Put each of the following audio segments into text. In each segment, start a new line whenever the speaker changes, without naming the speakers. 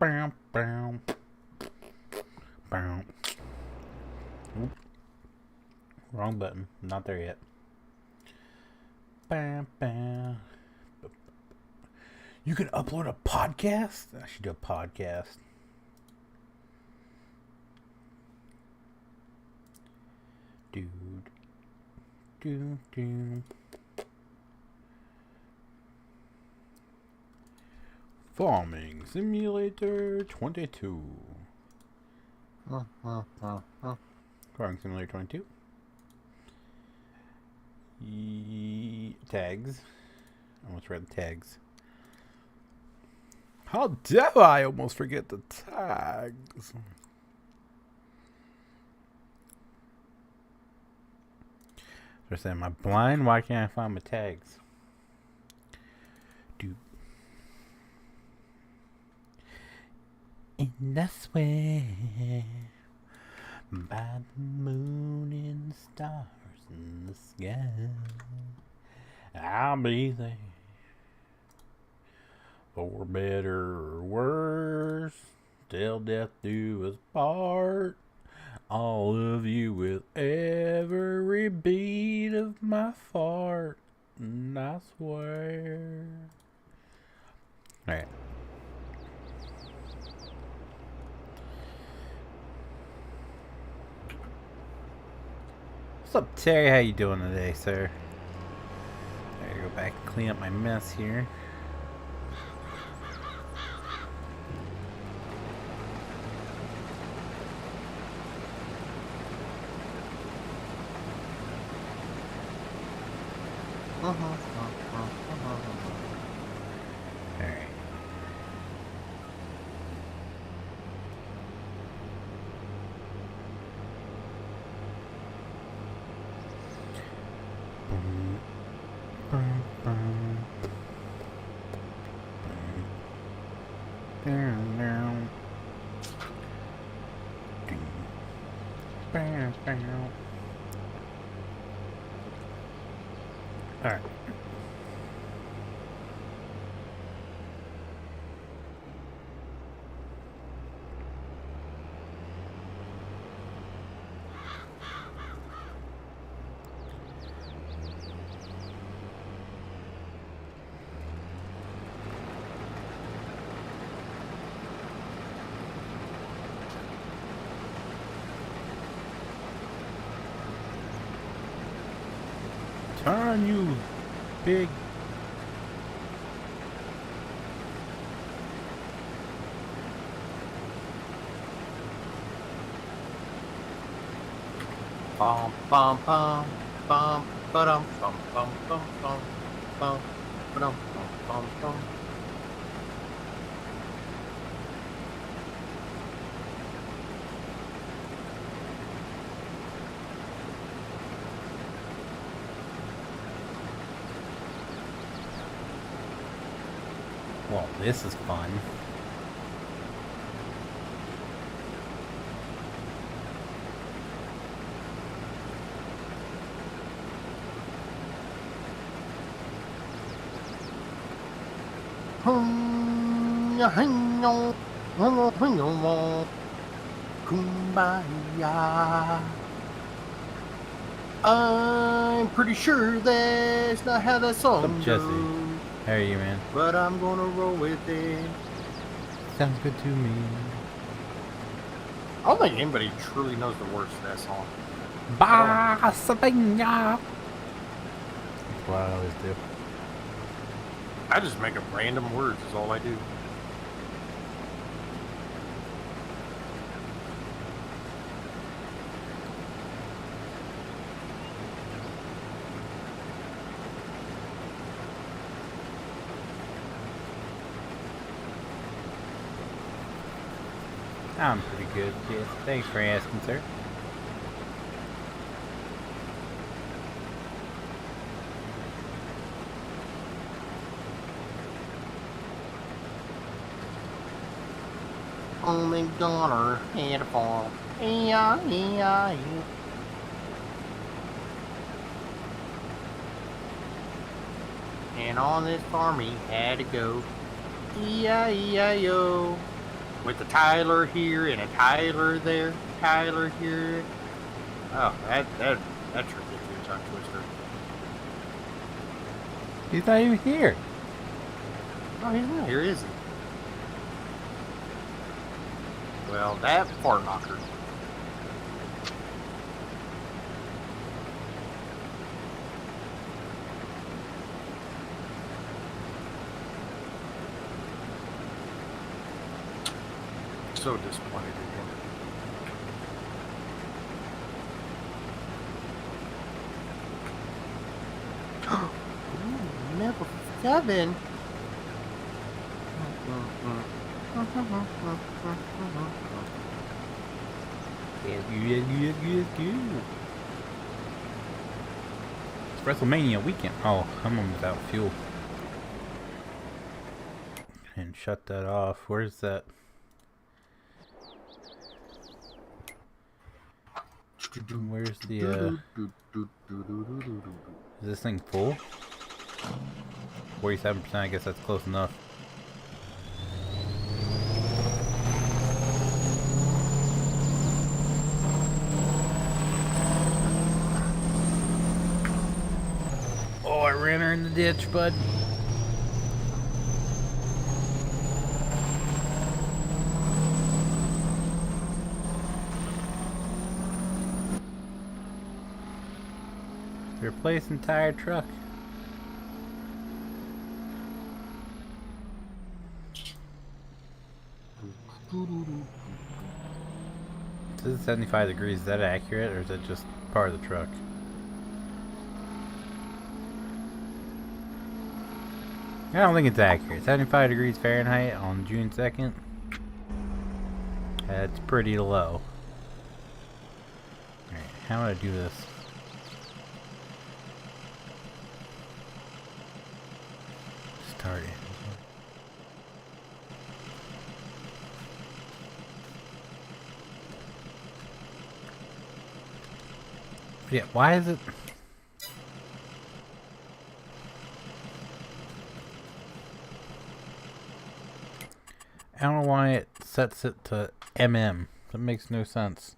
Bam, bam, bam. Oop. Wrong button. Not there yet. Bam, bam. You can upload a podcast? I should do a podcast. Dude. Do. Farming Simulator 22. Farming Simulator 22. Tags. I almost read the tags. How dare I almost forget the tags? They're saying, am I blind? Why can't I find my tags? Dude. In the sweat by the moon and the stars in the sky, I'll be there for better or worse, till death do us part. All of you with every beat of my fart, and I swear. Alright. What's up, Terry? How you doing today, sir? I gotta go back and clean up my mess here. Alright. Alright. Turn, you big.
Bum bum bum bum ba-dum bum bum bum bum bum ba-dum bum bum bum.
Well, this is fun.
Kumbaya. I'm pretty sure that's not how that song
What's up, Jesse?
goes,
How are you, man?
but I'm gonna roll with it.
Sounds good to me.
I don't think anybody truly knows the words to that song.
Basabinga. That's what I always do.
I just make up random words is all I do.
I'm pretty good, yes. Thanks for asking, sir.
Only daughter had a farm. E-I-E-I-E. And on this farm he had to go. E-I-E-I-O. With a Tyler here and a Tyler there, Tyler here. Oh, that's ridiculous, tongue twister.
He's not even here.
Oh, he's not here, is he? Well, that fart knocker. So disappointed in him. Ooh, level 7.
It's WrestleMania weekend. Oh, I'm almost out of fuel. And shut that off. Where's that? Where's the, is this thing full? 47%, I guess that's close enough. Oh, I ran her in the ditch, bud. Replace entire truck. This is 75 degrees. Is that accurate, or is that just part of the truck? I don't think it's accurate. 75 degrees Fahrenheit on June 2nd. That's pretty low. Alright, how do I do this? Start it. Yeah, why is it? I don't know why it sets it to MM. That makes no sense.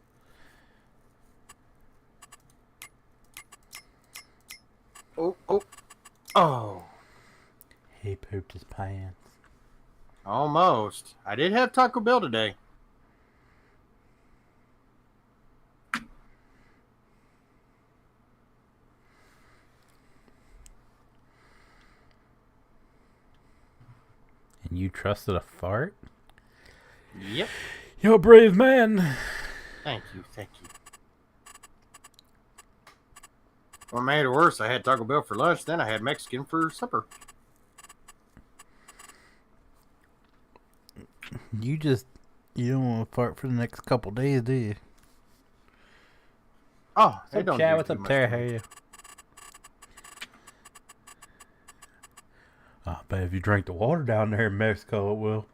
Oh, oh, oh.
He pooped his pants.
Almost. I did have Taco Bell today.
And you trusted a fart?
Yep.
You're a brave man.
Thank you, thank you. What made it worse, I had Taco Bell for lunch, then I had Mexican for supper.
You don't want to fart for the next couple days, do you?
Oh, they
What's
don't
up, Chad?
do
What's
too
up,
much
Tara?
to
How
me.
are you? But if you drink the water down there in Mexico, it will.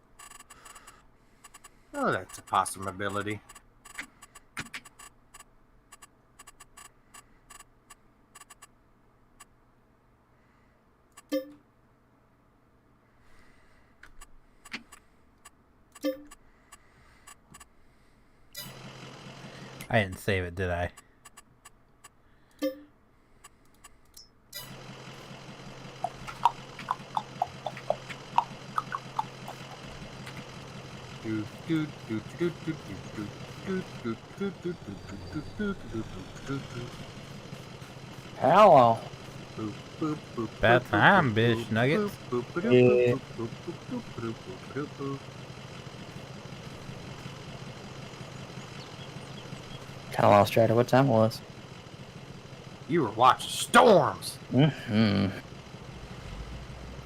Oh, that's a possibility.
I didn't save it, did I?
Hello.
About time, bitch nuggets.
Yeah. Kind of lost track of what time it was.
You were watching storms.
Mm-hmm.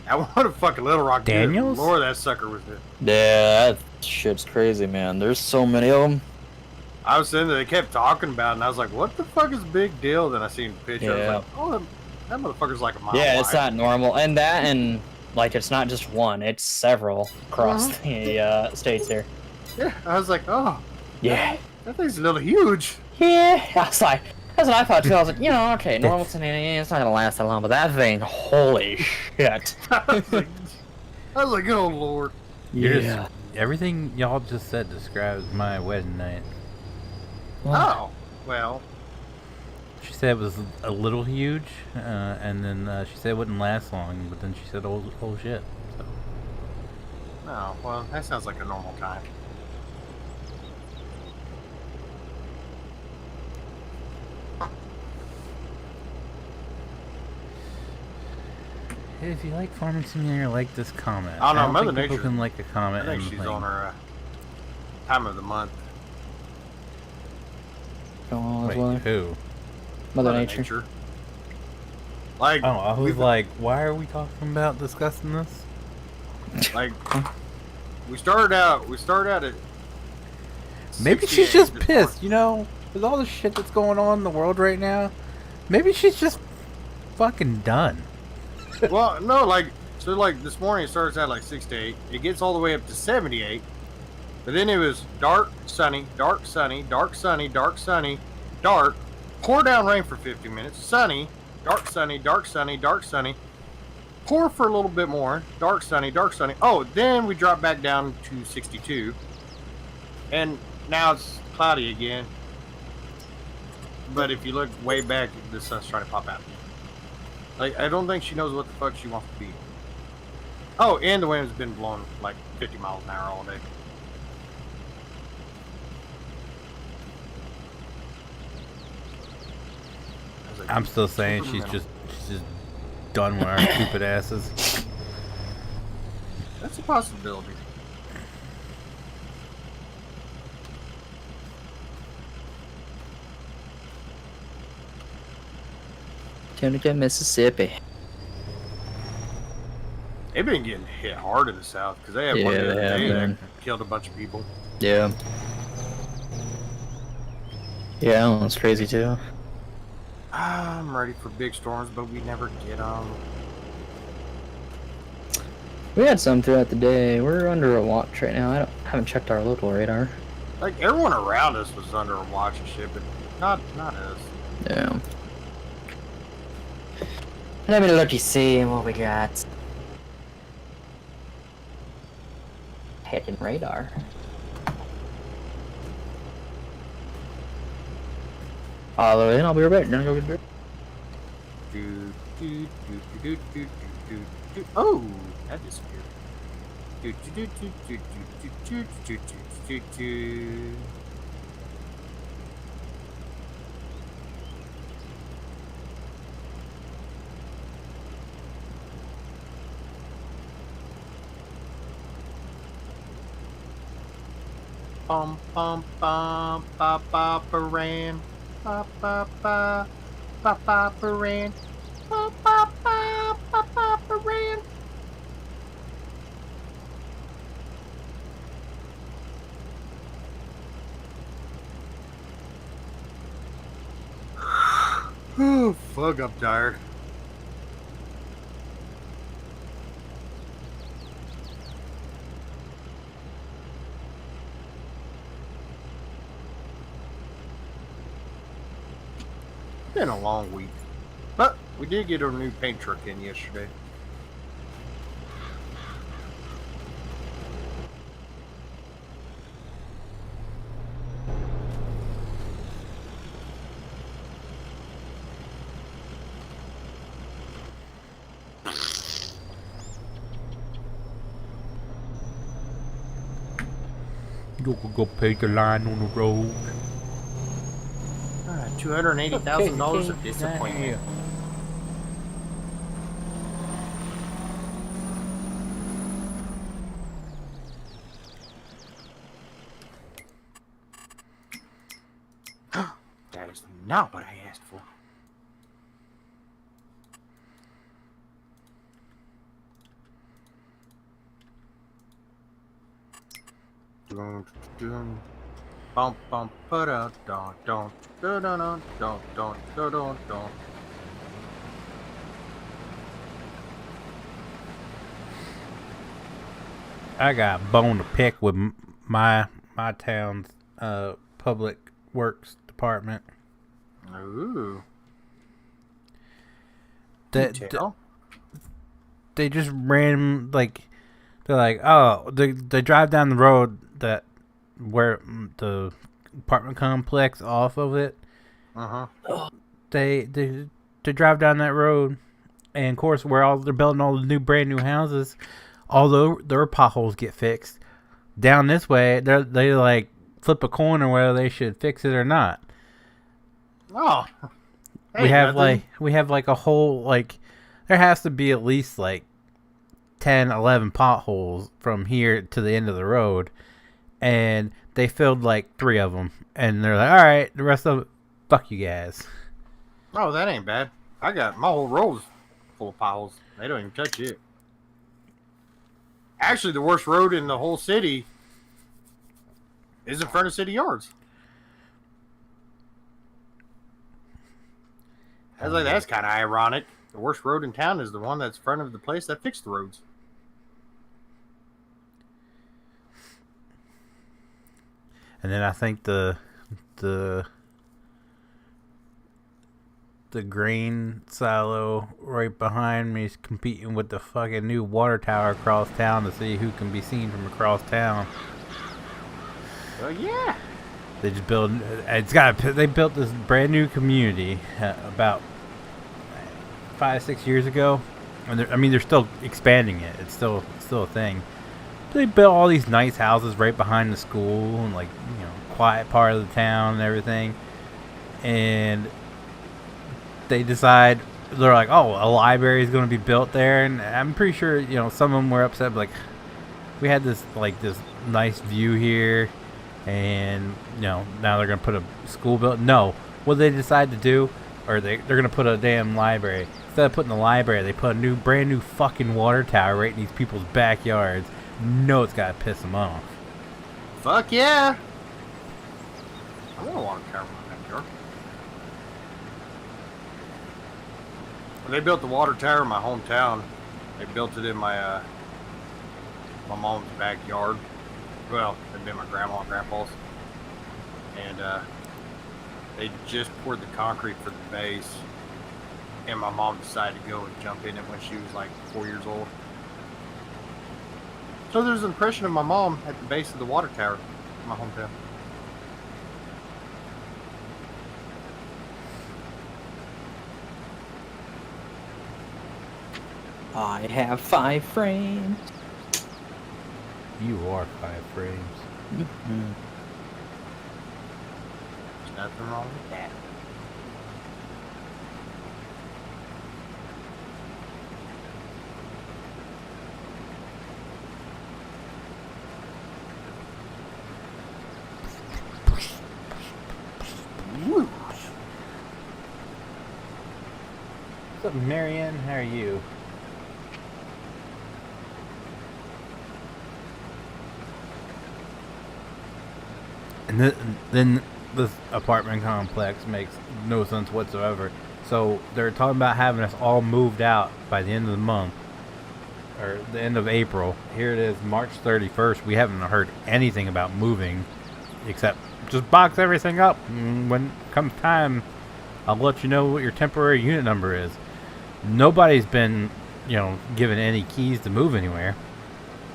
I want a fucking Little Rock.
Daniels?
Lord, that sucker was there.
Yeah, that shit's crazy, man. There's so many of them.
I was sitting there, they kept talking about it, and I was like, what the fuck is a big deal? Then I seen the picture.
Yeah.
I was like, oh, that motherfucker's like a mile
Yeah,
wide.
it's not normal. And that, and like, it's not just one, it's several across the states here.
Yeah, I was like, oh,
Yeah.
that thing's a little huge.
Yeah. I was like, that's what I thought too. I was like, okay, normal, it's not gonna last that long, but that thing, holy shit.
I was like, oh, Lord.
You're
Yeah.
everything y'all just said describes my wedding night.
Oh, well.
She said it was a little huge, and then she said it wouldn't last long, but then she said, oh shit. So.
Oh, well, that sounds like a normal time.
If you like Farming Simulator, like this comment.
I don't know, Mother
think people
Nature
can like a comment.
I think she's on her time of the month.
Wait, who?
Mother Nature.
Like,
oh, I was like, why are we talking about discussing this?
Like, we started out at.
Maybe she's just pissed, you know, with all the shit that's going on in the world right now. Maybe she's just fucking done.
Well, no, like, so like this morning it starts at like 68. It gets all the way up to 78. But then it was dark, sunny, dark, sunny, dark, sunny, dark, sunny, dark, pour down rain for 50 minutes, sunny, dark, sunny, dark, sunny, dark, sunny, pour for a little bit more, dark, sunny, dark, sunny. Oh, then we drop back down to 62. And now it's cloudy again. But if you look way back, the sun's trying to pop out. Like, I don't think she knows what the fuck she wants to be. Oh, and the wind's been blowing like 50 miles an hour all day.
I'm still saying she's just done with our stupid asses.
That's a possibility.
Tunica, Mississippi.
They've been getting hit hard in the south because they had one the other day that killed a bunch of people.
Yeah. Yeah, that one's crazy too.
I'm ready for big storms, but we never get them.
We had some throughout the day. We're under a watch right now. Haven't checked our local radar.
Like, everyone around us was under a watch and shit, but not us.
Yeah. Let me look to see what we got. Hidden radar. All the way in, I'll be right back. Go get
Oh, that disappeared. Bum bum bum ba ba baran ba ba ba ba ba baran ba ba ba ba ba baran. Oh fuck, I'm tired. Been a long week, but we did get our new paint truck in yesterday.
You could go paint the line on the road.
$280,000 of disappointment. That is not what I asked for. Bump bump da don don don don don don don don.
I got a bone to pick with my town's public works department.
Ooh.
They just ran, like, They're like, oh, they drive down the road that where the apartment complex off of it. They drive down that road, and of course, where they're building all the brand new houses, although their potholes get fixed. Down this way, they like flip a coin or whether they should fix it or not.
Oh,
we have like a whole like there has to be at least like 10, 11 potholes from here to the end of the road, and they filled like 3 of them, and they're like, all right, the rest of it, fuck you guys.
Oh, that ain't bad. I got my whole road's full of potholes. They don't even touch it. Actually, the worst road in the whole city is in front of city yards. I was like, that's kind of ironic. The worst road in town is the one that's in front of the place that fixed the roads.
And then I think the grain silo right behind me is competing with the fucking new water tower across town to see who can be seen from across town.
Well, yeah.
They just they built this brand new community about 5-6 years ago, and they're still expanding it. It's still a thing. They built all these nice houses right behind the school and like quiet part of the town and everything, and they decide they're like, oh, a library is going to be built there, and I'm pretty sure some of them were upset, like we had this nice view here, and now they're going to put a school No, what they decide to do, or they're going to put a damn library. Instead of putting the library, they put a brand new fucking water tower right in these people's backyards. No, it's gotta piss them off.
Fuck yeah! I want a water tower in my backyard. When they built the water tower in my hometown, they built it in my mom's backyard. Well, it'd been my grandma and grandpa's. And they just poured the concrete for the base. And my mom decided to go and jump in it when she was like 4 years old. So there's an impression of my mom at the base of the water tower in my hometown.
I have 5 frames.
You are 5 frames.
Mm-hmm.
There's nothing wrong with that.
What's up, Marianne? How are you? And then this apartment complex makes no sense whatsoever. So they're talking about having us all moved out by the end of the month, or the end of April. Here it is, March 31st. We haven't heard anything about moving, except just box everything up. And when it comes time, I'll let you know what your temporary unit number is. Nobody's been, given any keys to move anywhere.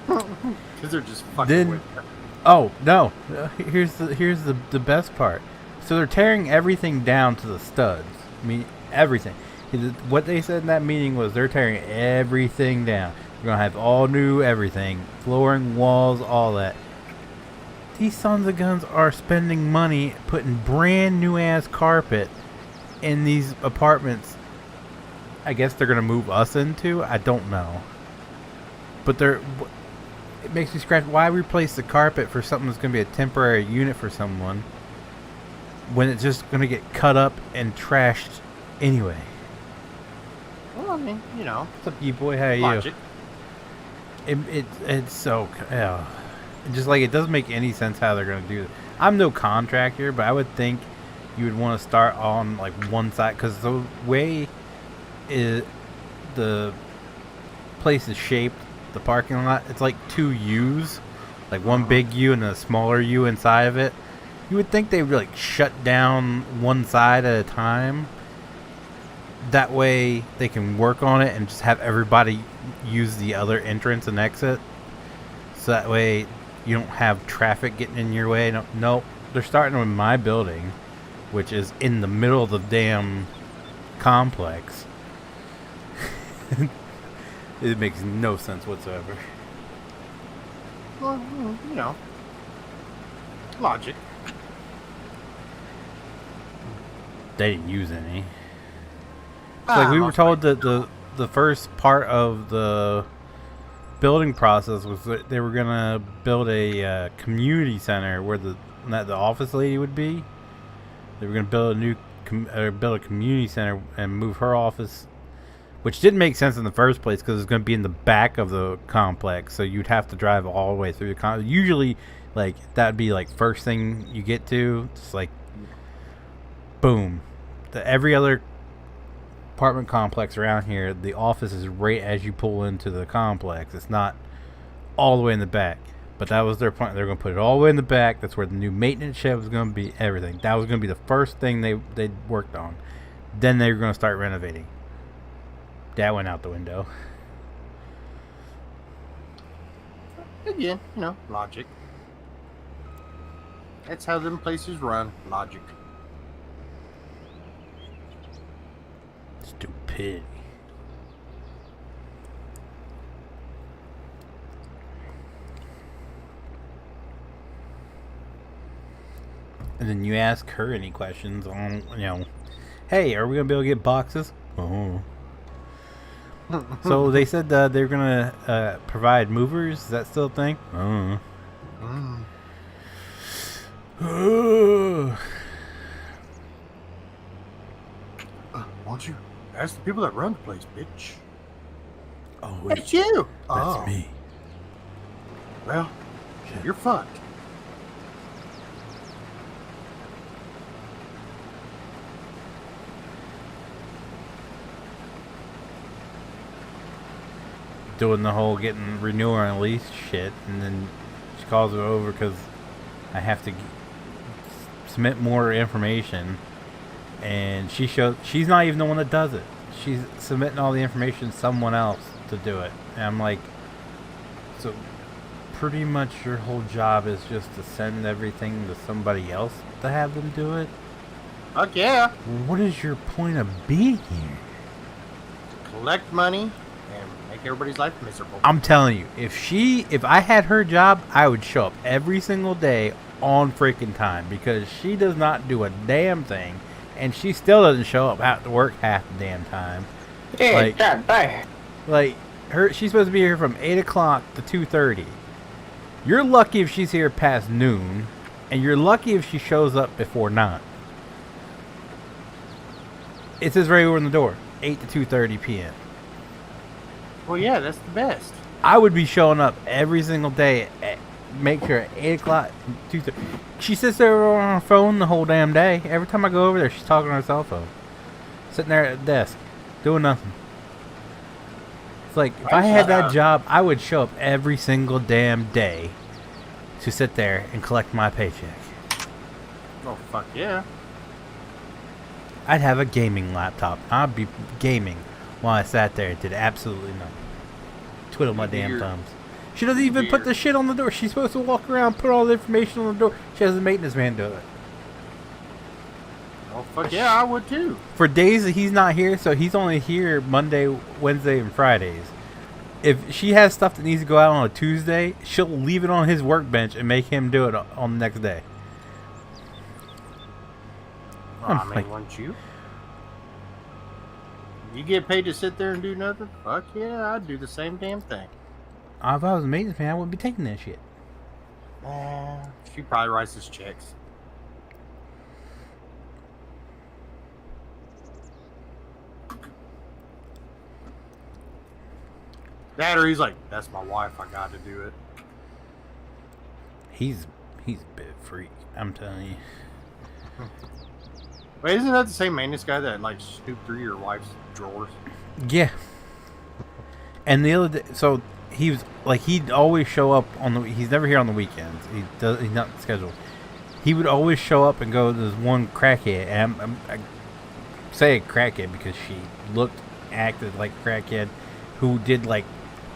Because they're just fucking with you.
Oh no! Here's the best part. So they're tearing everything down to the studs. I mean, everything. What they said in that meeting was they're tearing everything down. We're gonna have all new everything, flooring, walls, all that. These sons of guns are spending money putting brand new ass carpet in these apartments. I guess they're gonna move us into. I don't know, but it makes me scratch. Why replace the carpet for something that's gonna be a temporary unit for someone when it's just gonna get cut up and trashed anyway?
Well, I mean,
What's up, you boy? How are
logic.
you? It's so just like it doesn't make any sense how they're gonna do it. I'm no contractor, but I would think you would want to start on like one side, because the way the place is shaped, the parking lot, it's like 2 U's, like one big U and a smaller U inside of it. You would think they would like shut down one side at a time. That way they can work on it and just have everybody use the other entrance and exit. so that way you don't have traffic getting in your way. No, they're starting with my building, which is in the middle of the damn complex. It makes no sense whatsoever.
Well, you know, logic.
They didn't use any. It's like we were told that the first part of the building process was that they were gonna build a community center where the office lady would be. They were gonna build a community center and move her office, which didn't make sense in the first place because it's gonna be in the back of the complex, so you'd have to drive all the way through the usually, like, that'd be like first thing you get to. It's like, boom. Every other apartment complex around here, the office is right as you pull into the complex. It's not all the way in the back. But that was their plan. They're going to put it all the way in the back. That's where the new maintenance shed was going to be, everything. That was going to be the first thing they worked on. Then they were going to start renovating. That went out the window.
Again, you know, logic. That's how them places run. Logic.
Stupid. And then you ask her any questions on, hey, are we going to be able to get boxes? Oh. So they said they're going to provide movers. Is that still a thing? Oh.
Why don't you ask the people that run the place, bitch?
Oh, wait.
It's you.
That's me.
Well,
Shit.
You're fucked.
Doing the whole getting renewal on lease shit, and then she calls it over because I have to submit more information, and she's not even the one that does it. She's submitting all the information to someone else to do it, and I'm like, so pretty much your whole job is just to send everything to somebody else to have them do it?
Fuck yeah.
What is your point of being here?
Collect money and make everybody's life miserable.
I'm telling you, if I had her job, I would show up every single day on freaking time, because she does not do a damn thing, and she still doesn't show up out to work half the damn time. Like she's supposed to be here from 8 o'clock to 2:30. You're lucky if she's here past noon, and you're lucky if she shows up before 9. It says right over in the door, 8 to 2:30 p.m.
Well, yeah, that's the best.
I would be showing up every single day. Make sure at 8 o'clock, 2:30. She sits there on her phone the whole damn day. Every time I go over there, she's talking on her cell phone. Sitting there at the desk, doing nothing. It's like, if I had that job, I would show up every single damn day to sit there and collect my paycheck.
Oh, fuck yeah.
I'd have a gaming laptop. I'd be gaming while I sat there and did absolutely nothing. Twiddle my damn thumbs. She doesn't even put the shit on the door. She's supposed to walk around, put all the information on the door. She has a maintenance man do it.
Oh, fuck yeah, I would too.
For days that he's not here, so he's only here Monday, Wednesday, and Fridays. If she has stuff that needs to go out on a Tuesday, she'll leave it on his workbench and make him do it on the next day.
Well, I mean, wouldn't you? You get paid to sit there and do nothing? Fuck yeah, I'd do the same damn thing.
If I was a maintenance man, I wouldn't be taking that shit.
She probably writes his checks. That, or he's like, that's my wife, I got to do it.
He's a bit freak, I'm telling you.
Wait, isn't that the same maintenance guy that like snooped through your wife's drawers?
Yeah. And the other day, so he was like, he'd always show up he's never here on the weekends. He's not scheduled. He would always show up and go to this one crackhead, and I say crackhead because she acted like a crackhead who did like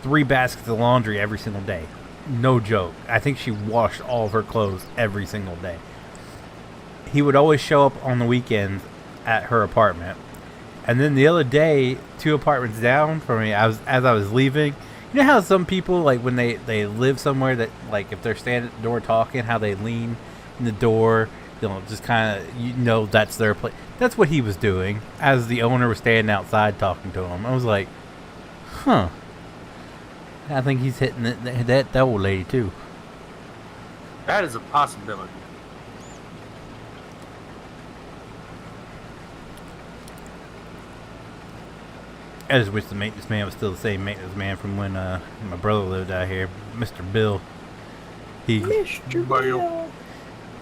3 baskets of laundry every single day. No joke. I think she washed all of her clothes every single day. He would always show up on the weekends at her apartment. And then the other day, 2 apartments down from me, as I was leaving, you know how some people, like, when they live somewhere that, like, if they're standing at the door talking, how they lean in the door, you know, just kind of, you know, that's their place. That's what he was doing as the owner was standing outside talking to him. I was like, huh. I think he's hitting that old lady, too.
That is a possibility.
I just wish the maintenance man was still the same maintenance man from when my brother lived out here, Mr. Bill.
Mr. Bill.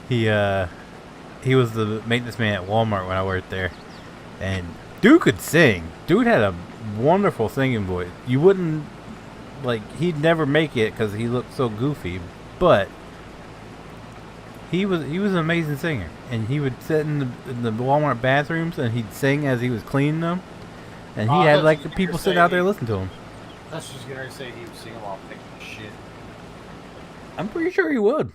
He was the maintenance man at Walmart when I worked there, and dude could sing. Dude had a wonderful singing voice. You wouldn't he'd never make it because he looked so goofy, but he was an amazing singer, and he would sit in the Walmart bathrooms and he'd sing as he was cleaning them. And he had like people sitting out there listening to him.
That's just gonna say he would sing while picking shit.
I'm pretty sure he would.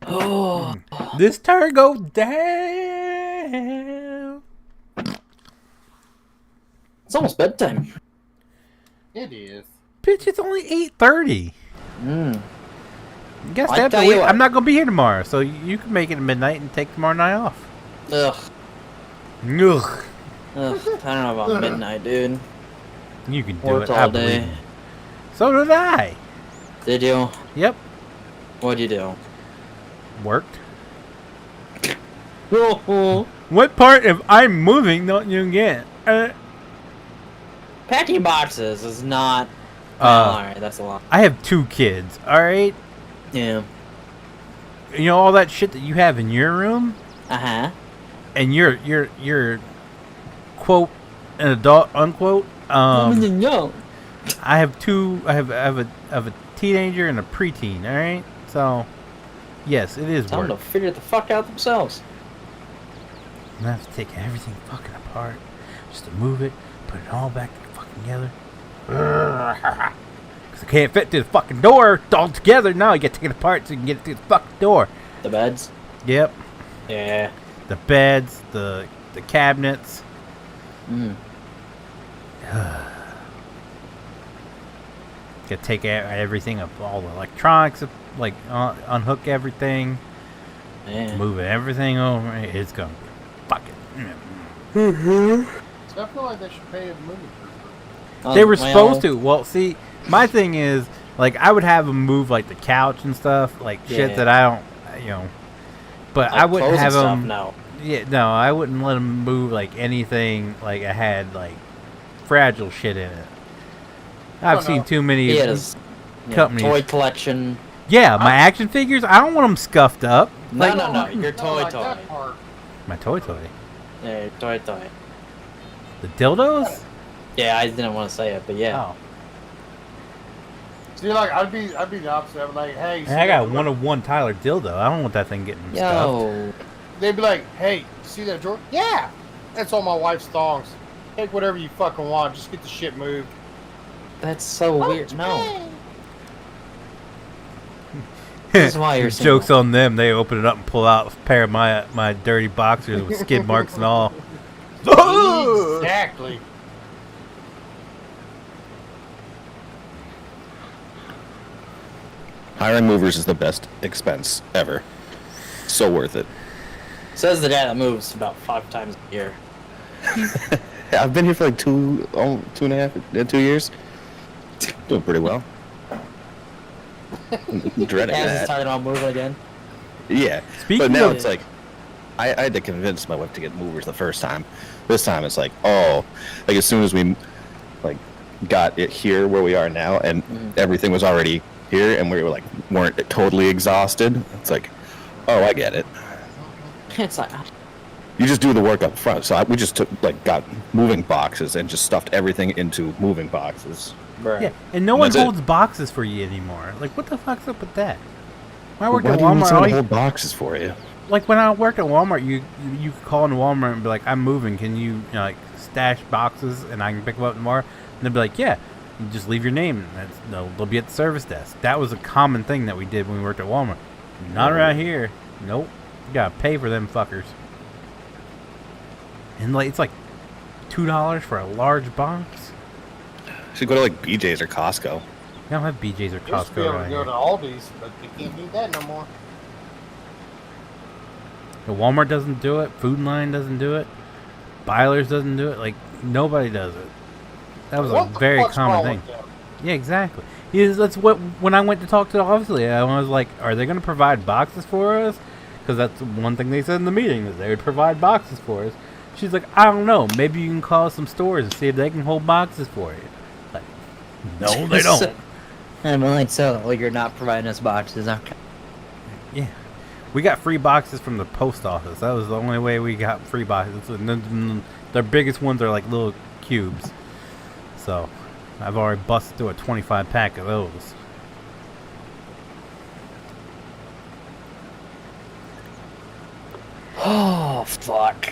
Oh,
This turn goes down.
it's almost bedtime.
It is.
Bitch, it's only 8:30. Guess
I
that's
tell
the
you
way.
what.
I'm not gonna be here tomorrow, so you can make it at midnight and take tomorrow night off.
Ugh.
Ugh.
Ugh. I don't know about midnight, dude.
You can do
Worked
it. I
all
believe
day.
you. So did I.
Did you?
Yep.
What'd you do?
Worked.
Oh,
What part of I'm moving don't you get?
packing boxes is not.
Uh,
Alright, that's a lot.
I have 2 kids. All right.
Yeah.
You know all that shit that you have in your room,
Uh-huh.
and you're quote an adult unquote.
No.
I have 2. I have a teenager and a preteen. All right. So yes, it is
Tell them
work.
to figure the fuck out themselves.
I'm gonna have to take everything fucking apart just to move it, put it all back fucking together. Cause I can't fit through the fucking door all together. No, you gotta take it apart so you can get it through the fucking door.
The beds?
Yep.
Yeah.
The beds, the cabinets.
Mm.
Gotta take everything up, all the electronics, like unhook everything,
Yeah.
moving everything over. It's gonna be fucking.
So I feel like they should pay a movie crew.
They were supposed to. Well, see, my thing is, like, I would have them move, like, the couch and stuff, like, shit
Yeah.
that I don't, you know. But I wouldn't have them.
No.
Yeah, no, I wouldn't let them move, like, anything, like, I had, like, fragile shit in it. I've seen too many
He has
companies.
toy collection.
Yeah, my action figures, I don't want them scuffed up.
No,
Like,
no, your
No,
toy
like
toy.
that part.
My toy.
Yeah, your toy toy.
The dildos?
Yeah, I didn't want to say it, but yeah.
Oh.
See, like I'd be the opposite. I'd be like, hey,
Hey, I got one Tyler dildo. I don't want that thing getting stuffed.
Yo.
They'd be like, hey, see that drawer? Yeah, that's all my wife's thongs. Take whatever you fucking want. Just get the shit moved.
That's so weird. No. This is why you're
Joke's
single.
on them. They open it up and pull out a pair of my dirty boxers with skid marks and all.
Exactly.
Hiring movers is the best expense ever. So worth it.
Says the guy that moves about 5 times a year.
I've been here for like 2 years. Doing pretty well. Dreading
As he's
that.
talking about moving again.
Yeah.
Speaking
but now
of-
it's like, I had to convince my wife to get movers the first time. This time it's like, oh, like as soon as we like got it here where we are now, and everything was already here, and we were like weren't totally exhausted. It's like, oh, I get it.
It's like,
You just do the work up front. So we just got moving boxes and just stuffed everything into moving boxes.
bruh.
Yeah, and no one
That's it.
holds boxes for you anymore. Like, what the fuck's up with that? When I worked
Why
at
do you need
Walmart,
someone
all
to
you-
hold boxes for you?
like when I worked at Walmart, you could call into Walmart and be like, "I'm moving. Can you, like stash boxes and I can pick them up tomorrow?" And they'd be like, "Yeah." You just leave your name. They'll be at the service desk. That was a common thing that we did when we worked at Walmart. Not around here. Nope. You gotta pay for them fuckers. And like it's like $2 for a large box.
Should go to like BJ's or Costco.
They don't have BJ's or
Used to be
Costco
able
around
to
here.
go to Aldi's, but they can't do that no more.
The Walmart doesn't do it. Food Line doesn't do it. Byler's doesn't do it. Like nobody does it. That was a
What the
very
fuck's
common
wrong
thing.
with them?
Yeah, exactly. That's what when I went to talk to the office lady, I was like, "Are they going to provide boxes for us?" Because that's one thing they said in the meeting that they would provide boxes for us. She's like, "I don't know. Maybe you can call some stores and see if they can hold boxes for you." Like, no, they don't.
I'm like, so well, you're not providing us boxes, okay?
Yeah, we got free boxes from the post office. That was the only way we got free boxes. And then their biggest ones are like little cubes. So I've already busted through a 25 pack of those.
Oh, fuck.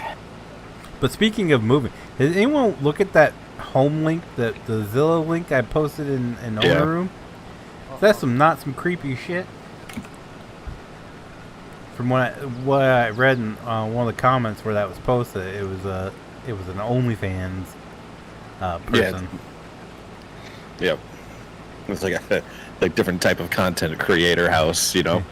But speaking of moving, did anyone look at that home link, the Zillow link I posted in
Yeah.
owner room? That's not some creepy shit. From what I read in one of the comments where that was posted, it was an OnlyFans person.
Yep. It's like a like different type of content creator house, you know.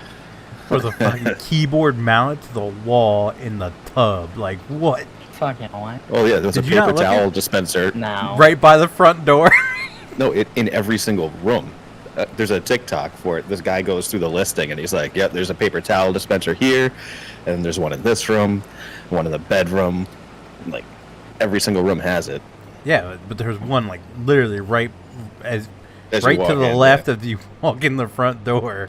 There was a fucking keyboard mounted to the wall in the tub. Like what?
Fucking what?
Oh yeah, there's a
Did you not
paper
look
towel
at-
dispenser.
No.
Right by the front door.
No, in every single room. There's a TikTok for it. This guy goes through the listing and he's like, "Yep, there's a paper towel dispenser here, and there's one in this room, one in the bedroom. Like every single room has it."
Yeah, but there's one like literally right
As you
right
walk
to the
in,
left
yeah.
of you walk in the front door.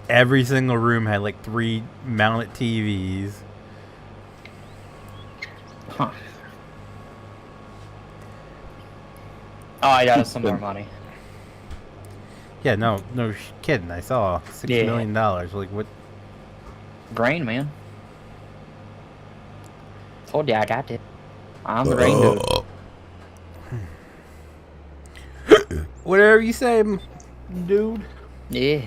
Every single room had like 3 mounted TVs.
Huh. Oh, I got us some more money.
Yeah, no kidding. I saw $6 million. Like what?
Grain, man. Told you I got it. I'm the grain dude.
Whatever you say, dude.
Yeah.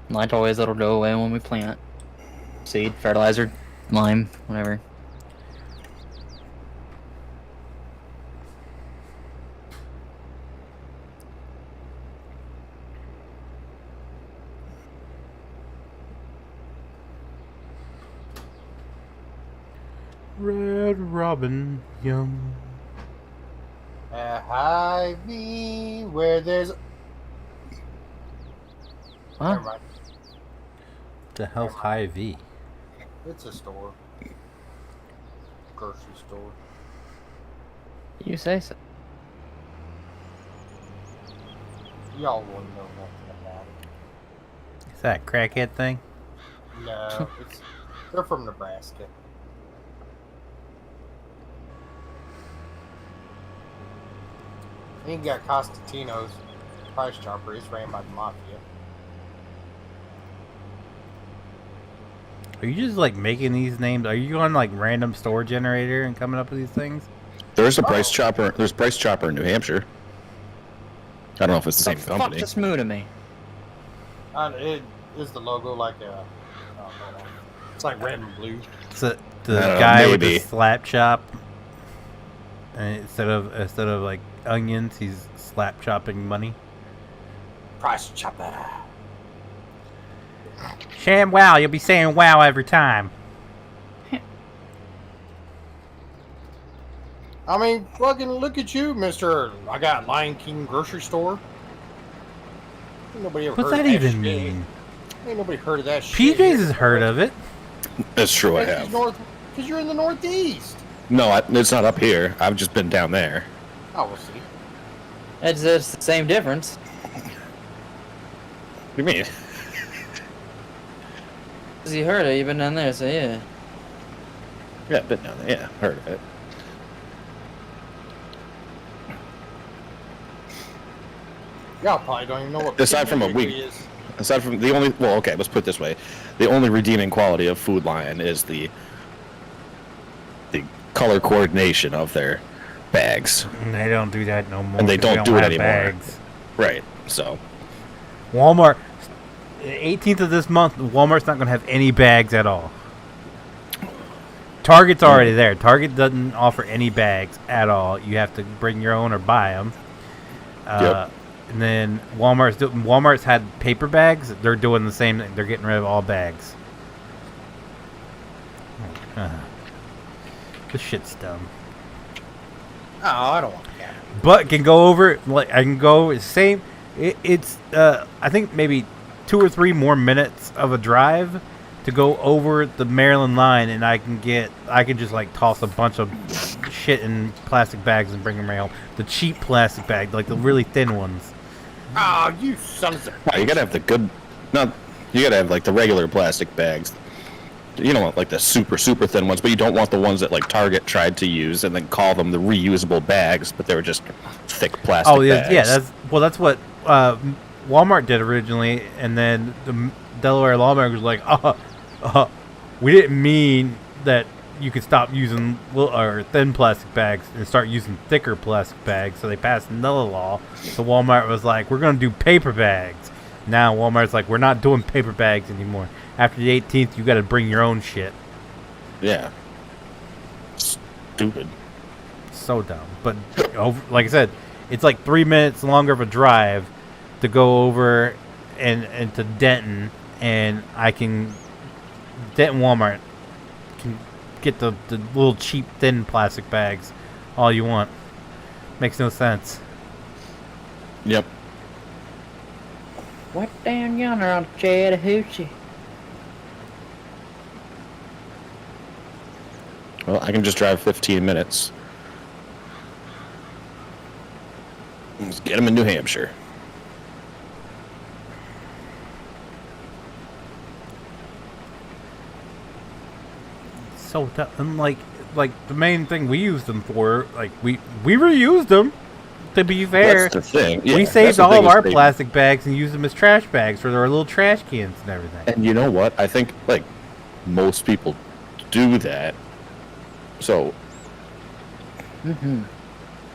Like always, it'll go away when we plant. Seed, fertilizer, lime, whatever.
Red Robin Young.
High V, where there's.
Huh?
Never mind.
The hell's High V?
It's a store. Grocery store.
You say so.
Y'all wouldn't know nothing about it.
Is that a crackhead thing?
No, they're from Nebraska. Then you got Costantino's Price Chopper. It's ran by the Mafia.
Are you just like making these names? Are you on like random store generator and coming up with these things?
There's a Price Chopper. There's Price Chopper in New Hampshire. I don't know if it's the same
Fuck
company.
just moo to me.
It is the logo like a. Oh, hold on. It's like red and blue.
So the
I don't know,
guy with the
maybe.
slap chop, and instead of like onions, he's slap chopping money.
Price Chopper.
Sham wow, you'll be saying wow every time.
I mean, fucking look at you, Mister. I got Lion King grocery store. Ain't nobody ever
What's
heard
that
of
even
shit.
mean?
Ain't nobody heard of that shit.
PJ's has heard of it.
That's true. I have.
Because you're in the Northeast.
No, it's not up here. I've just been down there.
Oh, we'll see.
It's the same difference.
What do you mean?
'Cause you heard it, you've been down there, so yeah.
Yeah, I've been down there. Yeah, heard of it.
Y'all probably don't even know what
Aside from a
PJ
week.
is.
Aside from the only, well, okay, let's put it this way: the only redeeming quality of Food Lion is the color coordination of their bags.
And they don't do that no more.
And they
'cause
don't do it
have
anymore.
bags.
Right. So.
Walmart, 18th of this month, Walmart's not going to have any bags at all. Target's already there. Target doesn't offer any bags at all. You have to bring your own or buy them.
Yep.
And then Walmart's had paper bags. They're doing the same thing. They're getting rid of all bags. This shit's dumb.
Oh, I don't want that.
But can go over. Like I can go same. It's I think maybe 2 or 3 more minutes of a drive to go over the Maryland line, and I can just like toss a bunch of shit in plastic bags and bring them right home. The cheap plastic bag, like the really thin ones.
Oh, you sons of
No, you gotta have the good. Not. You gotta have like the regular plastic bags. You don't want like the super thin ones, but you don't want the ones that like Target tried to use and then call them the reusable bags, but they were just thick plastic.
Oh yeah,
bags.
yeah. That's what Walmart did originally, and then the Delaware lawmakers were like, we didn't mean that you could stop using thin plastic bags and start using thicker plastic bags. So they passed another law. So Walmart was like, we're going to do paper bags. Now Walmart's like, we're not doing paper bags anymore. After the 18th, you got to bring your own shit.
Yeah. Stupid.
So dumb. But like I said, it's like 3 minutes longer of a drive to go over and to Denton, and Denton Walmart can get the little cheap thin plastic bags all you want. Makes no sense.
Yep.
What down yonder on the Chattahoochee?
Well, I can just drive 15 minutes. Let's get them in New Hampshire.
So and like the main thing we used them for, like we reused them. To be fair,
That's the thing. Yeah,
we
that's
saved
the
all of
biggest
our
thing.
plastic bags and used them as trash bags for their little trash cans and everything.
And you know what? I think like most people do that. So,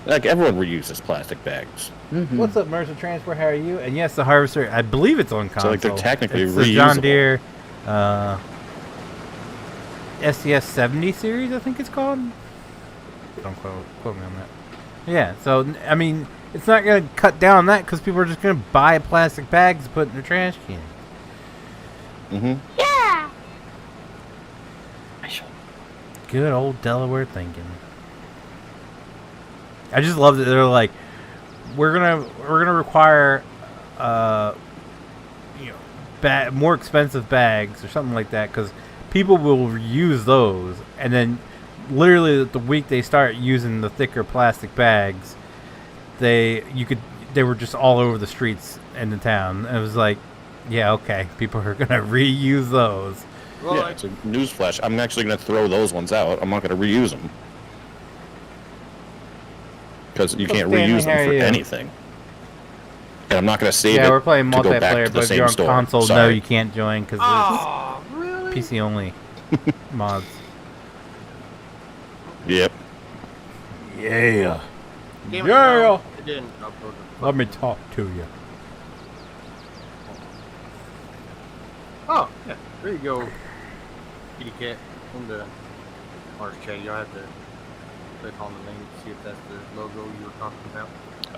like everyone reuses plastic bags.
What's up, Mercer Transport? How are you? And yes, the Harvester. I believe it's on console.
So like they're technically
it's
reusable.
the John Deere SCS 70 series, I think it's called. Don't quote me on that. Yeah. So I mean, it's not going to cut down on that because people are just going to buy plastic bags to put in their trash can. Good old Delaware thinking. I just love that they're like, we're gonna require, more expensive bags or something like that because people will use those, and then literally the week they start using the thicker plastic bags, they were just all over the streets in the town. And it was like, yeah, okay, people are gonna reuse those.
Well,
Yeah, it's a newsflash. I'm actually going to throw those ones out. I'm not going to reuse them. Because you can't
Stanley,
reuse
how
them
are
for
you?
anything. And I'm not going to save it
Yeah, we're playing
to go back
multiplayer,
to the
but if
same
you're on
store.
console, no,
Sorry.
you can't join because
oh, really?
it's PC only mods.
Yep.
Yeah.
Damn it,
Yeah.
no, it didn't upload the
Let me talk to you.
Oh, yeah. There you go. Kitty cat in the Mars chat. You'll have to click on the link to see if that's the logo you were talking about.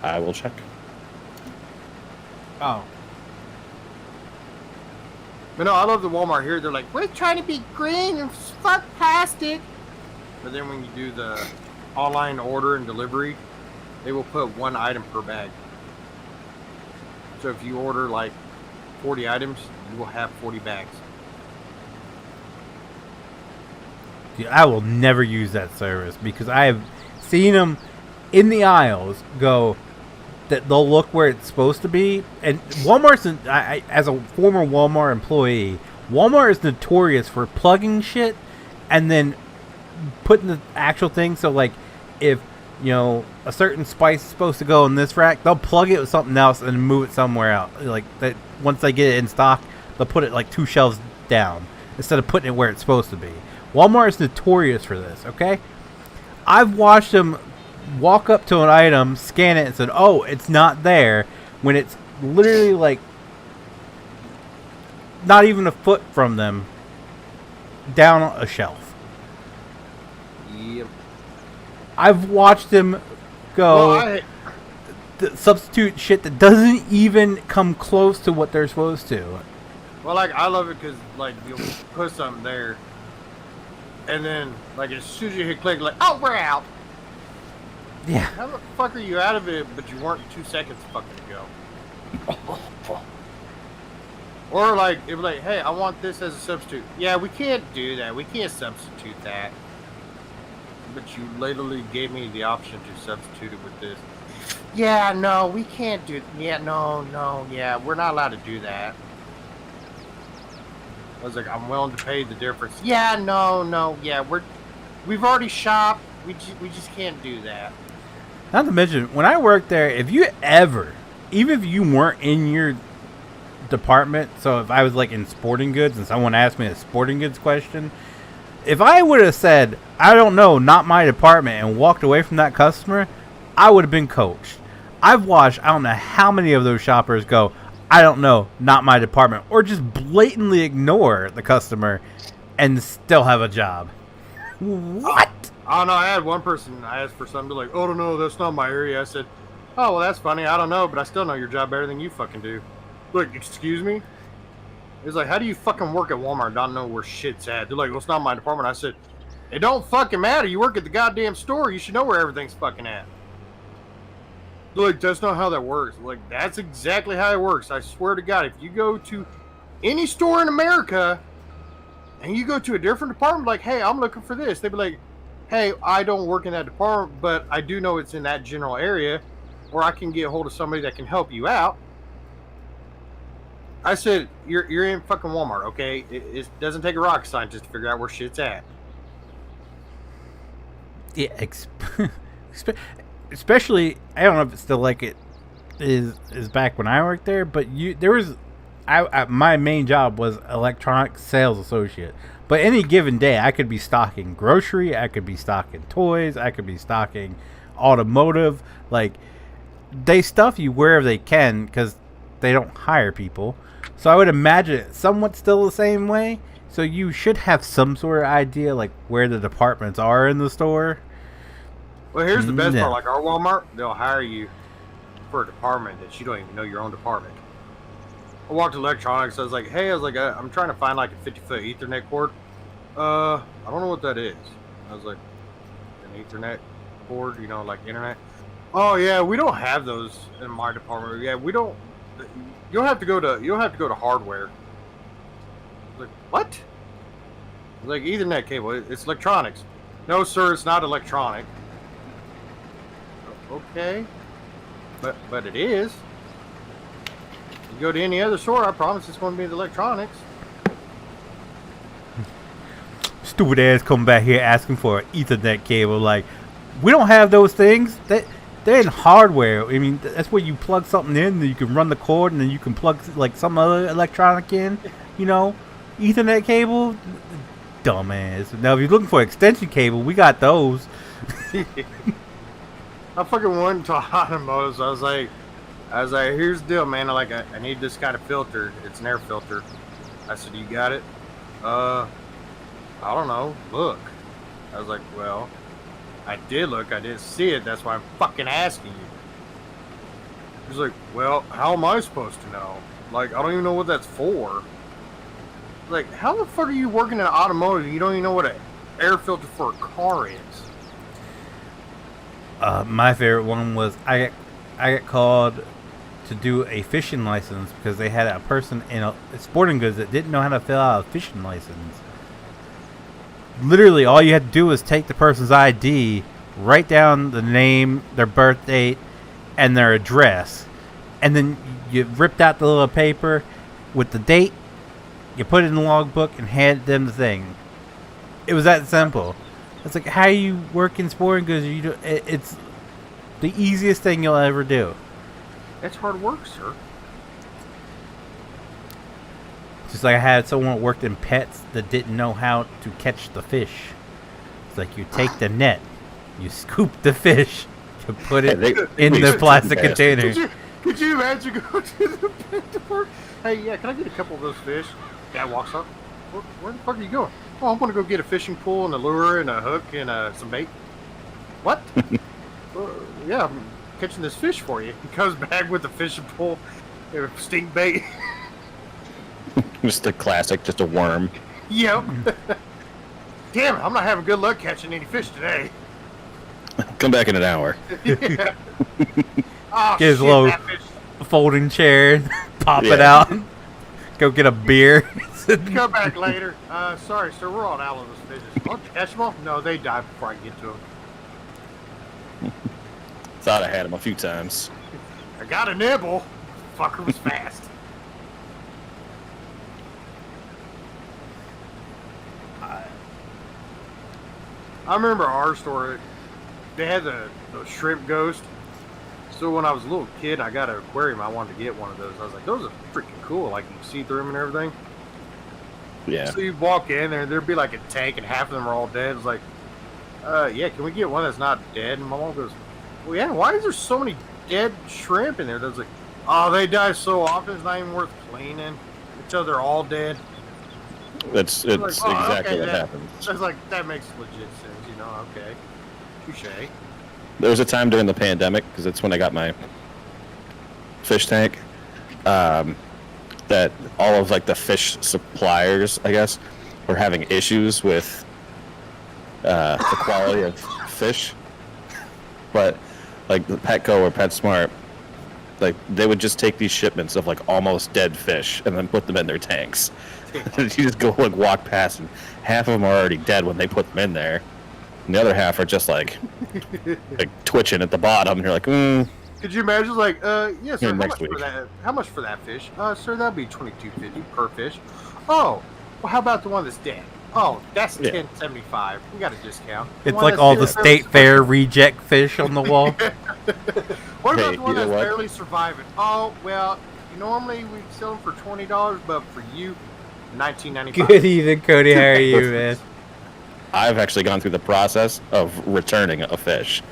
I will check.
Oh. But no, I love the Walmart here. They're like, we're trying to be green and fuck plastic. But then when you do the online order and delivery, they will put 1 item per bag. So if you order like 40 items, you will have 40 bags.
Dude, I will never use that service because I have seen them in the aisles go that they'll look where it's supposed to be. And Walmart's, as a former Walmart employee, Walmart is notorious for plugging shit and then putting the actual thing. So like if a certain spice is supposed to go in this rack, they'll plug it with something else and move it somewhere else. Like that, once they get it in stock, they'll put it like 2 shelves down instead of putting it where it's supposed to be. Walmart is notorious for this, okay? I've watched them walk up to an item, scan it, and said, oh, it's not there, when it's literally like not even a foot from them down a shelf.
Yep.
I've watched them go substitute shit that doesn't even come close to what they're supposed to.
Well, like, I love it because, like, you'll put something there, and then, like, as soon as you hit click, like, oh, we're out.
Yeah.
How the fuck are you out of it, but you weren't 2 seconds fucking ago? Or, like, it'd be like, hey, I want this as a substitute. Yeah, we can't do that. We can't substitute that. But you literally gave me the option to substitute it with this. Yeah, no, we can't do... Yeah, no, yeah, we're not allowed to do that. I was like, I'm willing to pay the difference. Yeah, no, yeah, we've already shopped. We just can't do that.
Not to mention, when I worked there, if you ever, even if you weren't in your department, so if I was like in sporting goods and someone asked me a sporting goods question, if I would have said, I don't know, not my department, and walked away from that customer, I would have been coached. I've watched, I don't know how many of those shoppers go, I don't know, not my department, or just blatantly ignore the customer and still have a job. What?
I don't know. I had one person I asked for something, like, oh, no, that's not my area. I said, oh, well, that's funny. I don't know, but I still know your job better than you fucking do. Look, excuse me? It's like, how do you fucking work at Walmart and not know where shit's at? They're like, well, it's not my department. I said, it don't fucking matter. You work at the goddamn store. You should know where everything's fucking at. They're like, that's not how that works. Like, that's exactly how it works. I swear to God, if you go to any store in America and you go to a different department, like, hey, I'm looking for this. They'd be like, hey, I don't work in that department, but I do know it's in that general area, or I can get a hold of somebody that can help you out. I said, you're in fucking Walmart, okay? It doesn't take a rocket scientist to figure out where shit's at.
Yeah, especially, I don't know if it's still like it is back when I worked there, but my main job was electronic sales associate. But any given day, I could be stocking grocery, I could be stocking toys, I could be stocking automotive. Like, they stuff you wherever they can because they don't hire people. So I would imagine it's somewhat still the same way. So you should have some sort of idea, like, where the departments are in the store.
Well, here's the best part. Like, our Walmart, they'll hire you for a department that you don't even know your own department. I walked to electronics. I was like, hey, I'm trying to find like a 50-foot Ethernet cord. I don't know what that is. I was like, an Ethernet cord, like internet. Oh yeah, we don't have those in my department. Yeah, we don't. You'll have to go to hardware. I was like, what? I was like, Ethernet cable. It's electronics. No, sir, it's not electronic. Okay, but it is. You go to any other store, I promise it's going to be the electronics.
Stupid ass come back here asking for an Ethernet cable. Like, we don't have those things. They're in hardware. I mean, that's where you plug something in, and you can run the cord, and then you can plug like some other electronic in. Ethernet cable. Dumbass. Now, if you're looking for extension cable, we got those.
I fucking went to automotive. So I was like, here's the deal, man. I need this kind of filter. It's an air filter. I said, you got it? I don't know. Look. I was like, well, I did look. I didn't see it. That's why I'm fucking asking you. He's like, well, how am I supposed to know? Like, I don't even know what that's for. Like, how the fuck are you working in automotive and you don't even know what an air filter for a car is?
My favorite one was I got called to do a fishing license because they had a person in a sporting goods that didn't know how to fill out a fishing license. Literally, all you had to do was take the person's ID, write down the name, their birth date, and their address, and then you ripped out the little paper with the date, you put it in the logbook, and handed them the thing. It was that simple. It's like, how you work in sporting goods? It's The easiest thing you'll ever do.
That's hard work, sir.
Just like I had someone that worked in pets that didn't know how to catch the fish. It's like you take the net, you scoop the fish, you put it in the plastic container.
Could you imagine going to the pet store? Hey, yeah, can I get a couple of those fish? Dad walks up. Where the fuck are you going? Oh, I'm going to go get a fishing pole and a lure and a hook and some bait. What? Yeah, I'm catching this fish for you. He comes back with a fishing pole and a stink bait.
Just a classic, just a worm.
Yep. Damn it, I'm not having good luck catching any fish today.
Come back in an hour.
Yeah. Oh,
Get his
shit,
little
that fish.
folding chair, pop it
Yeah.
out, go get a beer.
Come back later. Sorry, sir, we're on out of those fishes. I'll catch them all? No, they die before I get to them.
Thought I had him a few times.
I got a nibble. Fucker was fast. I remember our store. They had the shrimp ghost. So when I was a little kid, I got an aquarium. I wanted to get one of those. I was like, those are freaking cool. Like you can see through them and everything.
Yeah.
So you walk in there, there'd be like a tank, and half of them are all dead. It's like, yeah, can we get one that's not dead? And my mom goes, well, yeah. Why is there so many dead shrimp in there? That's like, oh, they die so often. It's not even worth cleaning until they're all dead.
It's
Like, oh,
exactly
okay,
what
that-
happens.
I was like, that makes legit sense, you know? Okay, touche.
There was a time during the pandemic, because that's when I got my fish tank, that all of like the fish suppliers, I guess, were having issues with the quality of fish. But like the Petco or PetSmart, like they would just take these shipments of like almost dead fish and then put them in their tanks. You just go like walk past, and half of them are already dead when they put them in there, and the other half are just like twitching at the bottom. And you're like,
Could you imagine, like, yes, sir,
Yeah,
how
next
much
week.
for that? How much for that fish? Sir, that'd be $22.50 per fish. Oh, well, how about the one that's dead? Oh, that's
Yeah.
$10.75. We got a discount.
It's
one
like
that's
all the
dead,
state fair reject fish on the wall.
What about
Hey,
the one
you know
that's
what?
barely surviving? Oh, well, normally we sell them for $20, but for you, $19.95.
Good evening, Cody. How are you, man?
I've actually gone through the process of returning a fish,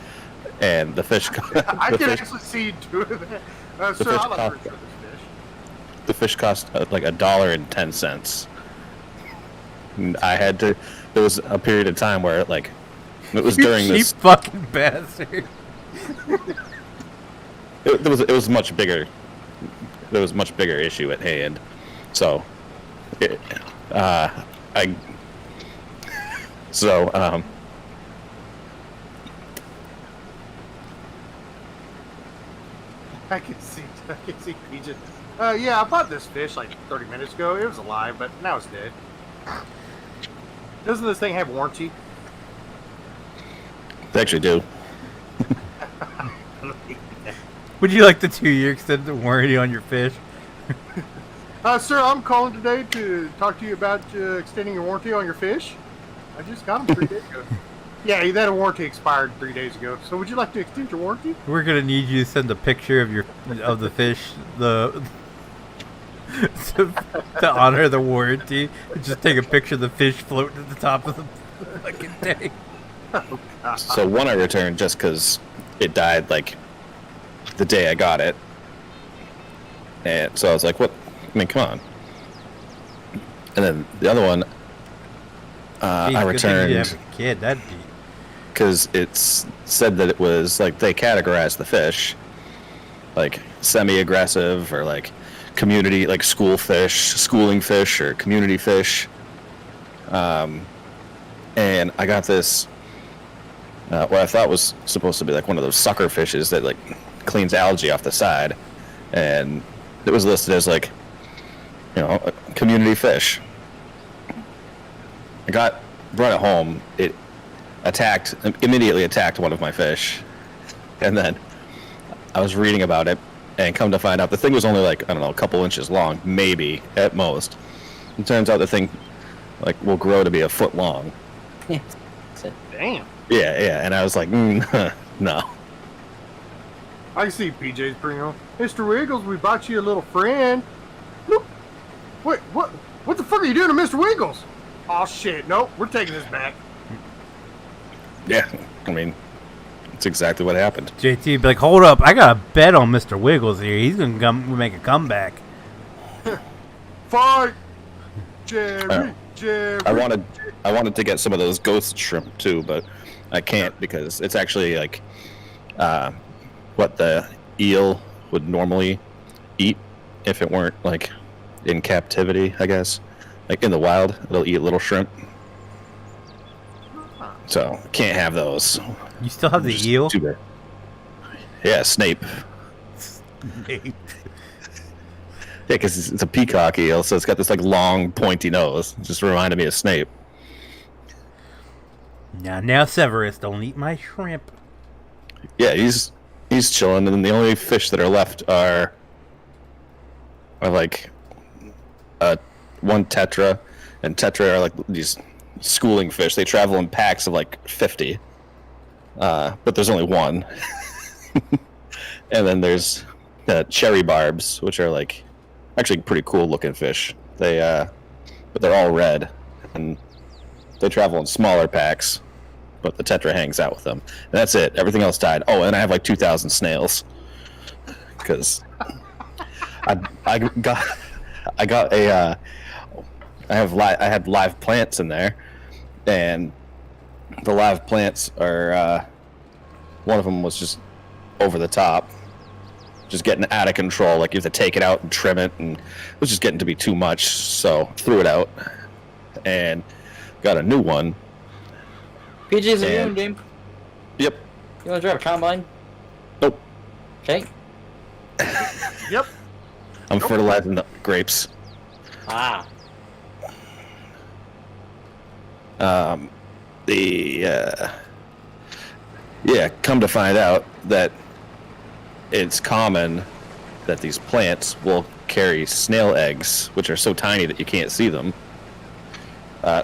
and the fish.
I
the
can
fish,
actually see you doing that. Sir,
fish
I'd like to
cost-
return this fish.
the fish cost like $1.10. And I had to. There was a period of time where like it was
You
during
cheap
this.
fucking bastard.
It was much bigger. There was a much bigger issue at hand, so I. So
I can see Peaches. Yeah, I bought this fish like 30 minutes ago. It was alive, but now it's dead. Doesn't this thing have warranty?
they actually do.
Would you like the 2-year extended warranty on your fish?
Sir, I'm calling today to talk to you about extending your warranty on your fish. I just got them 3 days ago. Yeah, that warranty expired 3 days ago. So would you like to extend your warranty?
We're gonna need you to send a picture of the fish, to honor the warranty. Just take a picture of the fish floating at the top of the fucking tank.
So one I returned just because it died like the day I got it, and so I was like, "What? I mean, come on." And then the other one, I
Jeez, good thing you
returned
didn't have a kid. That'd be.
because it's said that it was like they categorized the fish like semi-aggressive or like community, like school fish, schooling fish, or community fish. And I got this what I thought was supposed to be like one of those sucker fishes that like cleans algae off the side, and it was listed as like, you know, a community fish. Brought it home. It immediately attacked one of my fish, and then I was reading about it, and come to find out the thing was only like, I don't know, a couple inches long, maybe at most. It turns out the thing like will grow to be a foot long.
Yeah.
Damn.
Yeah, and I was like, no.
I see PJ's bringing on. Mr. Wiggles, we bought you a little friend. Look. Wait, what the fuck are you doing to Mr. Wiggles? Oh shit, nope, we're taking this back.
Yeah, I mean, that's exactly what happened.
JT be like, hold up, I got a bet on Mr. Wiggles here. He's gonna come make a comeback.
Fight, Jerry, Jerry.
I wanted to get some of those ghost shrimp too, but I can't because it's actually like what the eel would normally eat if it weren't like in captivity, I guess. Like in the wild, it'll eat little shrimp. So can't have those.
You still have the eel?
Too bad. Yeah, Snape.
Snape.
Yeah, because it's a peacock eel, so it's got this like long, pointy nose. It just reminded me of Snape.
Now, Severus, don't eat my shrimp.
Yeah, he's chilling, and the only fish that are left are like one tetra, and tetra are like these schooling fish. They travel in packs of like 50, but there's only one. And then there's cherry barbs, which are like actually pretty cool looking fish. They but they're all red, and they travel in smaller packs, but the tetra hangs out with them. And that's it. Everything else died. Oh, and I have like 2,000 snails because I got a I had live plants in there, and the live plants are one of them was just over the top, just getting out of control. Like you have to take it out and trim it, and it was just getting to be too much. So threw it out and got a new one.
PJ's a new game.
Yep.
You want to drive a combine?
Nope.
Okay.
Yep.
I'm fertilizing the grapes.
Ah.
Come to find out that it's common that these plants will carry snail eggs, which are so tiny that you can't see them.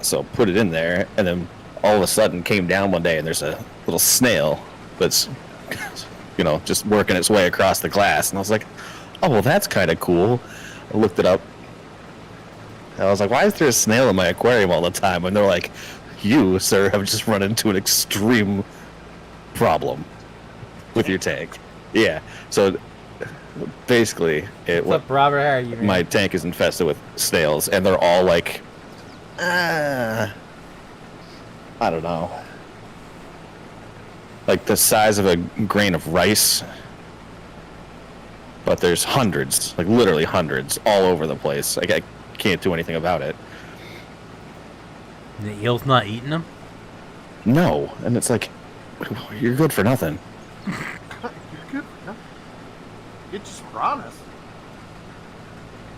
So put it in there, and then all of a sudden came down one day, and there's a little snail that's, just working its way across the glass. And I was like, oh, well, that's kind of cool. I looked it up. I was like, why is there a snail in my aquarium all the time? And they're like, you, sir, have just run into an extreme problem with your tank. Yeah. So basically,
What's up, Robert? How are you, man?
My tank is infested with snails, and they're all like, I don't know, like the size of a grain of rice. But there's hundreds, like literally hundreds, all over the place. Like I can't do anything about it.
The eel's not eating them?
No, and it's like, you're good for nothing.
You're good. No. Get you some piranhas.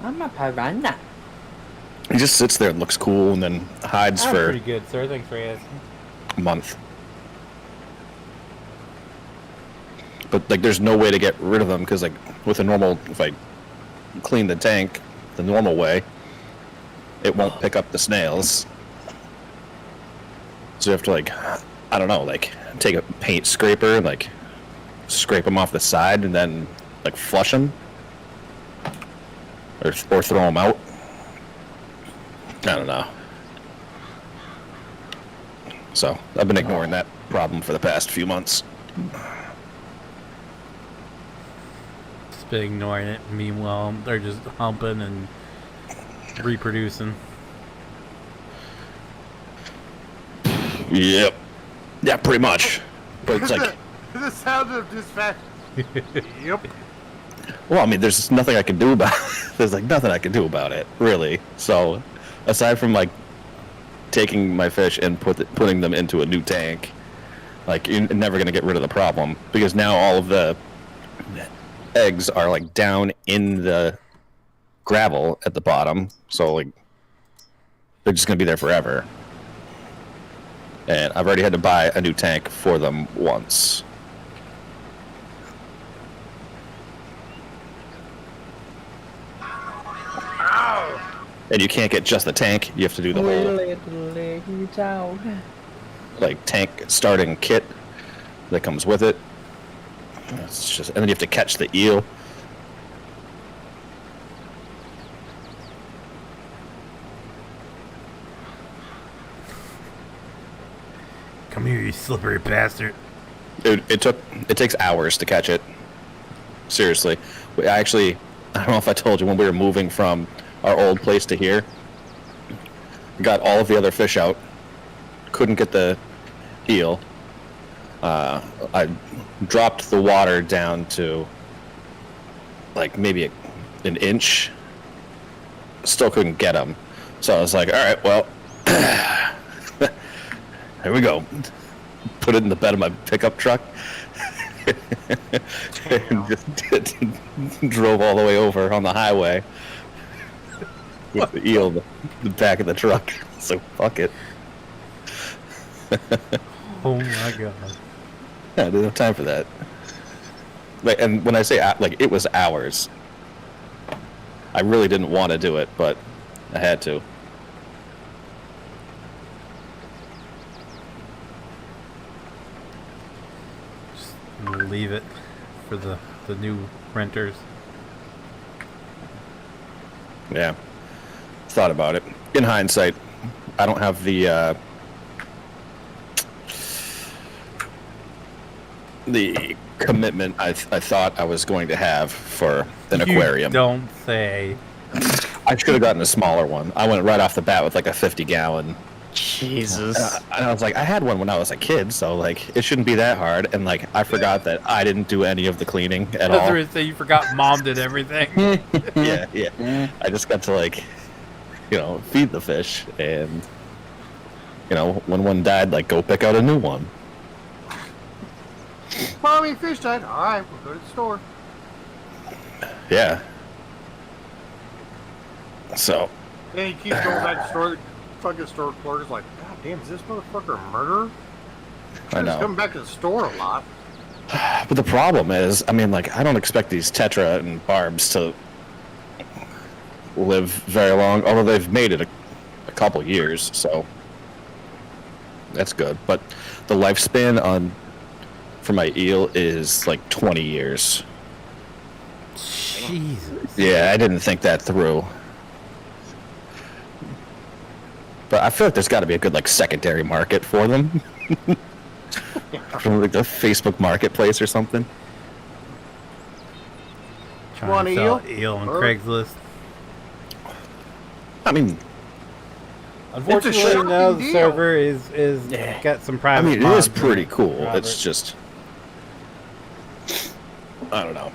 I'm a piranha.
He just sits there and looks cool, and then hides
I'm
for
pretty good, sir. Thanks for asking.
a month. But like, there's no way to get rid of them because, like, with a normal, if I clean the tank the normal way, it won't pick up the snails. So you have to, like, I don't know, like, take a paint scraper and like scrape them off the side and then like flush them, or throw them out. I don't know. So I've been ignoring that problem for the past few months.
Just been ignoring it. Meanwhile, they're just humping and reproducing.
Yep. Yeah, pretty much. But it's like,
the sound of dispatch. Yep.
well, I mean, there's nothing I can do about it. There's like nothing I can do about it, really. So, aside from like taking my fish and putting them into a new tank, like, you're never gonna get rid of the problem, because now all of the eggs are like down in the gravel at the bottom. So like, they're just gonna be there forever. And I've already had to buy a new tank for them once. And you can't get just the tank, you have to do the whole like tank starting kit that comes with it. It's just, and then you have to catch the eel.
Come here, you slippery bastard.
It takes hours to catch it. Seriously. I don't know if I told you, when we were moving from our old place to here, got all of the other fish out, couldn't get the eel. I dropped the water down to like maybe an inch. Still couldn't get them. So I was like, all right, well, here we go. Put it in the bed of my pickup truck. And just drove all the way over on the highway with the eel in the back of the truck. So fuck it.
Oh my god.
Yeah, I didn't have time for that. Like, and when I say like, it was hours. I really didn't want to do it, but I had to.
Just leave it for the new renters.
Yeah. Thought about it. In hindsight, I don't have the commitment I thought I was going to have for an aquarium.
Don't say.
I should have gotten a smaller one. I went right off the bat with like a 50-gallon.
Jesus.
And I was like, I had one when I was a kid, so like it shouldn't be that hard. And like I forgot that I didn't do any of the cleaning at all.
Say you forgot Mom did everything.
Yeah. I just got to like, feed the fish, and when one died, like go pick out a new one.
Mommy, fish died. All right, we'll go to the store.
Yeah. So.
Then he keeps going back to the store. The fucking store clerk is like, God damn, is this motherfucker a murderer?
I know.
He's coming back to the store a lot.
But the problem is, I mean, like, I don't expect these Tetra and Barbs to live very long, although they've made it a couple years, so that's good. But the lifespan for my eel is like 20 years.
Jesus.
Yeah, I didn't think that through. But I feel like there's got to be a good like secondary market for them. From like the Facebook Marketplace or something.
Trying to sell eel on Craigslist.
I mean,
unfortunately, now the server is got some private.
I mean, it is pretty cool.
Robert.
It's just, I don't know.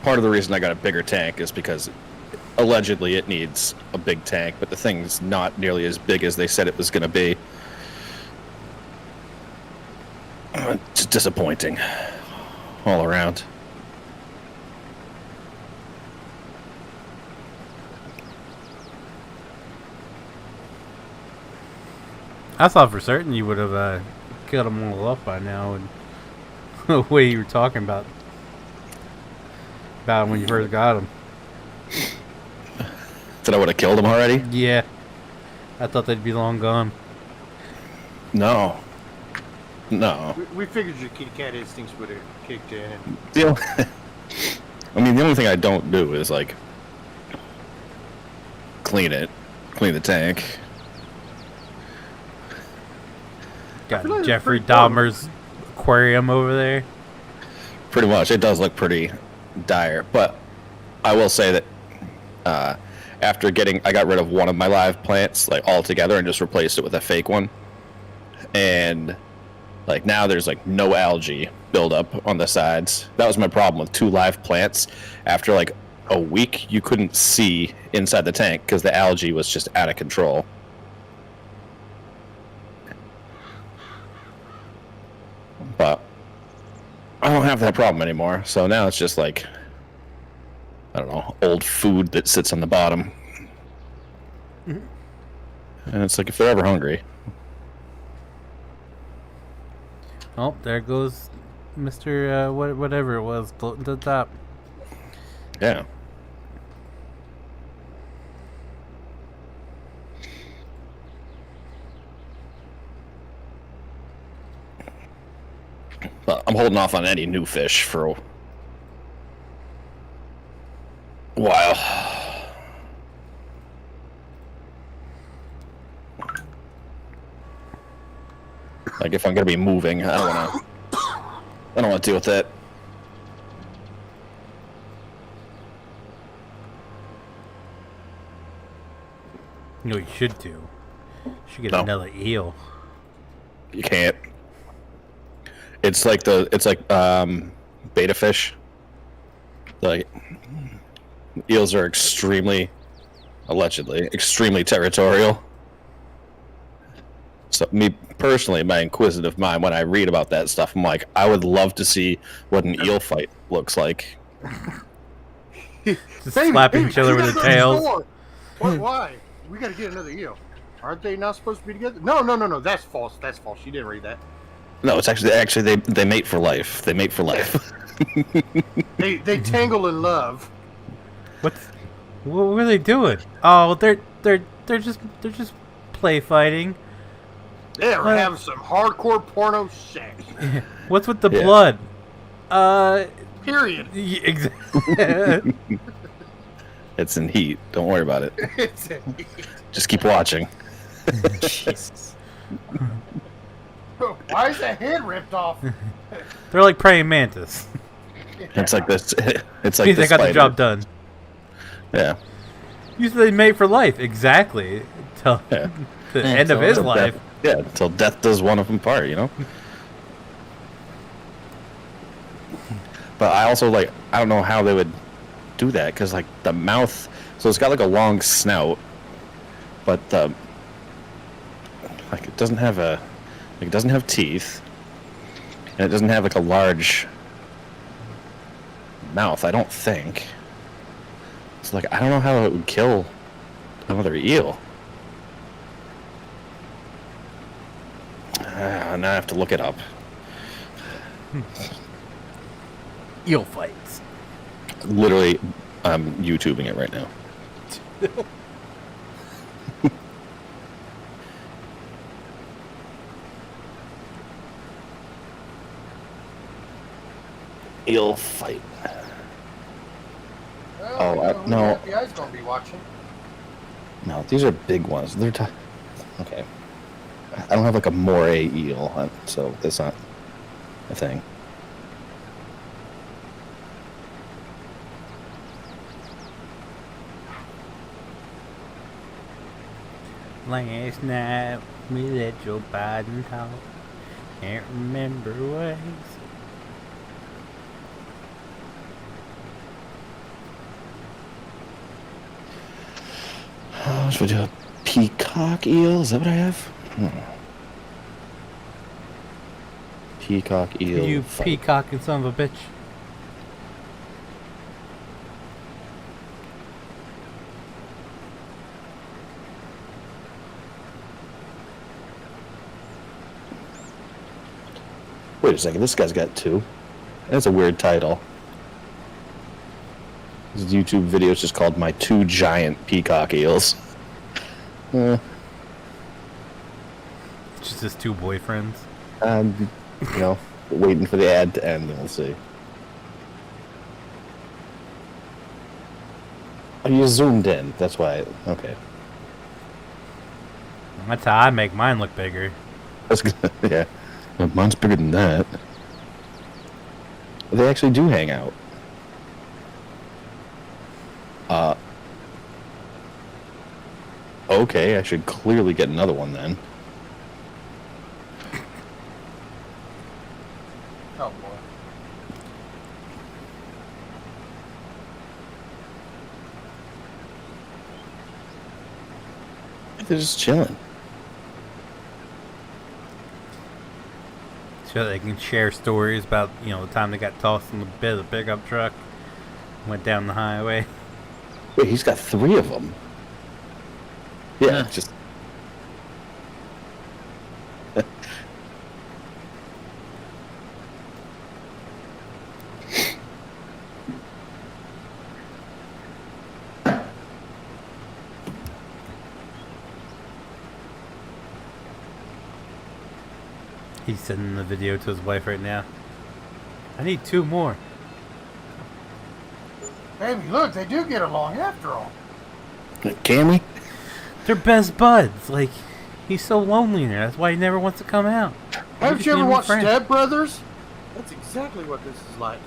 Part of the reason I got a bigger tank is because allegedly it needs a big tank, but the thing's not nearly as big as they said it was going to be. It's disappointing all around.
I thought for certain you would have killed them all up by now, and the way you were talking about when you first got them.
That I would have killed them already?
Yeah, I thought they'd be long gone.
No.
We figured your kitty cat instincts would have kicked in. And
I mean, the only thing I don't do is like clean the tank.
Got
like
Jeffrey
it's pretty
Dahmer's aquarium over there.
Pretty much. It does look pretty dire, but I will say that after I got rid of one of my live plants like altogether and just replaced it with a fake one, and like now there's like no algae buildup on the sides. That was my problem with 2 live plants. After like a week, you couldn't see inside the tank because the algae was just out of control. But I don't have that problem anymore, so now it's just like, I don't know, old food that sits on the bottom. And it's like, if they're ever hungry.
Oh, there goes Mr. Whatever it was floating to the top.
Yeah. But I'm holding off on any new fish for a while. Like if I'm gonna be moving, I don't want to deal with that.
You know what you should do? You should get
No.
another eel.
You can't. It's like beta fish. Like eels are allegedly extremely territorial. So me personally, my inquisitive mind, when I read about that stuff, I'm like, I would love to see what an eel fight looks like.
Just slapping each other with the tails.
Why? We gotta get another eel. Aren't they not supposed to be together? No. That's false. That's false. You didn't read that.
No, it's actually they mate for life. They mate for life.
They tangle in love.
What are they doing? Oh, they're just play fighting.
They're having some hardcore porno sex.
What's with the
Yeah.
blood?
Period.
Exactly.
It's in heat. Don't worry about it. Just keep watching.
Jesus.
Why is the head ripped off?
They're like praying mantis.
It's like this. It's like
They
this
got the
spider.
job done.
Yeah.
You said they mate for life. Exactly. Till
Yeah.
the end of his
Till
life.
death- yeah, until death does one of them part, you know? But I also, I don't know how they would do that, because, the mouth... So it's got, a long snout, but, it doesn't have it doesn't have teeth, and it doesn't have, a large mouth, I don't think. So, I don't know how it would kill another eel. Now I have to look it up.
Eel fights.
Literally, I'm YouTubing it right now. Eel fight. No.
The FBI's gonna be watching.
No, these are big ones. They're okay. I don't have a moray eel, so that's not a thing.
Last night we let Joe Biden talk. Can't remember what he said.
Should we do a peacock eel? Is that what I have? Peacock eel.
You
fight.
peacocking son of a bitch.
Wait a second, this guy's got two. That's a weird title. His YouTube video is just called My Two Giant Peacock Eels.
Just his two boyfriends.
Waiting for the ad to end, and we'll see. Oh, you zoomed in. That's why. Okay.
That's how I make mine look bigger.
That's good. Yeah. Well, mine's bigger than that. They actually do hang out. Okay, I should clearly get another one then.
Oh boy.
They're just chilling.
So they can share stories about, the time they got tossed in the bed of the pickup truck. Went down the highway.
Wait, he's got three of them. Yeah, just.
He's sending the video to his wife right now. I need 2 more.
Baby, look, they do get along after all.
Can we?
They're best buds. Like, he's so lonely in there. That's why he never wants to come out.
Haven't you ever watched
friend.
Step Brothers? That's exactly what this is like.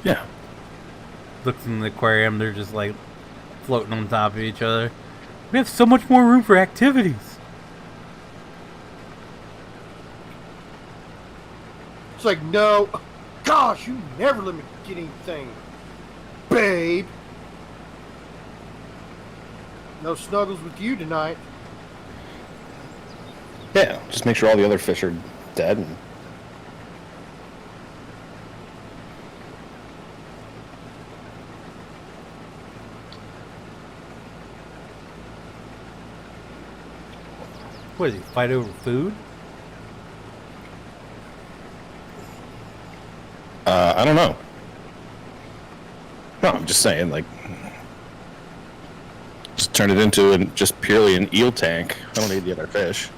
Yeah.
Looks in the aquarium. They're just like floating on top of each other. We have so much more room for activities.
It's like, no, gosh, you never let me get anything, babe. No snuggles with you tonight.
Yeah. Just make sure all the other fish are dead. And...
What is he, fight over food?
I don't know. No, I'm just saying, like, just turn it into just purely an eel tank. I don't need the other fish.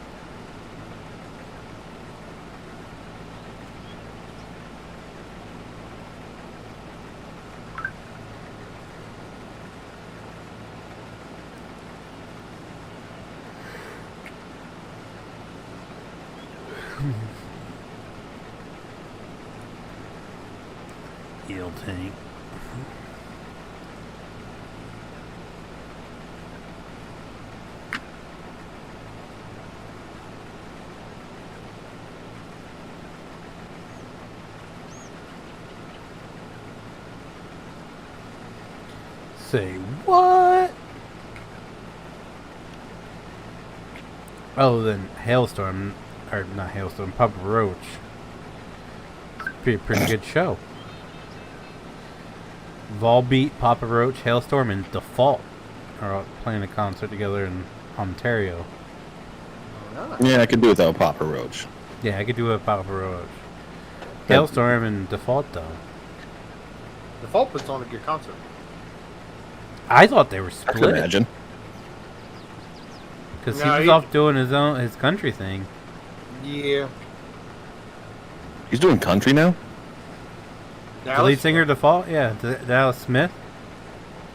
Eel tank. Say what? Other than Hailstorm, or not Hailstorm, Papa Roach. It's pretty good show. Volbeat, Papa Roach, Hailstorm, and Default are all playing a concert together in Ontario.
Yeah, I could do without Papa Roach.
Yeah, I could do a Papa Roach. Hailstorm and Default, though.
Default puts on a good concert.
I thought they were
I could
split.
imagine.
Because
No,
he was
he-
off doing his country thing.
Yeah.
He's doing country now?
The lead singer, Default? Yeah, Dallas Smith.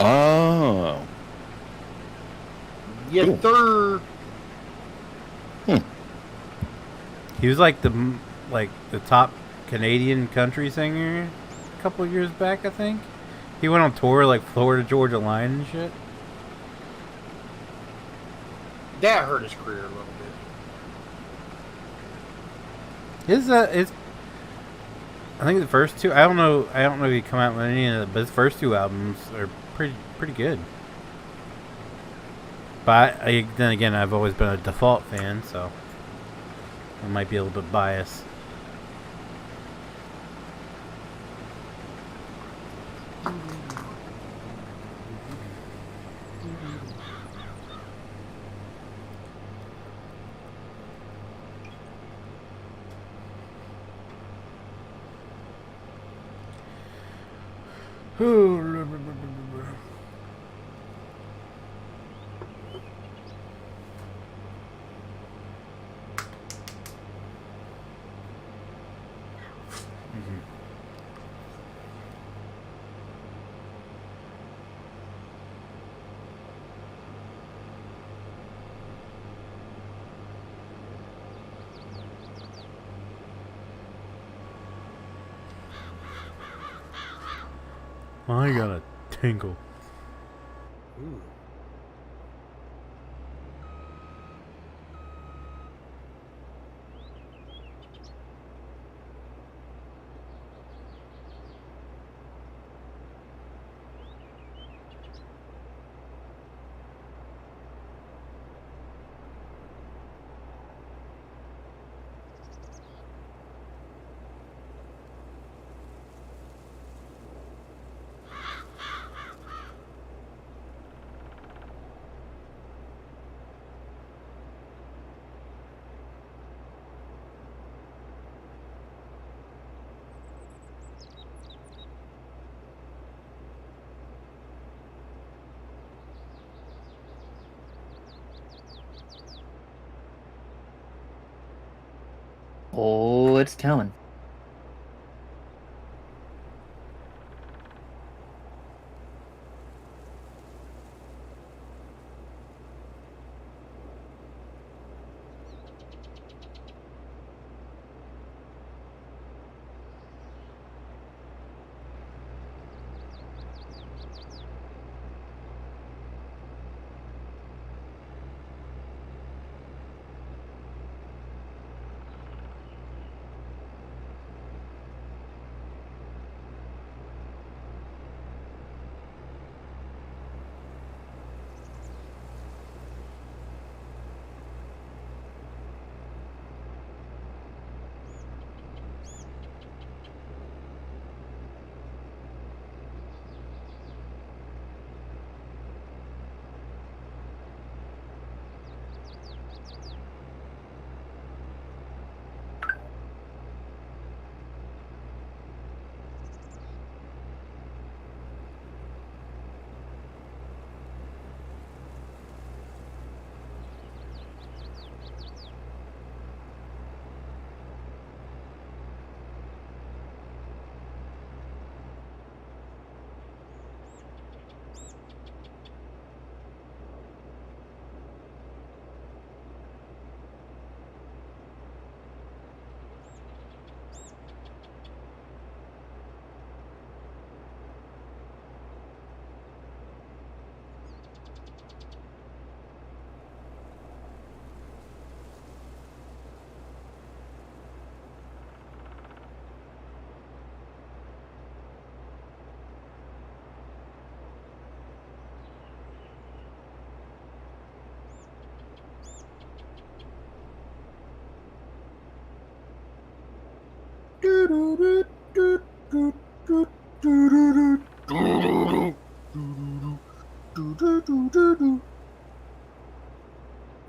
Oh.
Yeah,
Cool.
third.
He was like the top Canadian country singer a couple years back, I think. He went on tour like Florida Georgia Line and shit.
That hurt his career a little bit.
His I think the first two. I don't know if he come out with any of it, but his first 2 albums are pretty good. But then again, I've always been a Default fan, so I might be a little bit biased. I got a tingle.
Ooh.
Oh, it's coming.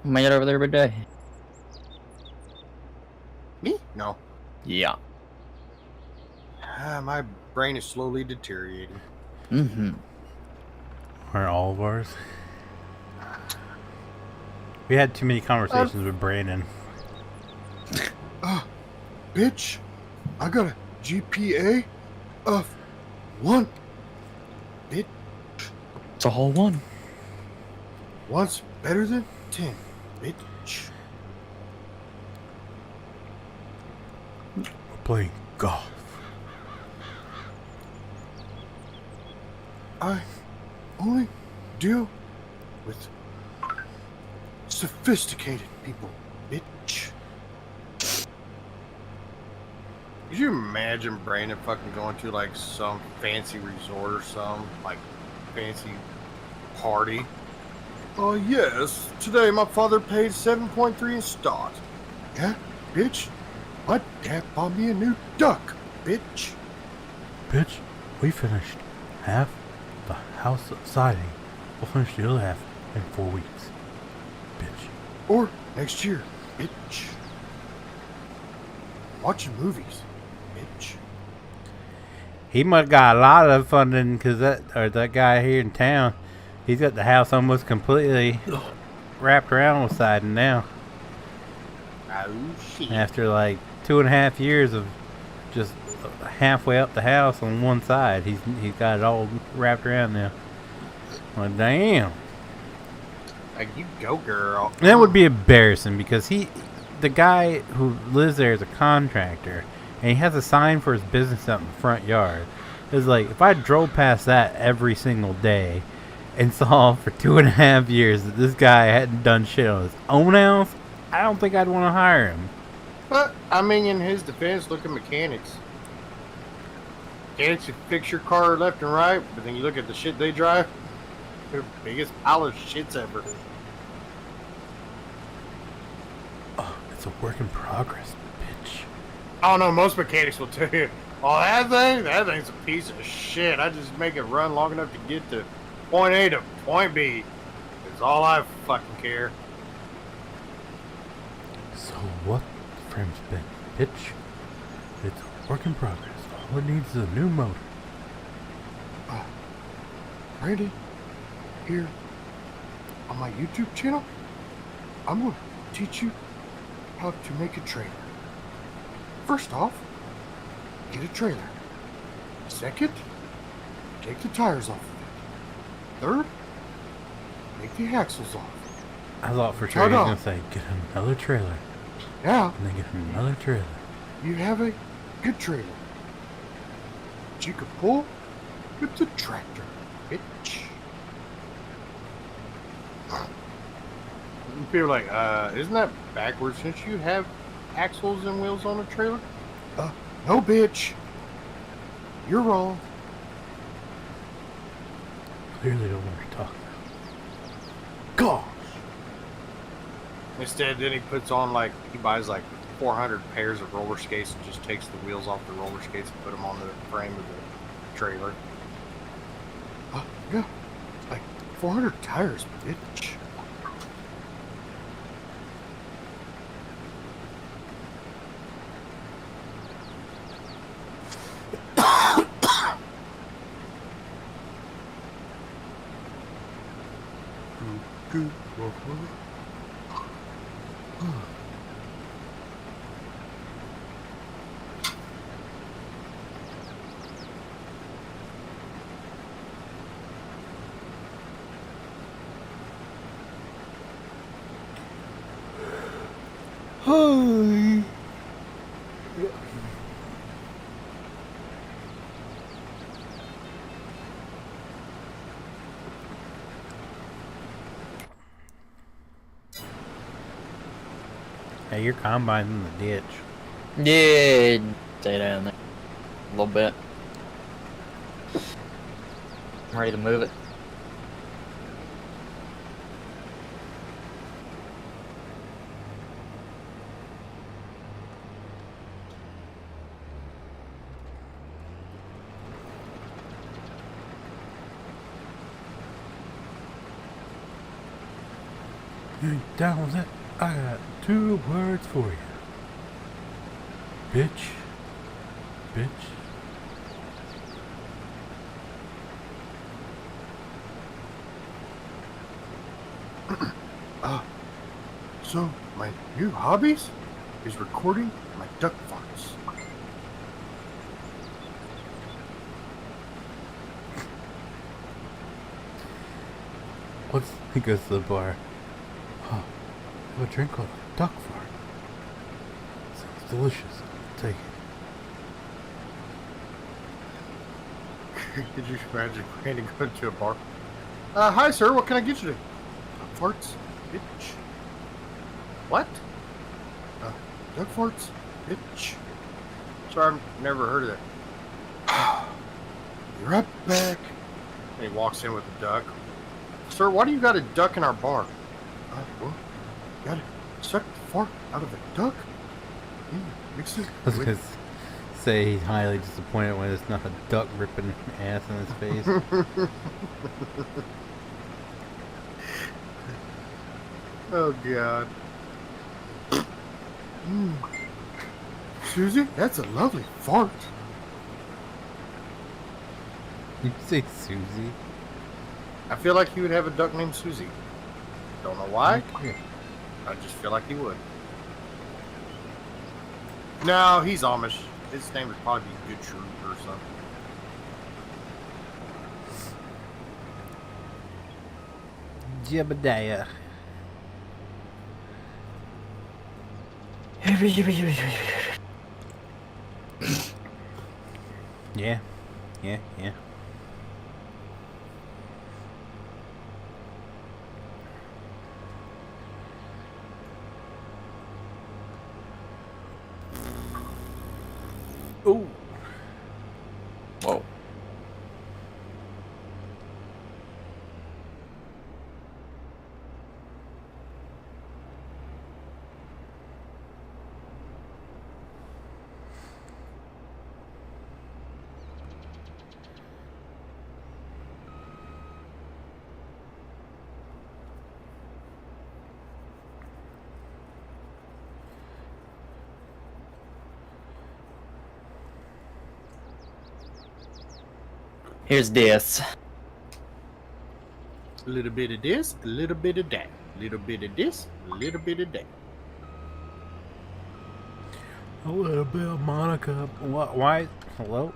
Made it over there every day.
Me? No.
Yeah.
My brain is slowly deteriorating.
Mm-hmm.
Aren't all of ours? We had too many conversations with Brandon.
Bitch, I got a GPA of 1. Bitch,
It's a whole one.
one's better than 10. Bitch.
We're playing golf.
I only deal with sophisticated people, bitch. Could you imagine Brandon fucking going to like some fancy resort or some like fancy party? Oh yes, today my father paid 7.3 in stock. Yeah, bitch. My dad bought me a new duck, bitch.
Bitch, we finished half the house siding. We'll finish the other half in 4 weeks. Bitch.
Or next year, bitch. Watching movies, bitch.
He must got a lot of funding because that guy here in town, he's got the house almost completely wrapped around with siding now.
Oh shit.
After like 2.5 years of just halfway up the house on one side, he's got it all wrapped around now. Well, damn.
Like, you go, girl.
That would be embarrassing because the guy who lives there is a contractor, and he has a sign for his business out in the front yard. It's like, if I drove past that every single day and saw for 2.5 years that this guy hadn't done shit on his own house, I don't think I'd want to hire him.
But, I mean, in his defense, look at mechanics. Mechanics can fix your car left and right, but then you look at the shit they drive, they're the biggest pile of shits ever.
Oh, it's a work in progress, bitch.
Oh no, most mechanics will tell you, oh, that thing's a piece of shit. I just make it run long enough to get to point A to point B. That's all I fucking care.
So what the frame's been, bitch? It's a work in progress. All it needs is a new motor.
Randy, here on my YouTube channel, I'm going to teach you how to make a trailer.
First off, get a trailer. Second, take the tires off of it. Third, take the axles off.
I thought for sure he was going to say, get another trailer.
Now,
And then get another trailer.
you have a good trailer that you can pull with the tractor, bitch.
People are like, isn't that backwards since you have axles and wheels on a trailer?
No, bitch. You're wrong.
Clearly don't know what you're talking about.
Gosh.
Instead, then he puts on like, he buys like 400 pairs of roller skates and just takes the wheels off the roller skates and put them on the frame of the trailer.
Yeah. Like 400 tires, bitch.
Hi. Hey, your combine's in the ditch.
Yeah, stay down there a little bit. I'm ready to move it.
You ain't down with it? I got 2 words for you. Bitch. Bitch.
So, my new hobbies is recording my duck farts.
He goes to the bar. Huh. Have a drink with a duck fart. Sounds delicious. I'll take it.
Could you imagine Brandon going to a bar? Hi, sir. What can I get you today?
Duck farts, bitch.
What?
Duck farts, bitch.
Sorry, I've never heard of that.
Be right back.
And he walks in with a duck. Sir, why do you got a duck in our bar?
Well, gotta suck the fart out of a duck. Mix it
I was
with
going to say he's highly disappointed when it's not a duck ripping ass in his face.
Oh, God.
Susie, that's a lovely fart.
You say Susie?
I feel like he would have a duck named Susie. Don't know why. I just feel like he would. No, he's Amish. His name would probably be Good Shrew or something.
Jebediah. Yeah. Yeah, yeah. Ooh.
Whoa. Here's this.
A little bit of this, a little bit of that. A little bit of this, a little bit of that.
A little bit of Monica. What? Why? Hello?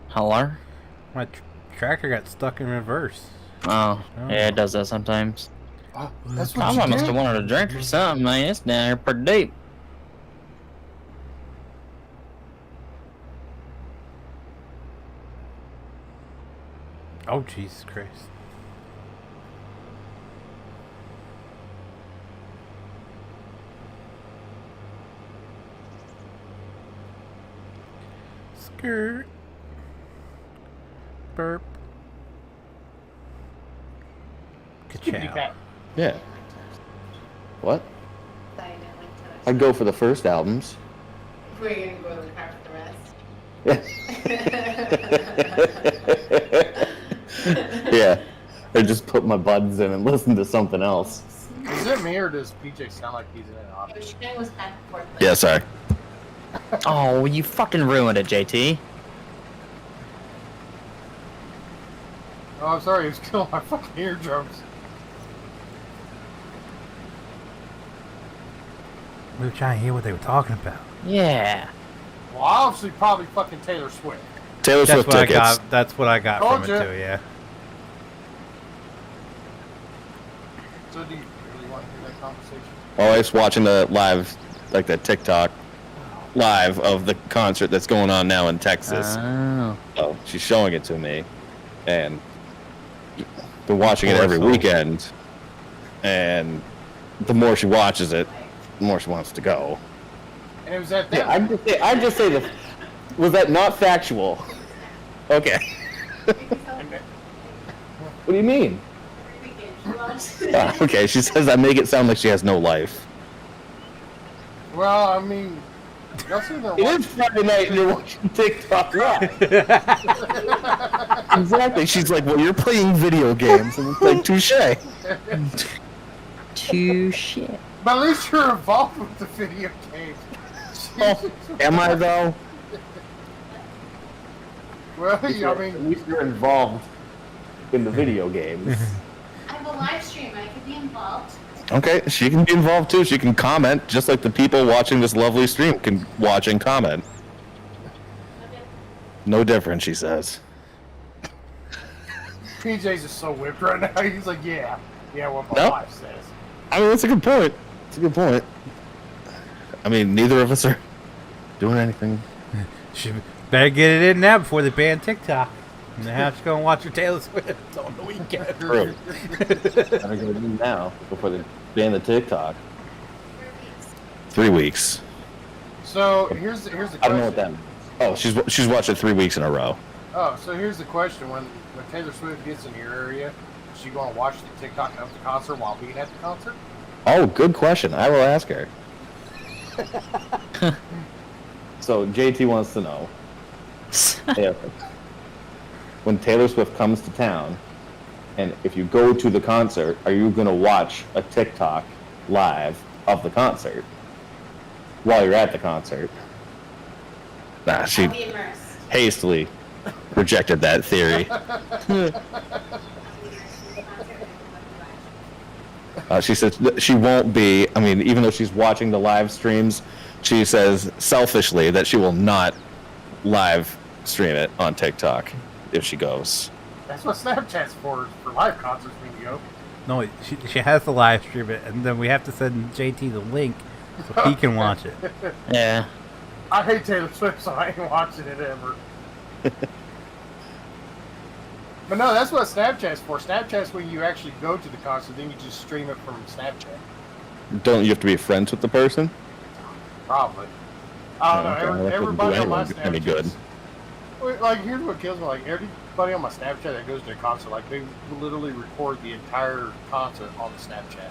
Hello?
My tractor got stuck in reverse.
Oh, yeah, it does that sometimes.
That's
I
what you
must
did?
have wanted a drink or something, man. It's down here pretty deep.
Oh, Jesus Christ. Skirt. Burp. Ka-chow.
Yeah. What? I'd go for the first albums.
We're gonna go to the car for the rest.
Yeah. Or just put my buds in and listen to something else.
Is it me or does PJ sound like he's in an office?
She was back and forth.
Yeah, sorry.
Oh, you fucking ruined it, JT.
Oh, I'm sorry, he was killing my fucking eardrums.
We were trying to hear what they were talking about.
Yeah.
Well, obviously, probably fucking Taylor Swift.
Taylor
That's
Swift
what I
tickets.
got. That's what I got
Told
from it
ya.
too. Yeah.
So, do you really want to hear that conversation?
Always watching the live, like the TikTok live of the concert that's going on now in Texas.
Oh.
Oh, she's showing it to me, and been watching it
Poor
every
soul.
weekend. And the more she watches it, the more she wants to go.
And it was at
Yeah,
that.
I'd just say that. Was that not factual? Okay. What do you mean? Okay, she says I make it sound like she has no life.
Well, I mean, y'all seen that
It
one?
is Friday night and you're watching TikTok live. Exactly. She's like, well, you're playing video games. And it's like, touche.
Touche.
But at least you're involved with the video games.
Oh, am I, though?
Well, yeah, I
At
mean,
least you're involved in the video games.
I have a live stream. I could be involved.
Okay, she can be involved too. She can comment, just like the people watching this lovely stream can watch and comment. No different, she says.
PJ's just so whipped right now. He's like, yeah, what my
Nope.
wife says.
I mean, that's a good point. It's a good point. I mean, neither of us are doing anything.
She better get it in now before they ban TikTok. And they have to go and watch your Taylor Swift on the weekend.
True. I'm gonna do now before they ban the TikTok. 3 weeks.
So here's the question.
I don't know what that means. Oh, she's watched it 3 weeks in a row.
Oh, so here's the question: when Taylor Swift gets in your area, is she going to watch the TikTok of the concert while being at the concert?
Oh, good question. I will ask her. So JT wants to know if when Taylor Swift comes to town, and if you go to the concert, are you going to watch a TikTok live of the concert while you're at the concert? Nah, she
I'll be immersed.
hastily rejected that theory. She says that she won't be, I mean, even though she's watching the live streams, she says selfishly that she will not live stream it on TikTok if she goes.
That's what Snapchat's for live concerts when you go.
No, she has to live stream it, and then we have to send JT the link so he can watch it.
Yeah.
I hate Taylor Swift, so I ain't watching it ever. But no, that's what Snapchat's for. Snapchat's when you actually go to the concert, then you just stream it from Snapchat.
Don't you have to be friends with the person?
Probably. I don't
Okay, well,
know.
that
Everybody on my
wouldn't do anyone any
Snapchat.
good.
Like, here's what kills me. Like, everybody on my Snapchat that goes to a concert, like, they literally record the entire concert on the Snapchat.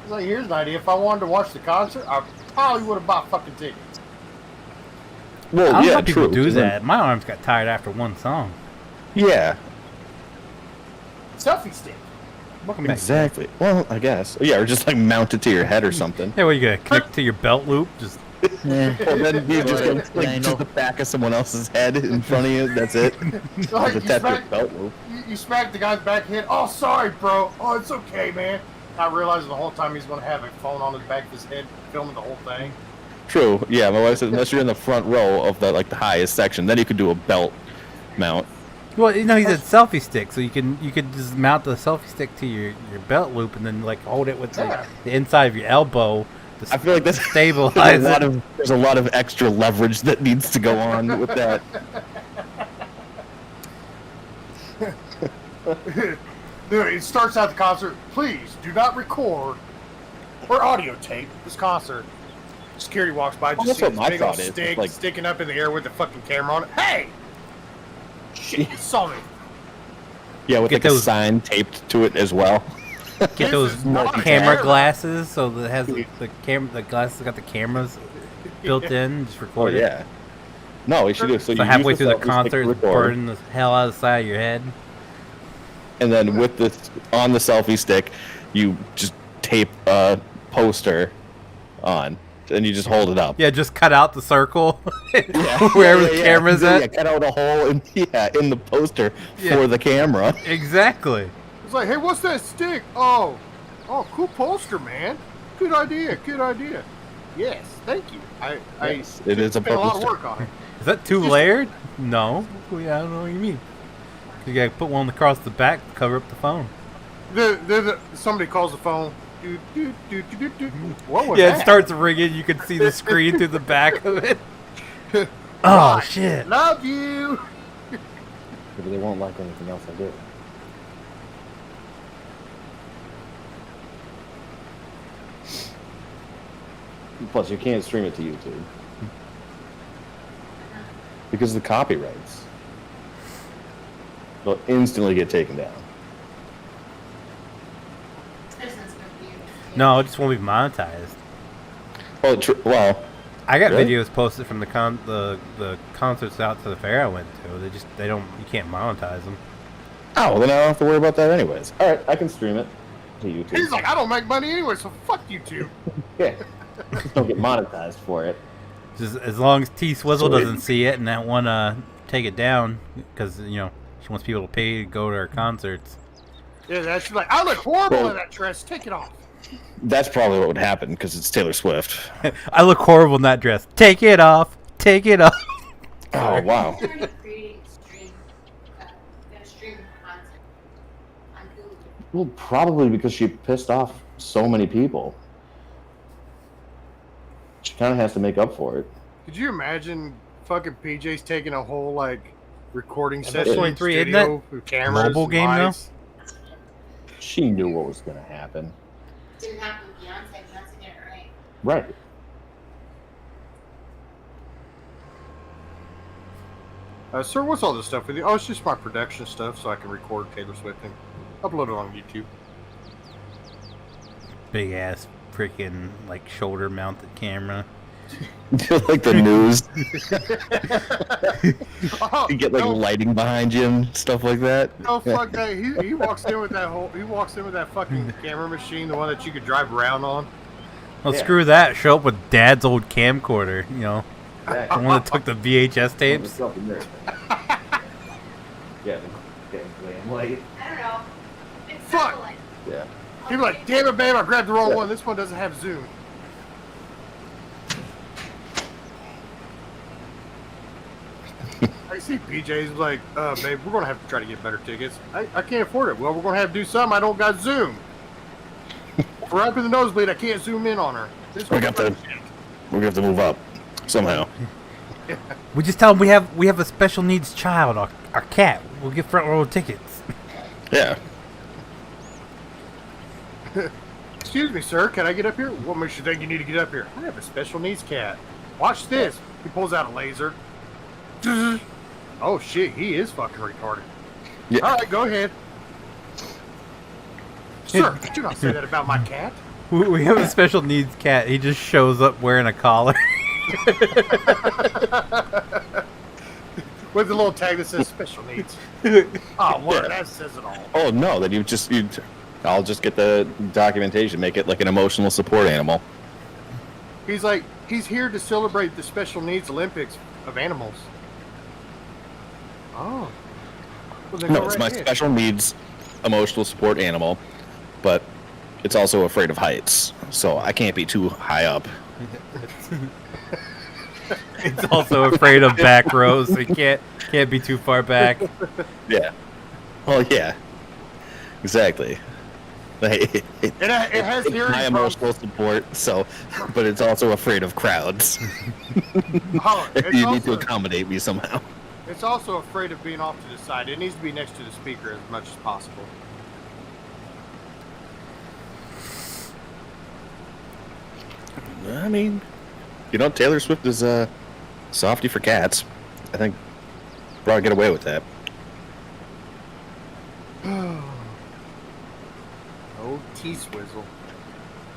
It's like, here's an idea. If I wanted to watch the concert, I probably would have bought fucking tickets.
I
Well,
don't know
yeah,
how people
true.
do that. My arms got tired after one song.
Yeah,
Selfie stick.
Welcome back.
exactly. Well, I guess. Yeah, or just like mount it to your head or something.
Yeah, what you gonna connect to your belt loop? Just
Yeah.
Well, then you just go like
Angle.
to the back of someone else's head in front of you. That's it.
Like,
Just attach your belt loop.
you smack the guy's back head. Oh, sorry, bro. Oh, it's okay, man. Not realizing the whole time he's going to have a phone on his back of his head filming the whole thing.
True. Yeah, my wife said unless you're in the front row of the like the highest section, then you could do a belt mount.
Well, you know, he said selfie stick, so you could just mount the selfie stick to your belt loop and then like hold it with like, the inside of your elbow.
I feel like that's
stabilize
there's a lot of extra leverage that needs to go on with that.
Dude, it starts out the concert. Please do not record or audio tape this concert. Security walks by, just
that's
sees
what my
this big old
thought is,
stick
like-
sticking up in the air with the fucking camera on it. Hey! Shit, you saw me.
Yeah, with
Get
like a
those-
sign taped to it as well.
Get
This
those
is not a
camera
camera.
glasses, so that has the camera. The glasses got the cameras built in, just
Oh
record it.
yeah. No, we should do. So
So
you
halfway
use
through the
selfie stick to
concert, it's
record,
burning the hell out of the side of your head.
and then with this on the selfie stick, you just tape a poster on, and you just hold it up.
Yeah, just cut out the circle
Yeah.
wherever
Yeah,
the
yeah,
camera's
yeah.
at.
Yeah, cut out a hole in the poster
Yeah.
for the camera.
Exactly.
It's like, hey, what's that stick? Oh, cool poster, man. Good idea, good idea. Yes, thank you.
Yes, it is a
spent a lot of
poster.
work on it.
Is that two layered? No. I don't know what you mean. You gotta put one across the back to cover up the phone.
Somebody calls the phone. What was
Yeah,
that?
it starts ringing. You can see the screen through the back of it. Oh
Right.
shit!
Love you.
Maybe they won't like anything else I do. Plus, you can't stream it to YouTube because of the copyrights. They'll instantly get taken down.
This is good for you.
No, it just won't be monetized.
Oh, well,
I got
Really?
videos posted from the concerts out to the fair I went to. You can't monetize them.
oh, then I don't have to worry about that anyways. All right, I can stream it to YouTube.
He's like, I don't make money anyway, so fuck you two.
Yeah, just don't get monetized for it.
Just as long as T Swizzle
Sweet.
doesn't see it and that one take it down because she wants people to pay to go to her concerts.
Yeah, that's like, I look horrible
Well-
in that dress. Take it off.
That's probably what would happen because it's Taylor Swift.
I look horrible in that dress. Take it off. Take it off.
Oh wow.
He's already creating gonna stream content on Hulu.
Well, probably because she pissed off so many people. She kind of has to make up for it.
Could you imagine fucking PJ's taking a whole like recording
that's
session in
23, isn't
studio with cameras,
Mobile
and
game, though?
lights?
She knew what was going to happen.
Didn't happen with Beyonce. Beyonce did it right.
Right.
Sir, what's all this stuff with you? Oh, it's just my production stuff, so I can record Taylor Swift and upload it on YouTube.
Big ass freaking like shoulder mounted camera.
Like the news.
Oh,
You get like
no,
lighting behind you and stuff like that.
no, fuck that. He walks in with that fucking camera machine, the one that you could drive around on.
Well,
Yeah.
screw that. Show up with Dad's old camcorder. The
Yeah.
one that took the VHS tapes.
Yeah. Light.
I don't know. It's
Fuck.
satellite.
Yeah.
He'd be like, damn it, babe, I grabbed the wrong one. This one doesn't have zoom. I see PJ's like, babe, we're gonna have to try to get better tickets. I can't afford it. Well, we're gonna have to do something. I don't got zoom. We're up in the nosebleed. I can't zoom in on her. This
We
one's
got to.
better.
We're gonna have to move up somehow.
We just tell them we have a special needs child, our cat. We'll get front row tickets.
Yeah.
Excuse me, sir. Can I get up here? What makes you think you need to get up here? I have a special needs cat. Watch this. He pulls out a laser. Oh shit, he is fucking retarded.
Yeah.
All right, go ahead. Sir, do not say that about my cat.
We have a special needs cat. He just shows up wearing a collar.
With a little tag that says special needs. Oh, word, that says it all.
Oh no, then I'll just get the documentation, make it like an emotional support animal.
He's like, he's here to celebrate the Special Needs Olympics of animals. Oh. Well, then
No,
go
it's
right
my
ahead.
special needs emotional support animal, but it's also afraid of heights, so I can't be too high up.
It's also afraid of back rows. So you can't be too far back.
Yeah. Well, yeah. Exactly. Like,
It has hearing
high
problems.
emotional support, so, but it's also afraid of crowds.
Oh,
You need to accommodate me somehow.
it's also afraid of being off to the side. It needs to be next to the speaker as much as possible.
I mean, Taylor Swift is a softy for cats. I think probably get away with that.
Oh, T-Swizzle.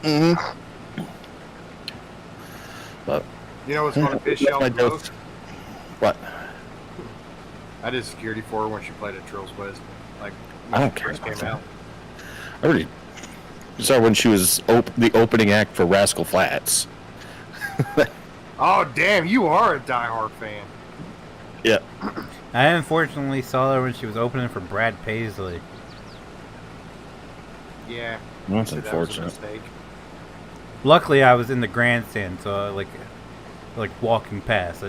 Mm-hmm. But
You know what's going to piss you off
my
the
dose.
most?
What?
I did security for her when she played at Trills West. Like,
I
when
don't
she
care
first
about
came
that.
out.
I already saw when she was the opening act for Rascal Flatts.
Oh, damn, you are a diehard fan.
Yeah.
I unfortunately saw her when she was opening for Brad Paisley.
Yeah.
That's
that was a
unfortunate.
mistake.
Luckily, I was in the grandstand, so I, like walking past.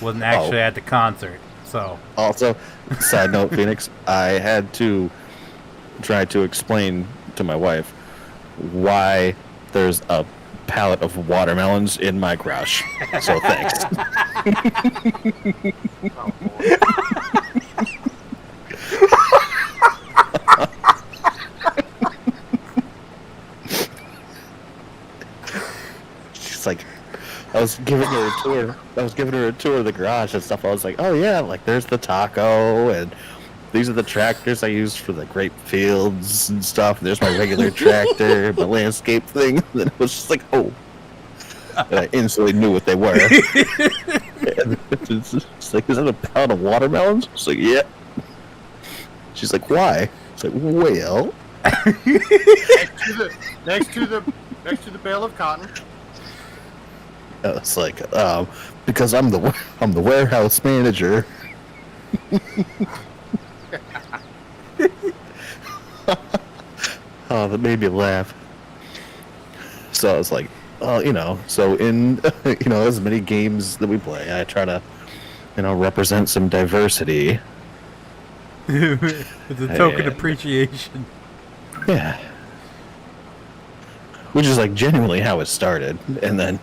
Wasn't actually at the concert. So
Also, side note, Phoenix, I had to try to explain to my wife why there's a pallet of watermelons in my garage. So thanks.
Oh, boy.
She's like, I was giving her a tour. I was giving her a tour of the garage and stuff. I was like, oh yeah, like there's the taco and these are the tractors I use for the grape fields and stuff. There's my regular tractor, my landscape thing. And then it was just like, oh. And I instantly knew what they were. And it's like, is that a pound of watermelons? It's like, yeah. She's like, why? It's like, well.
next to the bale of cotton.
It's like, because I'm the warehouse manager. Oh, that made me laugh. So I was like, oh, so in, as many games that we play, I try to, represent some diversity.
it's a token
And-
appreciation.
Yeah. Which is like genuinely how it started. And then,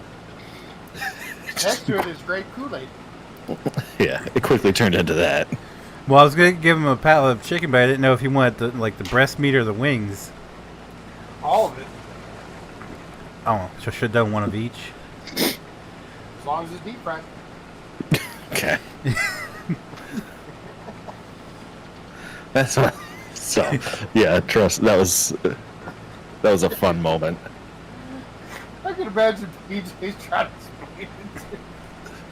Next to it is great Kool-Aid.
yeah, it quickly turned into that.
Well, I was gonna give him a pallet of chicken, but I didn't know if he wanted the breast meat or the wings.
All of it,
Oh, so should have done one of each.
as long as it's deep fried.
Okay. That's what. So, yeah, trust. That was a fun moment.
I can imagine PJ's trying to explain it.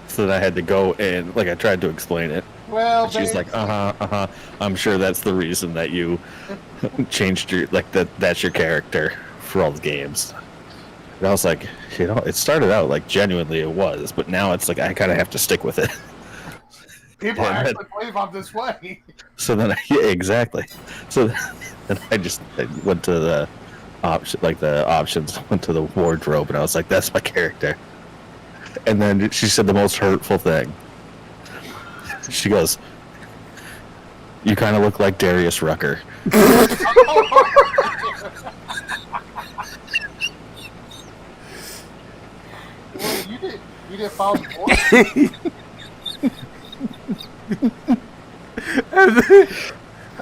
So then I had to go and I tried to explain it.
Well,
She's
babe,
like, I'm sure that's the reason that you changed your that's your character for all the games. And I was like, it started out like genuinely it was, but now it's like I kind of have to stick with it.
people
Yeah,
actually believe I'm this way.
So then, yeah, exactly. So then I went to the options, went to the wardrobe, and I was like, that's my character. And then she said the most hurtful thing. She goes, "You kind of look like Darius Rucker."
Well, you didn't follow the board.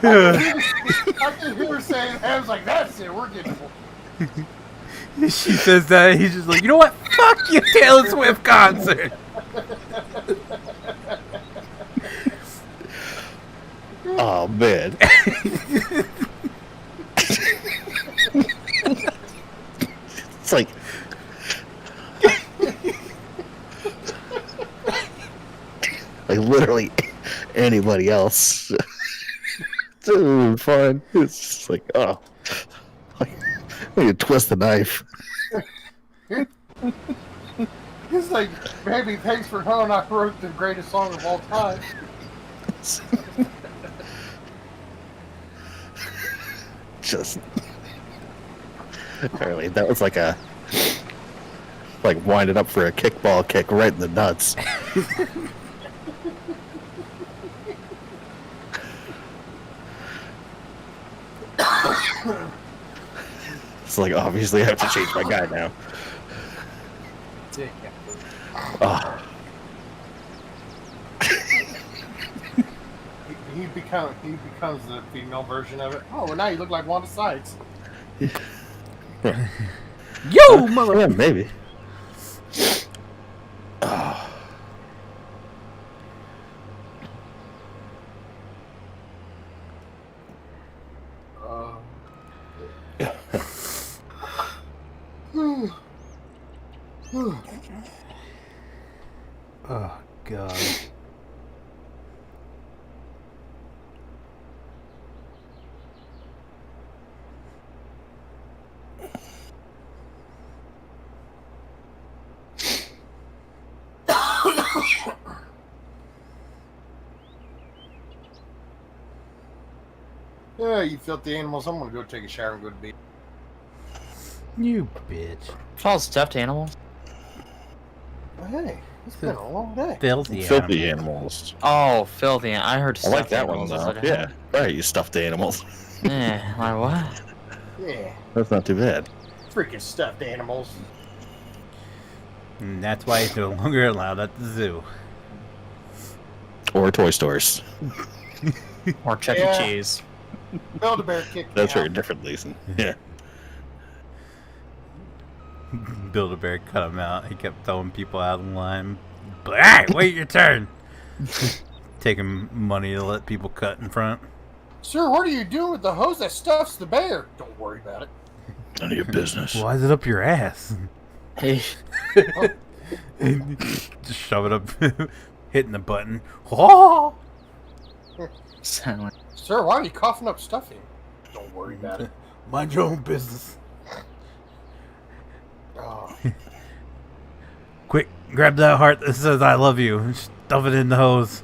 I can hear her saying, I was like, that's it, we're getting
She says that, he's just like, you know what? Fuck you, Taylor Swift concert.
Oh man. It's like literally anybody else. It's fun. It's just like, oh, I need to twist the knife.
He's like, baby, thanks for knowing I wrote the greatest song of all time.
Just Apparently, that was like winding up for a kickball kick right in the nuts. It's like, obviously I have to change my guy now. Oh.
He becomes the female version of it. Oh, well, now you look like Wanda Sykes.
Yo, mother.
Yeah, maybe. Oh.
Oh God.
Yeah, you filthy animals. I'm gonna go take a shower and go to bed.
You bitch.
It's all stuffed animals.
Well, hey, it's been a long day.
Filthy
Filthy
animal.
animals.
Oh, filthy. I heard
I
stuffed
like that one,
animals.
though.
I was like,
Yeah. Right, you stuffed animals.
Yeah, like what?
Yeah,
That's not too bad.
freaking stuffed animals.
And that's why it's no longer allowed at the zoo.
Or toy stores.
Or Chuck E.
Yeah.
Cheese.
Build-A-Bear kicked
That's
me
very
out.
different, Leeson. Yeah.
Build-A-Bear cut him out. He kept throwing people out of line. But hey, wait your turn. Taking money to let people cut in front.
Sir, what are you doing with the hose that stuffs the bear? Don't worry about it.
None of your business.
Why is it up your ass?
Hey.
Just shove it up, hitting the button. Oh!
Sound like-
Sir, why are you coughing up stuffing? Don't worry about it.
Mind your own business.
Oh,
Quick, grab that heart that says I love you. Stuff it in the hose.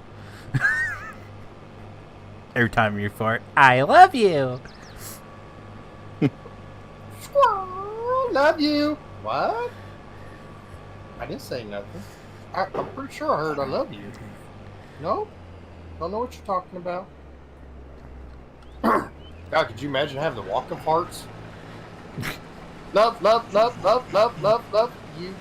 Every time you fart, I love you.
squirrel, love you. What? I didn't say nothing. I'm pretty sure I heard I love you. No? Don't know what you're talking about. God, could you imagine having the walking farts? Love, love, love, love, love, love, love you.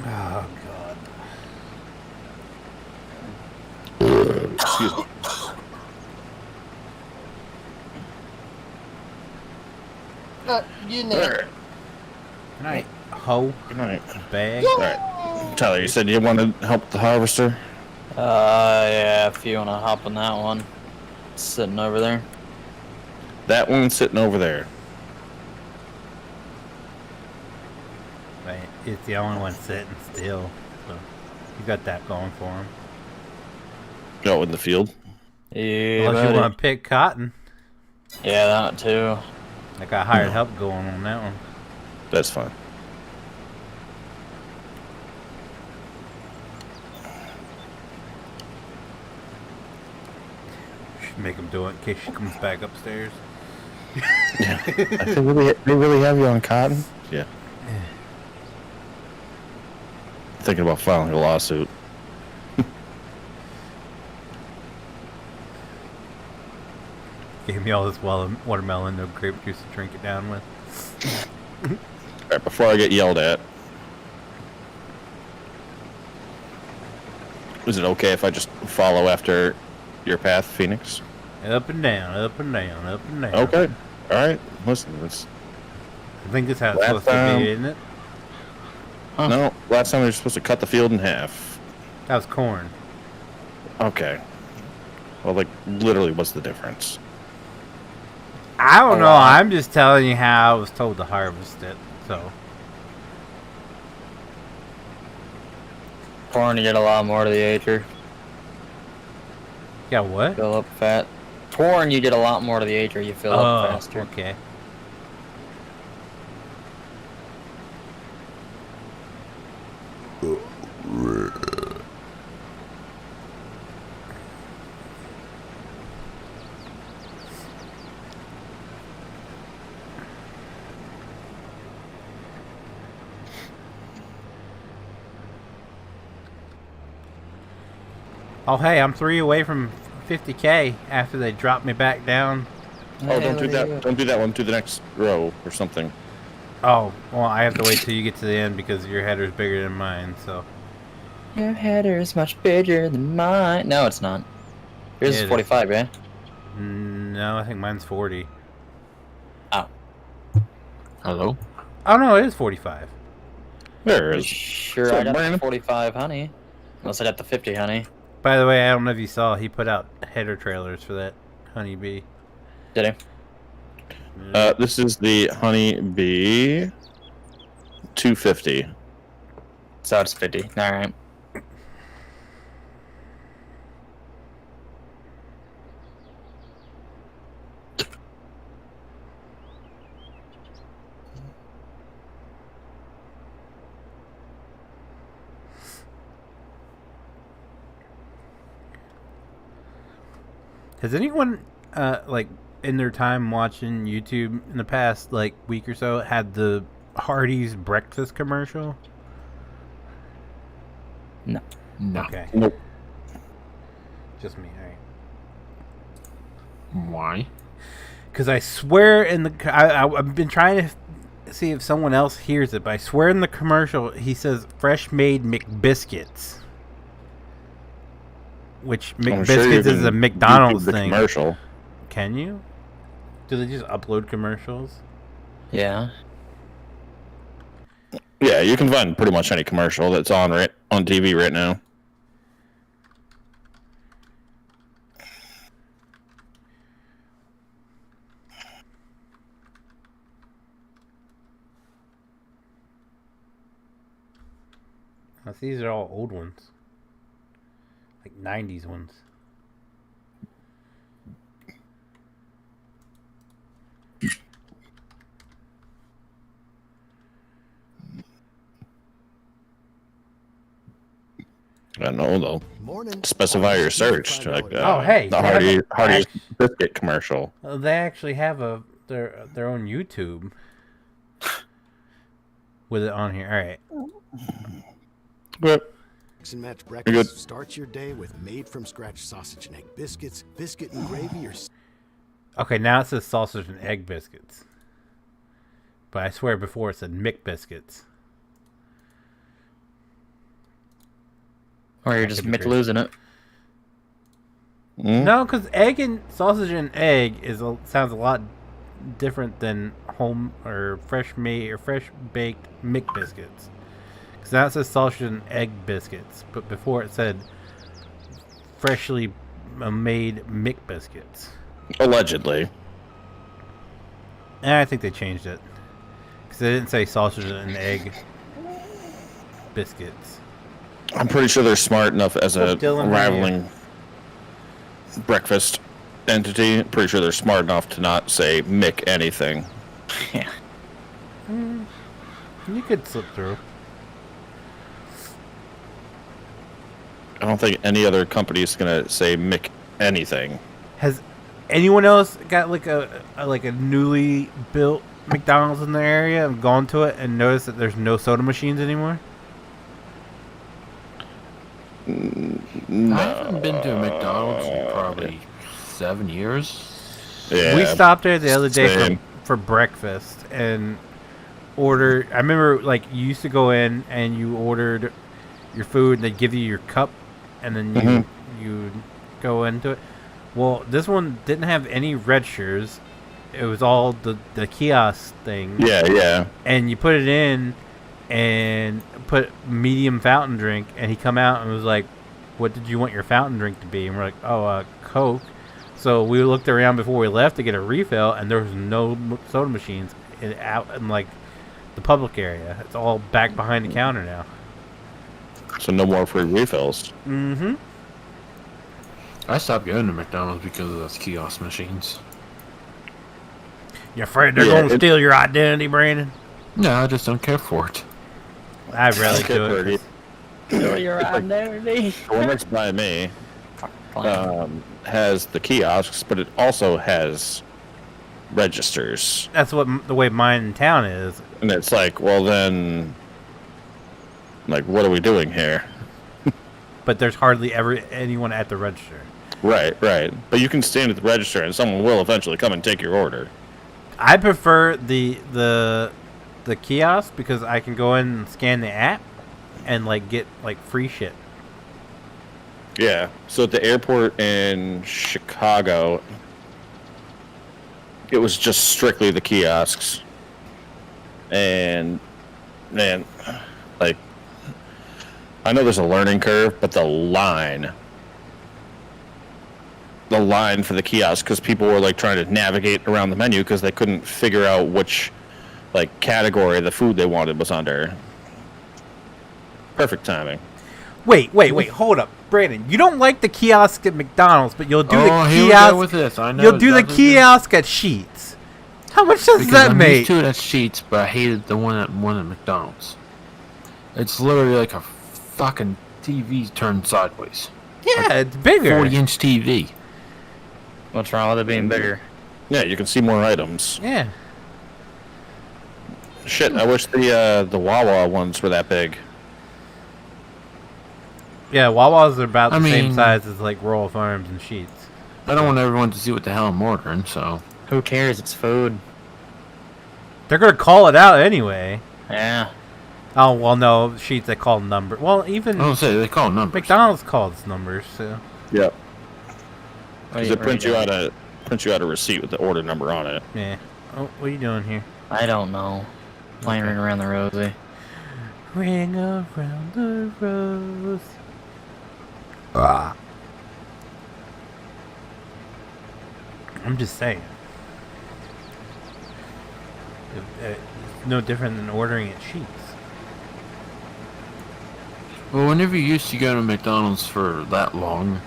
Oh God.
Excuse me.
You know.
Good night, hoe,
Good night.
bag.
Alright. Tyler, you said you want to help the harvester?
Yeah, if you want to hop on that one. It's sitting over there.
That one's sitting over there.
Right, it's the only one sitting still. So you got that going for him.
Oh, in the field?
Yeah,
Unless you
buddy.
want to pick cotton.
Yeah, that too.
I got hired help going on that one.
That's fine.
Should make him do it in case she comes back upstairs.
Yeah. They really have you on cotton? Yeah. Thinking about filing a lawsuit.
Gave me all this watermelon, no grape juice to drink it down with.
Alright, before I get yelled at, is it okay if I just follow after your path, Phoenix?
Up and down, up and down, up and down.
Okay. Alright. Listen, it's...
I think that's how it's
Last
supposed to
time-
be, isn't it?
Huh.
No, last time we were supposed to cut the field in half.
That was corn.
Okay. Well, like, literally, what's the difference?
I don't
A
know.
lot.
I'm just telling you how I was told to harvest it. So
Corn, you get a lot more to the acre.
yeah, what?
Fill up fat. Corn, you get a lot more to the acre. You fill up faster.
okay. Oh, hey, I'm 3 away from 50K after they dropped me back down.
Oh, don't do that. Don't do that one. Do the next row or something.
Oh, well, I have to wait till you get to the end because your header's bigger than mine, so.
Your header is much bigger than mine. No, it's not. Yours
Yeah,
is 45, right?
No, I think mine's 40.
Oh.
Hello?
Oh, no, it is 45.
There is.
Sure,
So,
I got the
Brandon?
45, honey. Unless I got the 50, honey.
By the way, I don't know if you saw, he put out header trailers for that honeybee.
Did he?
This is the Honey Bee 250.
So it's 50. Alright.
Has anyone, like, in their time watching YouTube in the past, like, week or so, had the Hardee's breakfast commercial?
No.
No.
Okay.
Nope.
Just me, alright.
Why?
Because I swear in the... I've been trying to see if someone else hears it, but I swear in the commercial he says fresh-made McBiscuits. Which
I'm sure you
McBiscuits is a
can
McDonald's
YouTube the
thing.
commercial.
Can you? Do they just upload commercials?
Yeah.
Yeah, you can find pretty much any commercial that's on TV right now.
These are all old ones. Like 90s ones.
I don't know, though.
Morning.
Specify your search. Like,
Oh, hey,
the
they have
Hardee's biscuit commercial.
They actually have their own YouTube with it on here. All right.
But
Mix and match
good.
breakfast starts your day with made-from-scratch sausage and egg biscuits, biscuit and gravy, or
Okay, now it says sausage and egg biscuits. But I swear before it said McBiscuits.
Or you're just
could be crazy.
losing it.
No, because egg and sausage and egg sounds a lot different than home or fresh made or fresh baked McBiscuits. Because now it says sausage and egg biscuits, but before it said freshly made McBiscuits.
allegedly.
And I think they changed it because they didn't say sausage and egg biscuits.
I'm pretty sure they're smart enough as a
Dylan
rivaling breakfast entity. Pretty sure they're smart enough to not say Mick anything.
Yeah.
You could slip through.
I don't think any other company is gonna say Mick anything.
Has anyone else got like a newly built McDonald's in their area and gone to it and noticed that there's no soda machines anymore?
I haven't been to a McDonald's in probably 7 years.
Yeah,
We stopped there the other day
same.
for breakfast and ordered. I remember like you used to go in and you ordered your food and they'd give you your cup and then you go into it. Well, this one didn't have any registers. It was all the kiosk thing.
Yeah.
And you put it in and put medium fountain drink, and he come out and was like, "What did you want your fountain drink to be?" And we're like, "Oh, Coke." So we looked around before we left to get a refill, and there was no soda machines out in like the public area. It's all back behind the counter now.
So no more free refills.
Mm-hmm.
I stopped going to McDonald's because of those kiosk machines.
You afraid they're
Yeah,
gonna steal your identity, Brandon?
No, I just don't care for it.
I'd rather
Okay,
do it.
Birdie.
'cause-
Your identity.
The one that's by me has the kiosks, but it also has registers.
That's what the way mine in town is.
And it's like, well then, like, what are we doing here?
but there's hardly ever anyone at the register.
Right. But you can stand at the register, and someone will eventually come and take your order.
I prefer the kiosk because I can go in and scan the app and like get like free shit.
Yeah. So at the airport in Chicago, it was just strictly the kiosks. And man, like, I know there's a learning curve, but the line for the kiosk, because people were like trying to navigate around the menu because they couldn't figure out which like category the food they wanted was under. Perfect timing.
Wait, hold up, Brandon. You don't like the kiosk at McDonald's, but you'll do the
here we
kiosk.
go with this. I know
You'll do the
exactly
kiosk at Sheetz. How much does
because
that
I'm
make?
used to it at Sheetz, but I hated the one at McDonald's. It's literally like a fucking TV turned sideways.
Yeah, it's bigger.
40-inch TV.
What's wrong with it being bigger?
Yeah, you can see more items.
Yeah.
Shit, I wish the Wawa ones were that big.
Yeah, Wawa's are about the same
mean-
size as like Royal Farms and Sheetz.
I don't want everyone to see what the hell I'm ordering, so.
Who cares? It's food.
They're gonna call it out anyway.
Yeah.
Oh well, no Sheetz they call number. Well, even
I don't say they call numbers.
McDonald's calls numbers. So
Yep.
What
Because
are
it prints
you
you
doing?
out a receipt with the order number on it.
yeah. Oh, what are you doing here?
I don't know. Playing Ring Around the Rosie.
Ring around the rose. Ah. I'm just saying. It's no different than ordering at Sheetz.
Well, whenever you used to go to McDonald's for that long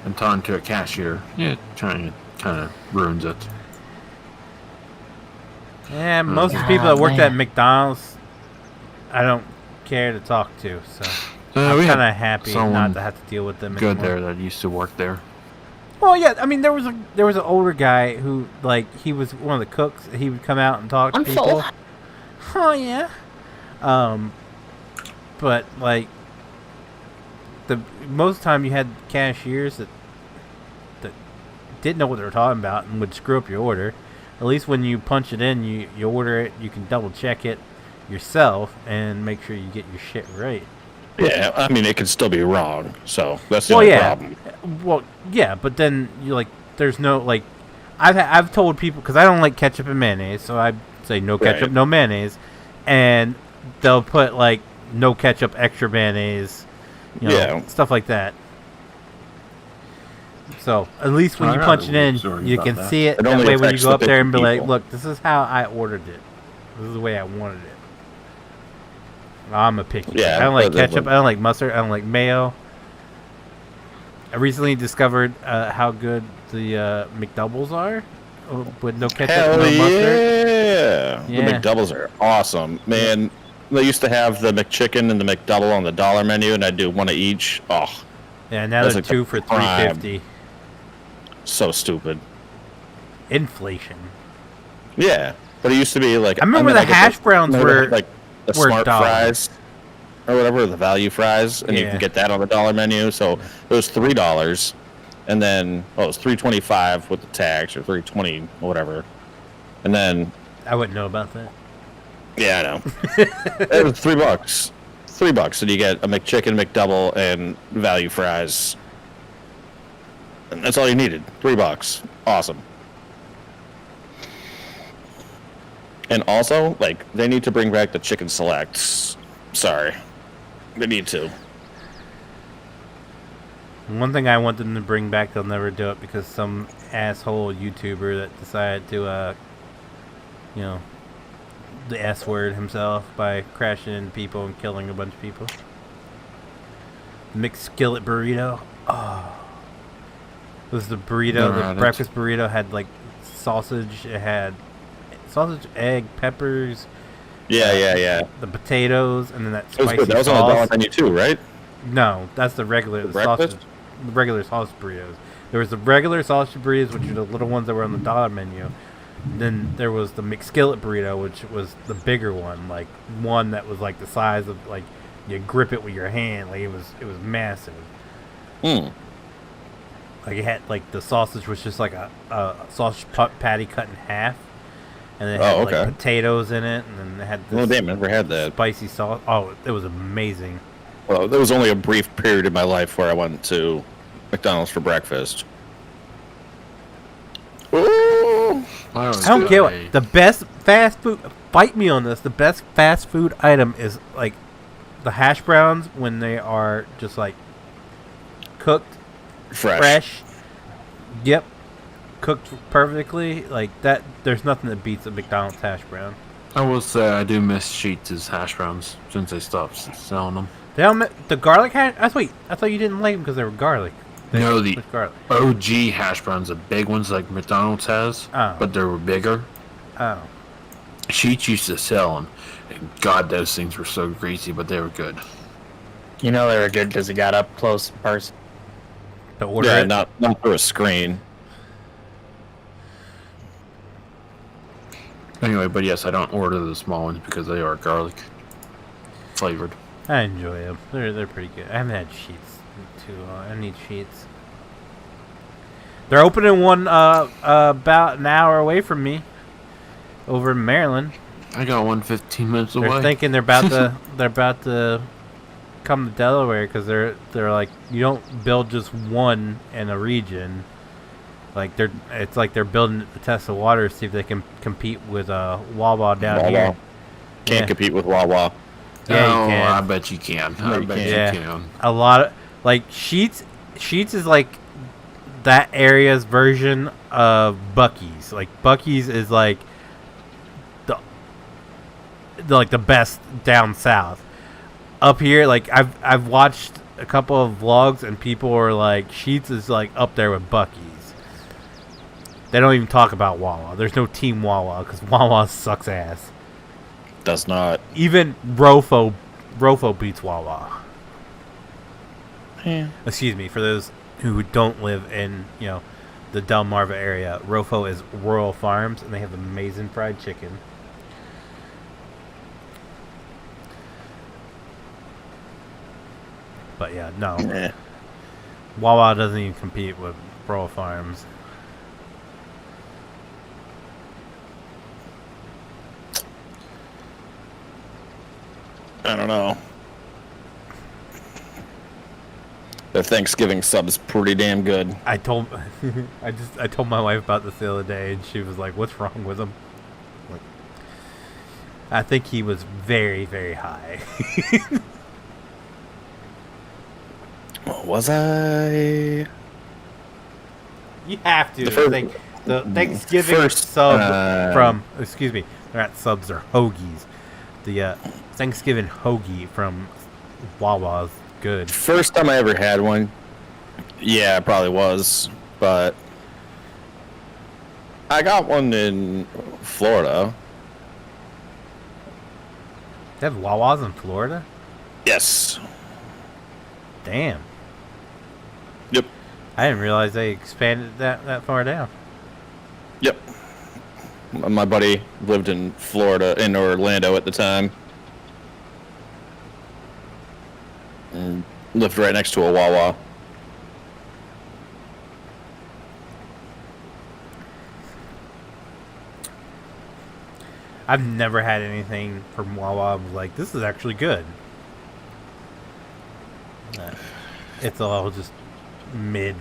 and talking to a cashier, yeah, trying to kind of ruins it.
Yeah, most of the people that worked at McDonald's, I don't care to talk to, so I'm
we
kind
had
of happy
someone
not to have to deal with them
good
anymore.
there that used to work there.
Well, yeah, I mean, there was an older guy who, like, he was one of the cooks. He would come out and talk to people. Oh yeah. But like, the most time you had cashiers that didn't know what they were talking about and would screw up your order. At least when you punch it in, you order it, you can double check it yourself and make sure you get your shit right.
Yeah, I mean, it could still be wrong, so that's the only problem.
Well, yeah, but then you like, there's no like, I've told people because I don't like ketchup and mayonnaise, so I say no ketchup,
Right.
no mayonnaise, and they'll put like no ketchup, extra mayonnaise, you know,
Yeah.
stuff like that. So at least when
I'm
you
not
punch it
really
in,
sorry
you
about
can
that.
see it.
It
That
only
way, when you
affects
go
the
up there and be
50
like,
people.
"Look, this is how I ordered it. This is the way I wanted it." I'm a picky.
Yeah,
I don't like
but-
ketchup. I don't like mustard. I don't like mayo. I recently discovered how good the McDoubles are with no ketchup
Hell
and no mustard.
yeah!
Yeah.
The McDoubles are awesome, man. They used to have the McChicken and the McDouble on the dollar menu, and I'd do one of each. Oh,
Yeah, now
That's
they're
like
two
the
for
prime.
$3.50.
so stupid.
Inflation.
Yeah, but it used to be like.
I remember
mean,
the
I guess
hash browns
remember they
were
had, like the
were
smart
$1.
fries or whatever, the value fries, and you
Yeah.
can get that on the dollar menu. So it was $3, and then it was $3.25 with the tax, or $3.20 or whatever, and then
I wouldn't know about that.
yeah, I know it was $3. $3, and you get a McChicken, McDouble, and value fries. And that's all you needed. $3. Awesome. And also, like, they need to bring back the chicken selects. Sorry. They need to.
One thing I want them to bring back, they'll never do it because some asshole YouTuber that decided to, you know, the S word himself by crashing into people and killing a bunch of people. The mixed skillet burrito. Oh. It was the burrito,
Never
the
had it.
breakfast burrito had like sausage, it had sausage, egg, peppers,
Yeah.
the potatoes, and then that
It was
spicy
good. That was on the dollar
sauce.
menu too, right?
No, that's the regular
The
the
breakfast?
sausage, the regular sausage burritos. There was the regular sausage burritos, which are the little ones that were on the dollar menu. Then there was the McSkillet burrito, which was the bigger one, like one that was like the size of like you grip it with your hand. Like it was massive.
Hmm.
Like it had like the sausage was just like a sausage patty cut in half, and it had like potatoes in it, and then it had this
damn, never had that.
spicy sauce. Oh, it was amazing.
Well, there was only a brief period in my life where I went to McDonald's for breakfast. Ooh.
I don't care what. The best fast food. Fight me on this. The best fast food item is like the hash browns when they are just like cooked, fresh. Yep, cooked perfectly. Like that. There's nothing that beats a McDonald's hash brown.
I will say I do miss Sheets' hash browns since they stopped selling them.
They don't the garlic hash. I thought you didn't like them because they were garlic.
No, the
garlic.
OG hash browns, the big ones like McDonald's has, but they were bigger.
Oh.
Sheets used to sell them, and God, those things were so greasy, but they were good.
You know they were good because it got up close in person.
To order
Yeah,
it?
not through a screen.
Anyway, but yes, I don't order the small ones because they are garlic flavored.
I enjoy them. They're pretty good. I haven't had Sheets too long. I need Sheets. They're opening one about an hour away from me, over in Maryland.
I got one 15 minutes away.
They're thinking they're about to come to Delaware because they're like, you don't build just one in a region. Like it's like they're building to test the water to see if they can compete with Wawa down here.
Can't compete with Wawa.
Yeah, you can.
I bet you can. I bet you can.
A lot of like Sheets is like that area's version of Buc-ee's. Like Buc-ee's is like the best down south. Up here, like I've watched a couple of vlogs and people are like Sheets is like up there with Buc-ee's. They don't even talk about Wawa. There's no Team Wawa because Wawa sucks ass.
Does not.
Even Rofo beats Wawa.
Yeah.
Excuse me, for those who don't live in, the Delmarva area, Rofo is Royal Farms, and they have amazing fried chicken. But yeah, no.
Yeah.
Wawa doesn't even compete with Royal Farms.
I don't know. Their Thanksgiving sub's pretty damn good.
I told my wife about this the other day, and she was like, "What's wrong with him?" Like, I think he was very, very high.
Was I?
You have to. The Thanksgiving sub from, excuse me, they're not subs, they're hoagies. The Thanksgiving hoagie from Wawa's good.
First time I ever had one, yeah, it probably was, but I got one in Florida.
They have Wawa's in Florida?
Yes.
Damn.
Yep.
I didn't realize they expanded that far down.
Yep. My buddy lived in Florida, in Orlando at the time. And lived right next to a Wawa.
I've never had anything from Wawa. I was like, this is actually good. It's all just mid.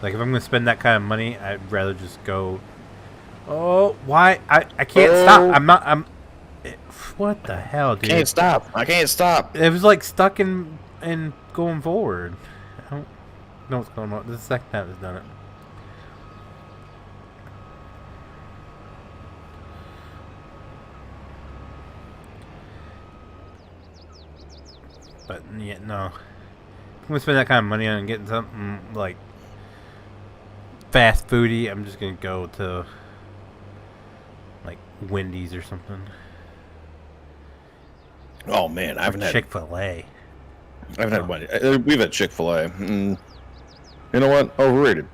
Like, if I'm going to spend that kind of money, I'd rather just go... Oh, why? I can't stop. What the hell, dude?
I can't stop.
It was like stuck in going forward. I don't know what's going on. This is the second time it's done it. But yeah, no. If I'm gonna spend that kind of money on getting something like fast foody, I'm just gonna go to like Wendy's or something.
Oh man, I haven't had
Chick-fil-A.
I haven't had one. We've had Chick-fil-A. You know what? Overrated.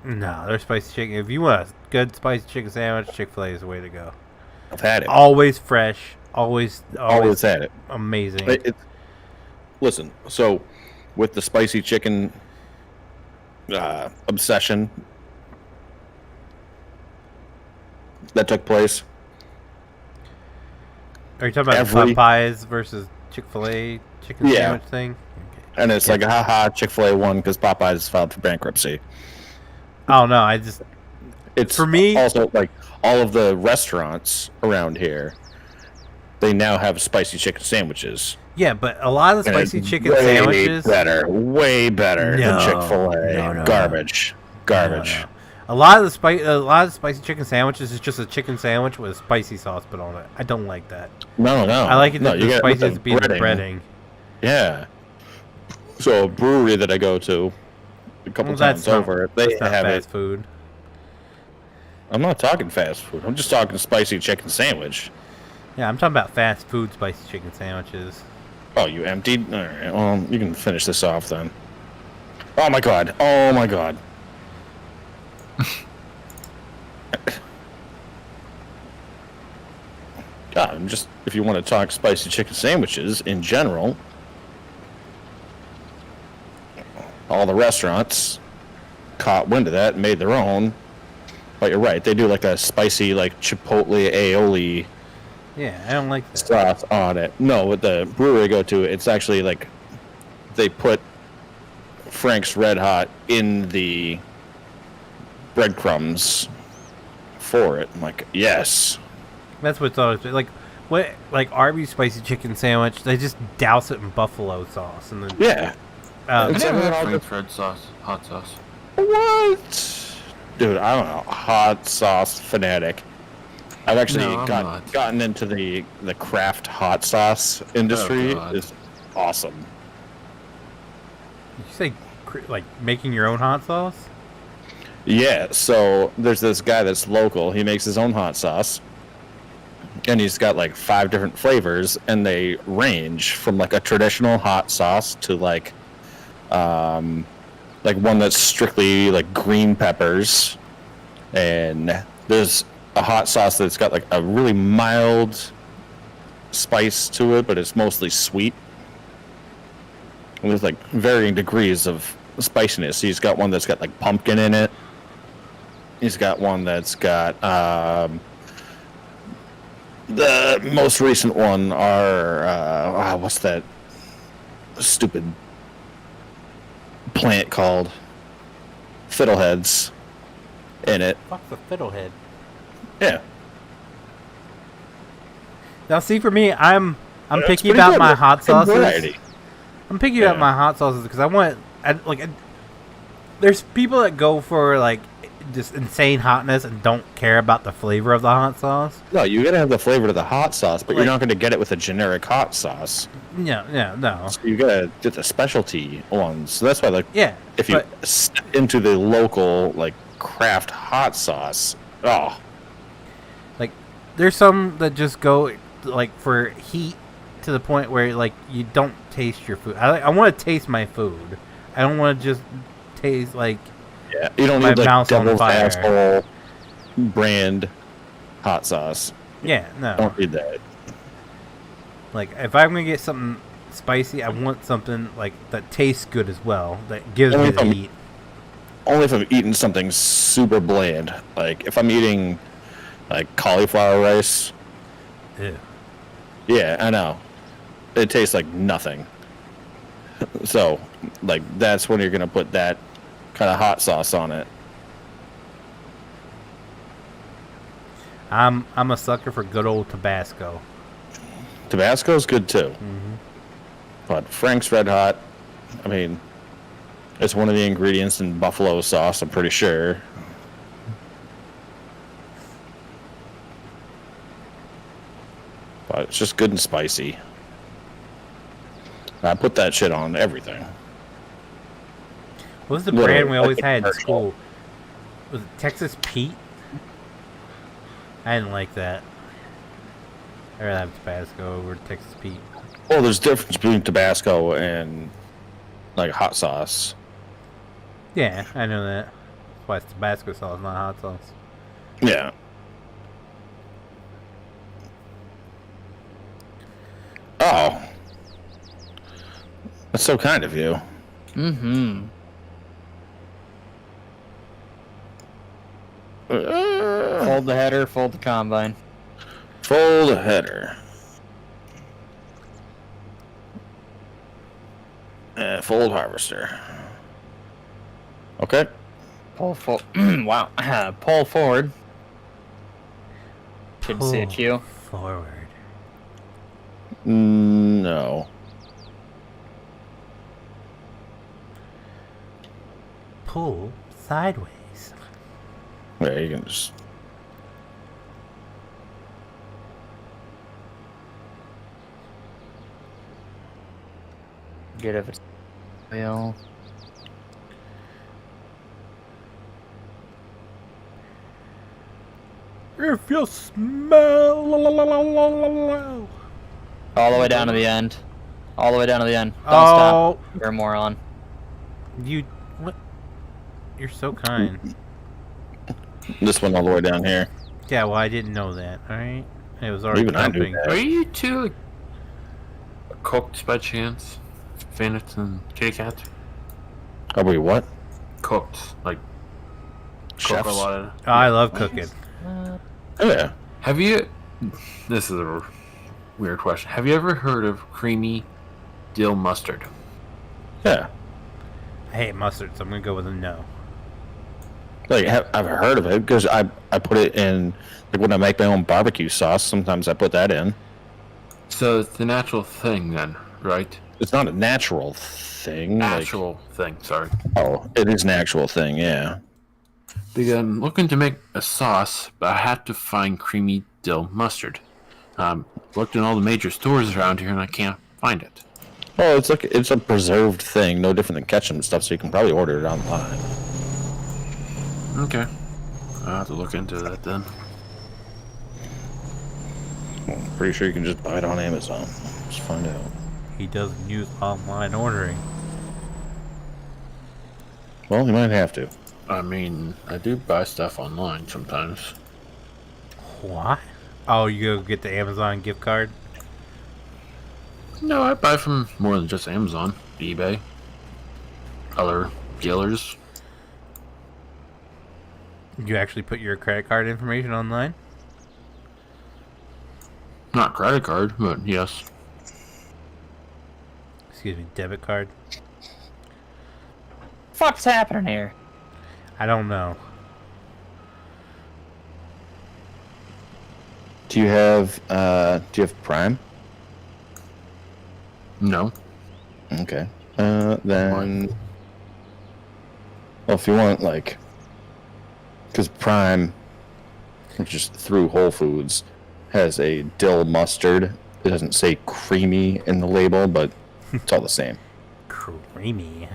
No, they're spicy chicken. If you want a good spicy chicken sandwich, Chick-fil-A is the way to go.
I've had it.
Always fresh. Always
Had it.
amazing.
Listen, so with the spicy chicken obsession that took place.
Are you talking about Popeyes versus Chick-fil-A chicken sandwich thing? Okay.
And it's like, haha, Chick-fil-A won because Popeyes filed for bankruptcy.
Oh, no,
it's
for me
also like all of the restaurants around here, they now have spicy chicken sandwiches.
Yeah, but a lot of the spicy chicken sandwiches
way better than Chick-fil-A.
No.
Garbage.
No. A lot of the spicy chicken sandwiches is just a chicken sandwich with a spicy sauce put on it. I don't like that.
No.
I like it the spicy to be the breading.
Yeah. So a brewery that I go to a couple times over, they have
fast food.
I'm not talking fast food. I'm just talking spicy chicken sandwich.
Yeah, I'm talking about fast food spicy chicken sandwiches.
Oh, you emptied? All right. Well, you can finish this off then. Oh my god. Oh my god. God, I'm just, if you want to talk spicy chicken sandwiches in general, all the restaurants caught wind of that and made their own. But you're right, they do like a spicy, like chipotle aioli.
Yeah, I don't like that
sauce on it. No, with the brewery I go to, it's actually like they put Frank's Red Hot in the breadcrumbs for it. I'm like, yes.
That's what's always like Arby's spicy chicken sandwich. They just douse it in buffalo sauce and then
I never had Frank's red sauce, hot sauce.
What? Dude, I don't know. Hot sauce fanatic. I've actually gotten into the craft hot sauce industry. Is awesome.
Did you say like making your own hot sauce?
Yeah. So there's this guy that's local. He makes his own hot sauce, and he's got like 5 different flavors, and they range from like a traditional hot sauce to like one that's strictly like green peppers, and there's a hot sauce that's got like a really mild spice to it, but it's mostly sweet. And there's like varying degrees of spiciness. He's got one that's got like pumpkin in it. He's got one that's got the most recent one are what's that stupid plant called? Fiddleheads in it.
Fuck the fiddlehead.
Yeah.
Now, see, for me, I'm picky about my hot sauces.
Variety.
I'm picky about my hot sauces because there's people that go for like just insane hotness and don't care about the flavor of the hot sauce.
No, you gotta have the flavor of the hot sauce, but you're not gonna get it with a generic hot sauce.
No.
So you gotta get the specialty ones. So that's why, if you step into the local craft hot sauce,
there's some that just go for heat to the point where you don't taste your food. I want to taste my food. I don't want to just taste
you don't
my
need
mouth's on
Devil's
fire.
Asshole brand hot sauce.
Yeah, no.
Don't need that.
If I'm gonna get something spicy, I want something that tastes good as well. That gives me the heat.
Only if I'm eating something super bland. If I'm eating cauliflower rice.
Ew.
Yeah, I know. It tastes like nothing. So, that's when you're gonna put that kind of hot sauce on it.
I'm a sucker for good old Tabasco.
Tabasco's good too.
Mm-hmm.
But Frank's Red Hot, I mean, it's one of the ingredients in buffalo sauce, I'm pretty sure. But it's just good and spicy. I put that shit on everything.
What was the brand we always had in school? Was it Texas Pete? I didn't like that. I'd rather have Tabasco over Texas Pete.
Well, there's a difference between Tabasco and hot sauce.
Yeah, I know that. That's why it's Tabasco sauce, not hot sauce.
Yeah. That's so kind of you.
Mm-hmm. Fold the header, fold the combine.
Fold the header. Fold harvester. Okay.
Pull forward. Wow. Pull forward. Should see a cue.
Forward.
No.
Pull sideways.
Yeah, you can just.
Get if it's wheel.
If you smell.
All the way down to the end. All the way down to the end. Don't
Oh.
stop. You're a moron.
You. What? You're so kind.
This one all the way down here.
Yeah, well, I didn't know that, alright? It was already
Even I knew
dumping.
that.
Are you two cooked by chance? Feenix and Kitty Cat?
Are we what?
Cooked. Like,
Chefs?
cook a lot of.
Oh, I love cooking.
Yeah.
Have you. This is a weird question. Have you ever heard of creamy dill mustard?
Yeah.
I hate mustard, so I'm gonna go with a no.
Like, I've heard of it because I put it in, like, when I make my own barbecue sauce, sometimes I put that in.
So it's the natural thing then, right?
It's not a natural thing.
Natural thing, sorry.
Oh, it is an actual thing, yeah.
Because I'm looking to make a sauce, but I had to find creamy dill mustard. Looked in all the major stores around here and I can't find it.
Oh, it's a preserved thing, no different than ketchup and stuff, so you can probably order it online.
Okay. I'll have to look into that then.
Well, I'm pretty sure you can just buy it on Amazon. Let's find out.
He doesn't use online ordering.
Well, you might have to.
I mean, I do buy stuff online sometimes.
What? Oh, you go get the Amazon gift card?
No, I buy from more than just Amazon. eBay. Other dealers.
You actually put your credit card information online?
Not credit card, but yes.
Excuse me, debit card?
Fuck's happening here?
I don't know.
Do you have Prime?
No.
Okay. Then... Well, if you want, like... Because Prime, which is through Whole Foods, has a dill mustard. It doesn't say creamy in the label, but it's all the same.
Creamy.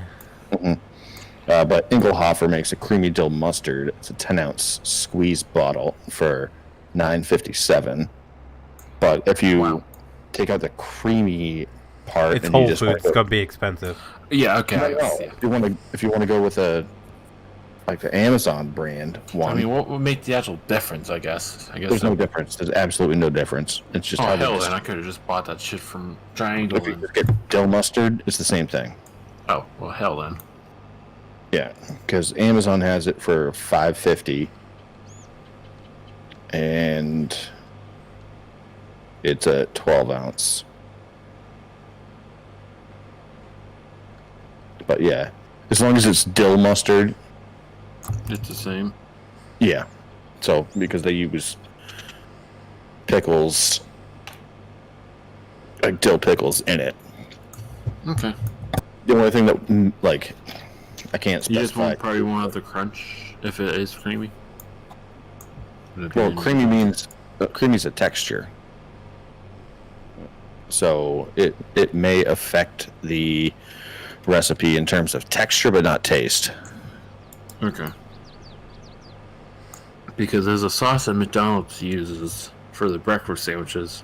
But Engelhofer makes a creamy dill mustard. It's a 10-ounce squeeze bottle for $9.57. But if you take out the creamy part,
It's
and
Whole
you just
Foods. It's gonna be expensive.
Yeah, okay.
if you want to go with the Amazon brand one,
I mean, what would make the actual difference, I guess?
there's no difference. There's absolutely no difference. It's just
Oh,
how they
hell,
just-
then I could have just bought that shit from Triangle.
if you just get dill mustard, it's the same thing.
Oh, well, hell then.
Yeah, because Amazon has it for $5.50, and it's a 12-ounce. But yeah, as long as it's dill mustard,
It's the same.
yeah. So because they use pickles, like dill pickles, in it.
Okay.
The only thing that I can't
You just
specify.
probably won't have the crunch if it is creamy.
Well, creamy's a texture, so it may affect the recipe in terms of texture, but not taste.
Okay. Because there's a sauce that McDonald's uses for the breakfast sandwiches.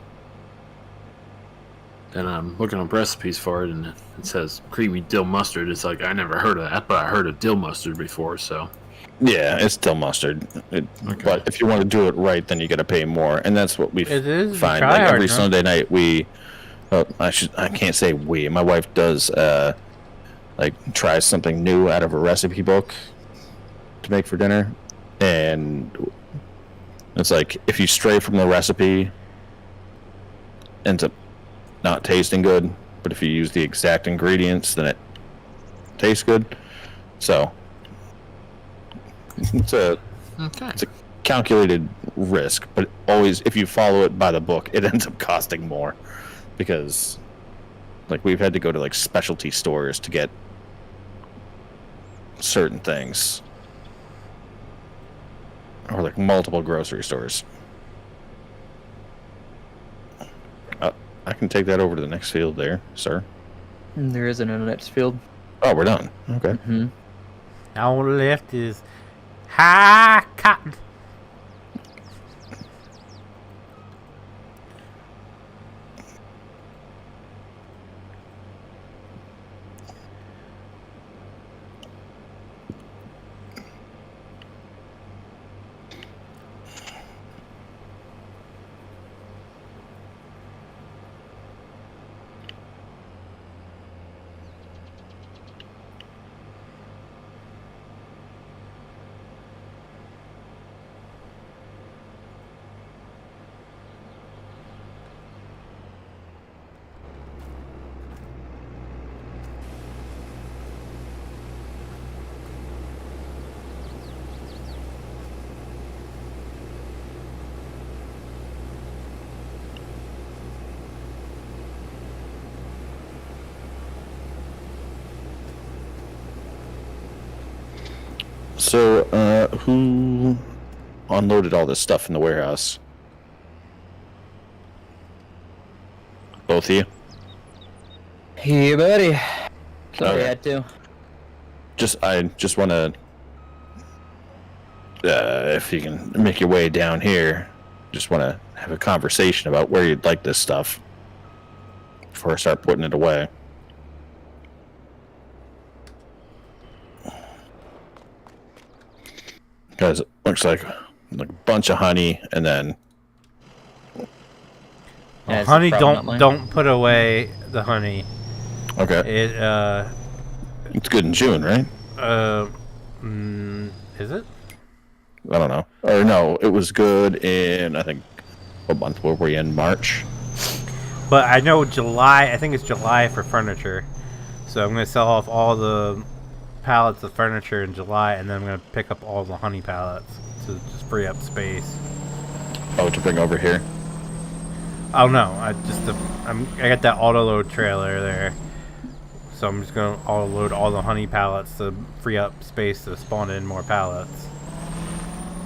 And I'm looking up recipes for it, and it says creamy dill mustard. It's like, I never heard of that, but I heard of dill mustard before, so.
Yeah, it's dill mustard. But if you want to do it right, then you got to pay more, and that's what we
It is
find.
try
Like
hard,
every
huh?
Sunday night, we well, I can't say we. My wife does like tries something new out of a recipe book to make for dinner, and it's like if you stray from the recipe, ends up not tasting good. But if you use the exact ingredients, then it tastes good. So it's a calculated risk, but always if you follow it by the book, it ends up costing more because like we've had to go to like specialty stores to get certain things, or like multiple grocery stores. I can take that over to the next field there, sir.
There isn't a next field.
Oh, we're done. Okay.
Mm-hmm.
All left is high cotton.
So, who unloaded all this stuff in the warehouse? Both of you?
Hey, buddy. Sorry,
Okay.
I had to.
I just want to, if you can make your way down here, just want to have a conversation about where you'd like this stuff before I start putting it away. Because it looks like a bunch of honey, and then
Well,
it's
honey,
probably not mine.
don't put away the honey.
okay,
It
it's good in June, right?
is it?
I don't know, or no, it was good in I think what month were we in? March.
But I know July. I think it's July for furniture. So I'm gonna sell off all the pallets of furniture in July, and then I'm gonna pick up all the honey pallets to just free up space.
Oh, to bring over here.
Oh no, I got that auto load trailer there, so I'm just gonna auto load all the honey pallets to free up space to spawn in more pallets.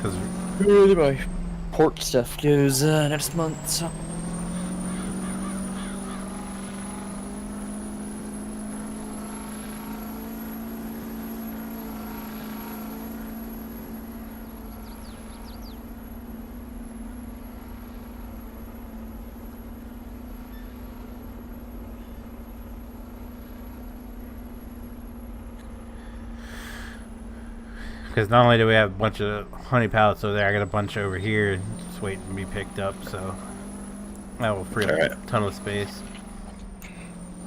Cause
My pork stuff goes next month, so.
Because not only do we have a bunch of honey pallets over there, I got a bunch over here just waiting to be picked up, so that will free up a ton of space.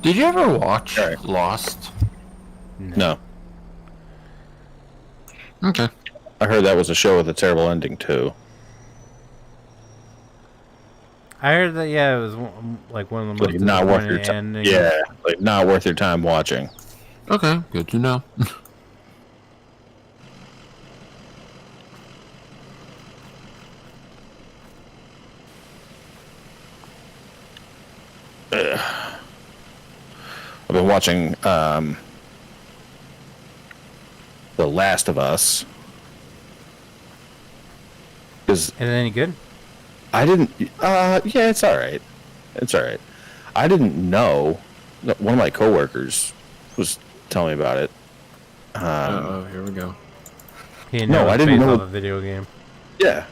Did you ever watch
Alright.
Lost?
No,
Okay.
I heard that was a show with a terrible ending too.
I heard that, yeah, it was like one of the most
Like not worth your
disappointing
time.
endings.
Yeah, like not worth your time watching.
Okay, good to know.
I've been watching The Last of Us. Because
Is it any good?
I didn't. Yeah, it's all right. It's all right. I didn't know. One of my coworkers was telling me about it.
Oh, here we go.
He didn't
No,
know it
I
was
didn't
based
know-
off a video game.
Yeah.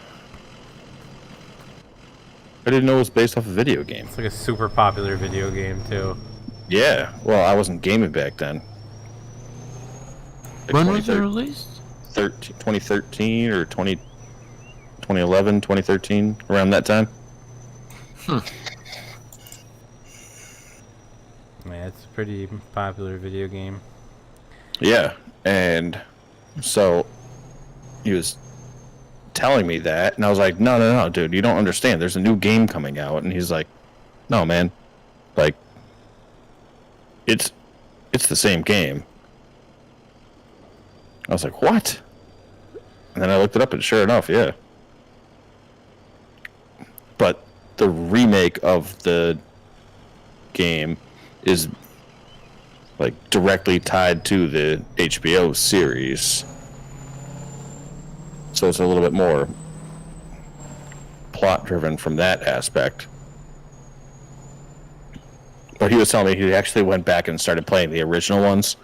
I didn't know it was based off a video game.
It's like a super popular video game too.
Yeah. Well, I wasn't gaming back then. Like
When was it
2013
released?
2013 or 2011, 2013, around that time.
Yeah, it's a pretty popular video game.
Yeah, and so he was telling me that, and I was like, no, dude, you don't understand. There's a new game coming out, and he's like, no, man, like, it's the same game. I was like, what? And then I looked it up, and sure enough, yeah. But the remake of the game is like directly tied to the HBO series, so it's a little bit more plot driven from that aspect. But he was telling me he actually went back and started playing the original ones.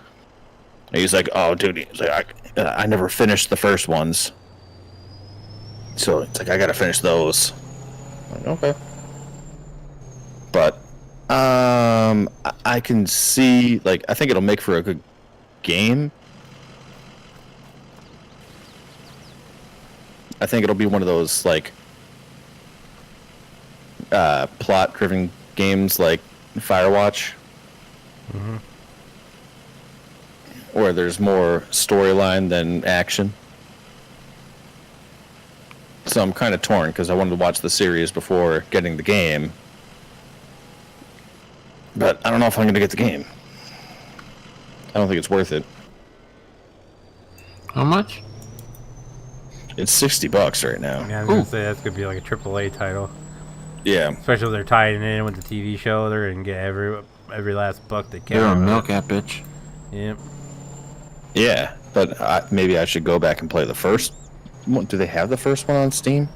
And he's like, "Oh, dude," he's like, I never finished the first ones, so it's like I gotta finish those." I'm like, okay. But I can see, like, I think it'll make for a good game. I think it'll be one of those, like, plot-driven games like Firewatch.
Mm-hmm.
Where there's more storyline than action. So I'm kind of torn, because I wanted to watch the series before getting the game. But I don't know if I'm going to get the game. I don't think it's worth it.
How much?
It's $60 right now.
Yeah, I was gonna say that's gonna be like a AAA title.
Yeah.
Especially if they're tying it in with the TV show, they're gonna get every last buck they can.
They're a
out of
milk
it.
that bitch.
Yep.
Yeah, but maybe I should go back and play the first one. Do they have the first one on Steam?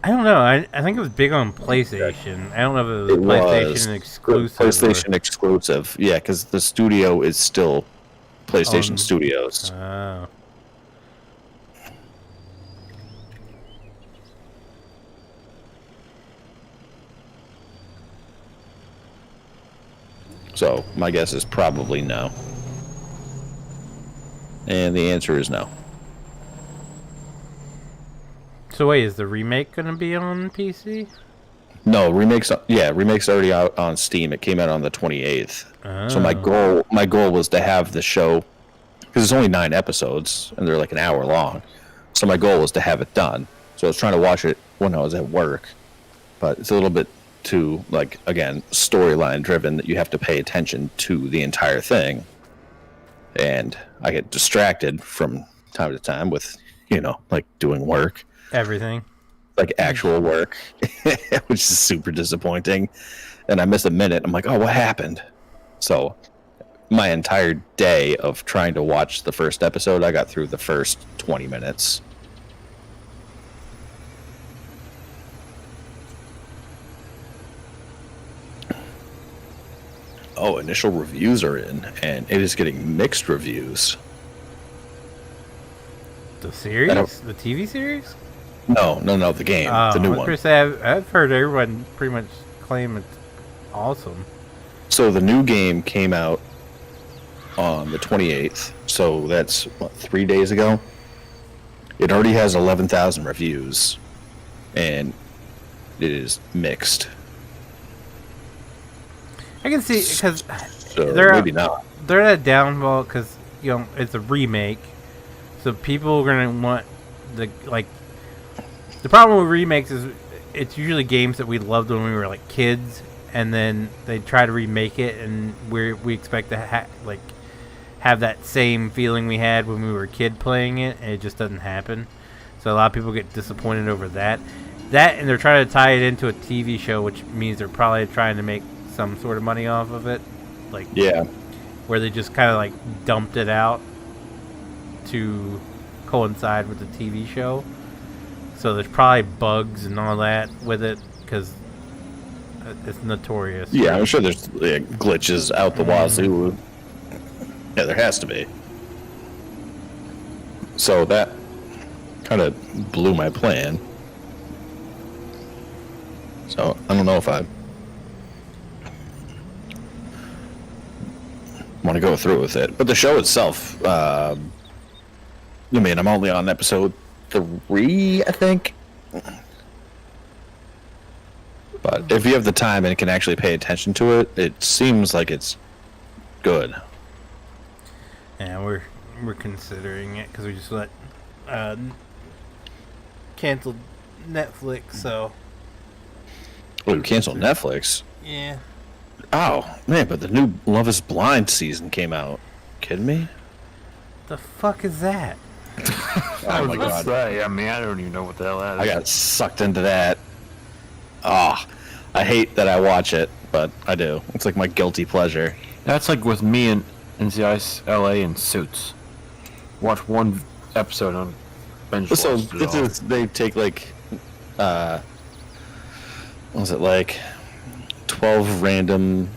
I don't know. I think it was big on PlayStation. I don't know if it was PlayStation exclusive.
PlayStation exclusive. Yeah, because the studio is still PlayStation
On-
Studios.
Oh.
So my guess is probably no. And the answer is no.
So wait, is the remake gonna be on PC?
No, remakes already out on Steam. It came out on the 28th. So my goal was to have the show, because it's only 9 episodes and they're like an hour long. So my goal was to have it done. So I was trying to watch it when I was at work, but it's a little bit too, like, again, storyline driven, that you have to pay attention to the entire thing. And I get distracted from time to time with, like doing work.
Everything.
Like actual work, which is super disappointing. And I miss a minute. I'm like, oh, what happened? So my entire day of trying to watch the first episode, I got through the first 20 minutes. Oh, initial reviews are in, and it is getting mixed reviews.
The series? The TV series?
No, the game, the new one.
I've heard everyone pretty much claim it's awesome.
So the new game came out on the 28th, so that's, 3 days ago? It already has 11,000 reviews, and it is mixed.
I can see, because
So maybe not.
they're at a downfall because, it's a remake. So people are going to want the problem with remakes is it's usually games that we loved when we were like kids, and then they try to remake it, and we expect to have that same feeling we had when we were a kid playing it, and it just doesn't happen. So a lot of people get disappointed over that. And they're trying to tie it into a TV show, which means they're probably trying to make some sort of money off of it.
Yeah.
Where they just kind of dumped it out to coincide with the TV show. So there's probably bugs and all that with it, because it's notorious.
Yeah, I'm sure there's glitches out the wazoo. Yeah, there has to be. So that kind of blew my plan. So I don't know if I want to go through with it. But the show itself, I'm only on episode 3, I think. But if you have the time and can actually pay attention to it, it seems like it's good.
Yeah, we're considering it because we just canceled Netflix. So.
Oh, you canceled Netflix?
Yeah.
Oh man, but the new Love Is Blind season came out. Kidding me?
The fuck is that?
Oh my god!
I mean, I don't even know what the hell that is.
I got sucked into that. Ah, I hate that I watch it, but I do. It's like my guilty pleasure.
That's like with me and NCIS LA and Suits. Watch one episode on binge.
So
watched it
this
all.
is they take like, what was it like, 12 random.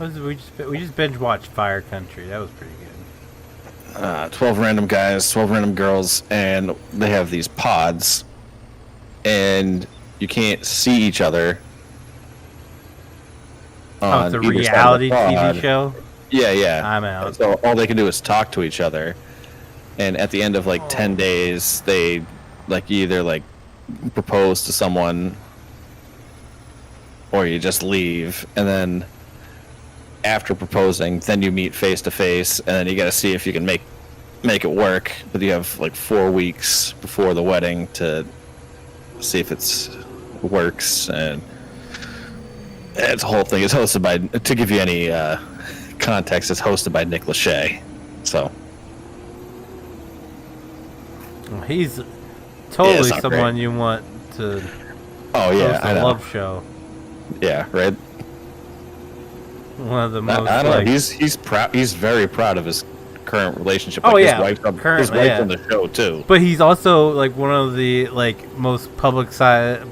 We just binge watched Fire Country. That was pretty good.
12 random guys, 12 random girls, and they have these pods, and you can't see each other.
Oh, it's a
either side of the
reality TV
pod.
show.
Yeah.
I'm out.
So all they can do is talk to each other, and at the end of like 10 days, they like either like propose to someone, or you just leave, and then after proposing, then you meet face to face, and then you got to see if you can make it work. But you have like 4 weeks before the wedding to see if it's works, and it's a whole thing. It's hosted by, to give you any context, it's hosted by Nick Lachey. So
Well, he's totally
it's not
someone
great.
you want to
oh yeah,
host
I
a
know.
love show.
Yeah, right.
One of the most.
I don't
like,
know. He's proud. He's very proud of his current relationship.
Oh,
Like,
yeah,
his wife's on,
currently,
his wife's
yeah.
on the show too.
But he's also like one of the like most publicized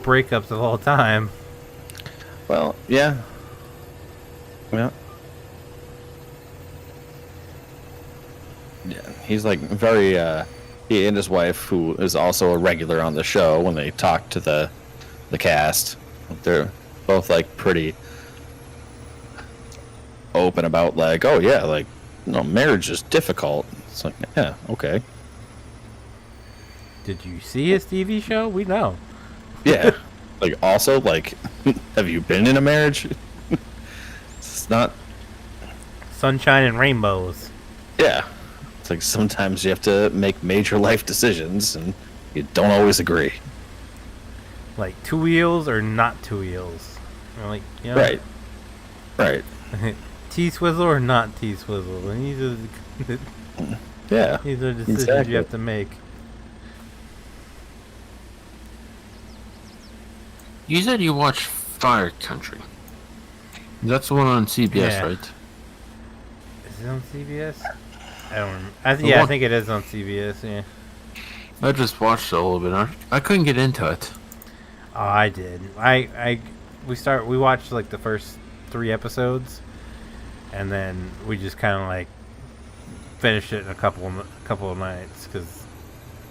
breakups of all time.
Well, yeah. Yeah, he's like very he and his wife, who is also a regular on the show, when they talk to the cast, they're both like pretty open about like, oh yeah, like, you know, marriage is difficult. It's like, yeah, okay.
Did you see his TV show? We know.
Yeah. Like, also, like, have you been in a marriage? It's not.
Sunshine and rainbows.
Yeah. It's like sometimes you have to make major life decisions, and you don't always agree.
Like two wheels or not two wheels. Or like, you know,
Right. Right.
T-swizzle or not T-swizzle. And these are
Yeah.
these are decisions
Exactly.
you have to make.
You said you watched Fire Country. That's the one on CBS,
Yeah.
right?
Is it on CBS? I don't remember.
The
Yeah, I
one-
think it is on CBS. Yeah.
I just watched it a little bit. I couldn't get into it.
Oh, I did. We watched like the first 3 episodes, and then we just kind of like finished it in a couple of nights because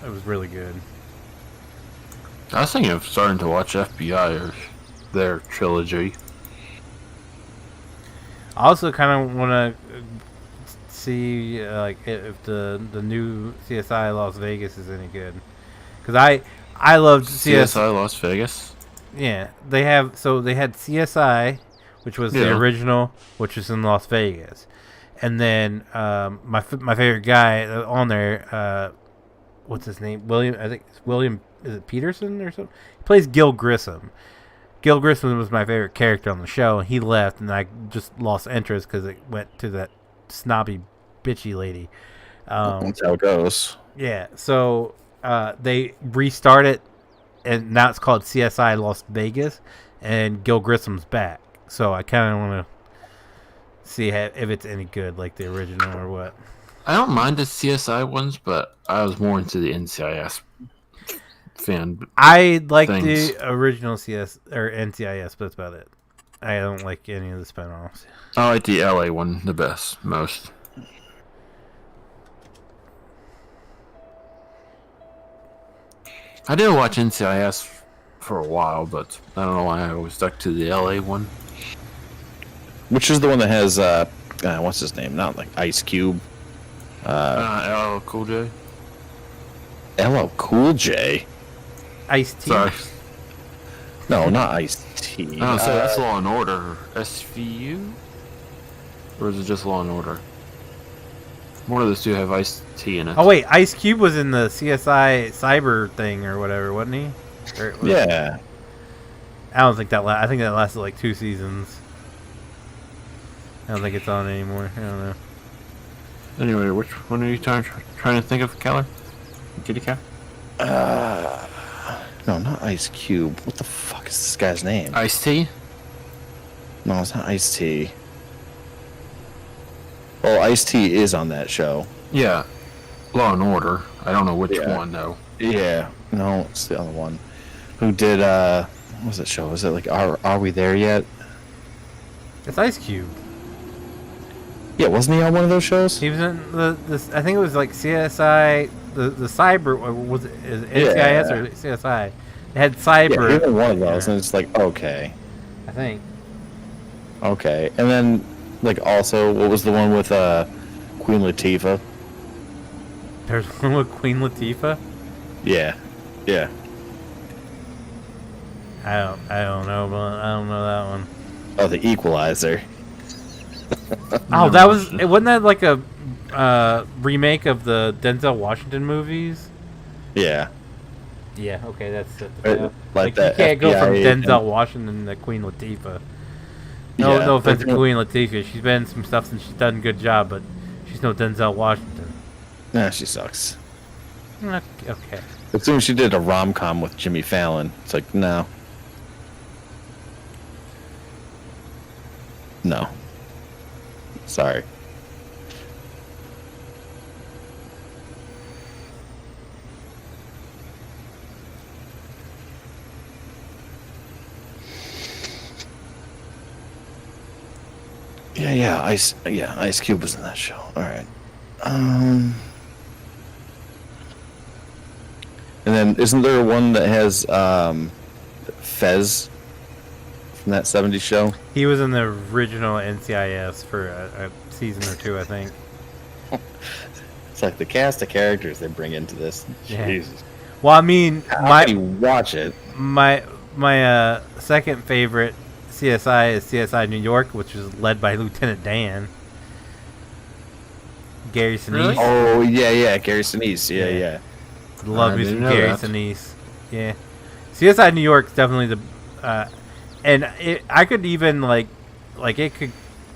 it was really good.
I was thinking of starting to watch FBI or their trilogy.
I also kind of want to see like if the new CSI Las Vegas is any good, because I loved
CSI Las Vegas.
Yeah, they had CSI, which was the
Yeah.
original, which was in Las Vegas, and then my favorite guy on there, what's his name? William. I think it's William. Is it Peterson or something? He plays Gil Grissom. Gil Grissom was my favorite character on the show, and he left, and I just lost interest because it went to that snobby, bitchy lady.
That's how it goes.
Yeah, so they restarted, and now it's called CSI Las Vegas, and Gil Grissom's back. So I kind of want to see if it's any good, like the original or what.
I don't mind the CSI ones, but I was more into the NCIS fan.
I like
things.
the original CS or NCIS, but that's about it. I don't like any of the spinoffs.
I like the LA one the best, most. I did watch NCIS for a while, but I don't know why I always stuck to the LA one.
Which is the one that has what's his name? Not like Ice Cube.
LL Cool J.
LL Cool J.
Ice-T.
Sorry.
No, not Ice-T.
Oh, so that's Law and Order. SVU? Or is it just Law and Order? One of those two have Ice-T in it.
Oh wait, Ice Cube was in the CSI Cyber thing or whatever, wasn't he?
Yeah.
I don't think that. I think that lasted like 2 seasons. I don't think it's on anymore. I don't know.
Anyway, which one are you trying to think of, Keller? Kitty Cat?
No, not Ice Cube. What the fuck is this guy's name?
Ice-T?
No, it's not Ice-T. Oh, Ice-T is on that show.
Yeah. Law and Order. I don't know which
Yeah.
one, though.
Yeah. No, it's the other one. Who did, what was that show? Was it like Are We There Yet?
It's Ice Cube.
Yeah, wasn't he on one of those shows?
He was in this. I think it was like CSI, the cyber. Or was it NCIS or CSI? It had cyber.
Yeah, he was in one of those, and it's like, okay.
I think.
Okay. And then, like, also, what was the one with Queen Latifah?
There's one with Queen Latifah.
Yeah. Yeah.
I don't know, but I don't know that one.
Oh, The Equalizer.
Oh, that was. Wasn't that like a remake of the Denzel Washington movies?
Yeah.
Yeah. Okay, that's it.
Right,
Yeah.
like that
you can't go from
FBI
Denzel
agent.
Washington to Queen Latifah. No,
Yeah,
no offense to
but-
Queen Latifah. She's been in some stuff and she's done a good job, but she's no Denzel Washington.
Nah, she sucks.
Okay.
As soon as she did a rom-com with Jimmy Fallon, it's like, no. No. Sorry. Yeah, Ice Cube was in that show. All right. And then isn't there one that has Fez from that 70s show?
He was in the original NCIS for a season or 2, I think.
It's like the cast of characters they bring into this.
Yeah.
Jesus.
Well, I mean,
How can you watch it?
my second favorite CSI is CSI New York, which is led by Lieutenant Dan. Gary Sinise.
Really?
Oh, yeah, Gary Sinise. Yeah.
Love
I
me
didn't
some
know
Gary
that.
Sinise. Yeah. CSI New York is definitely the and I could even like it could,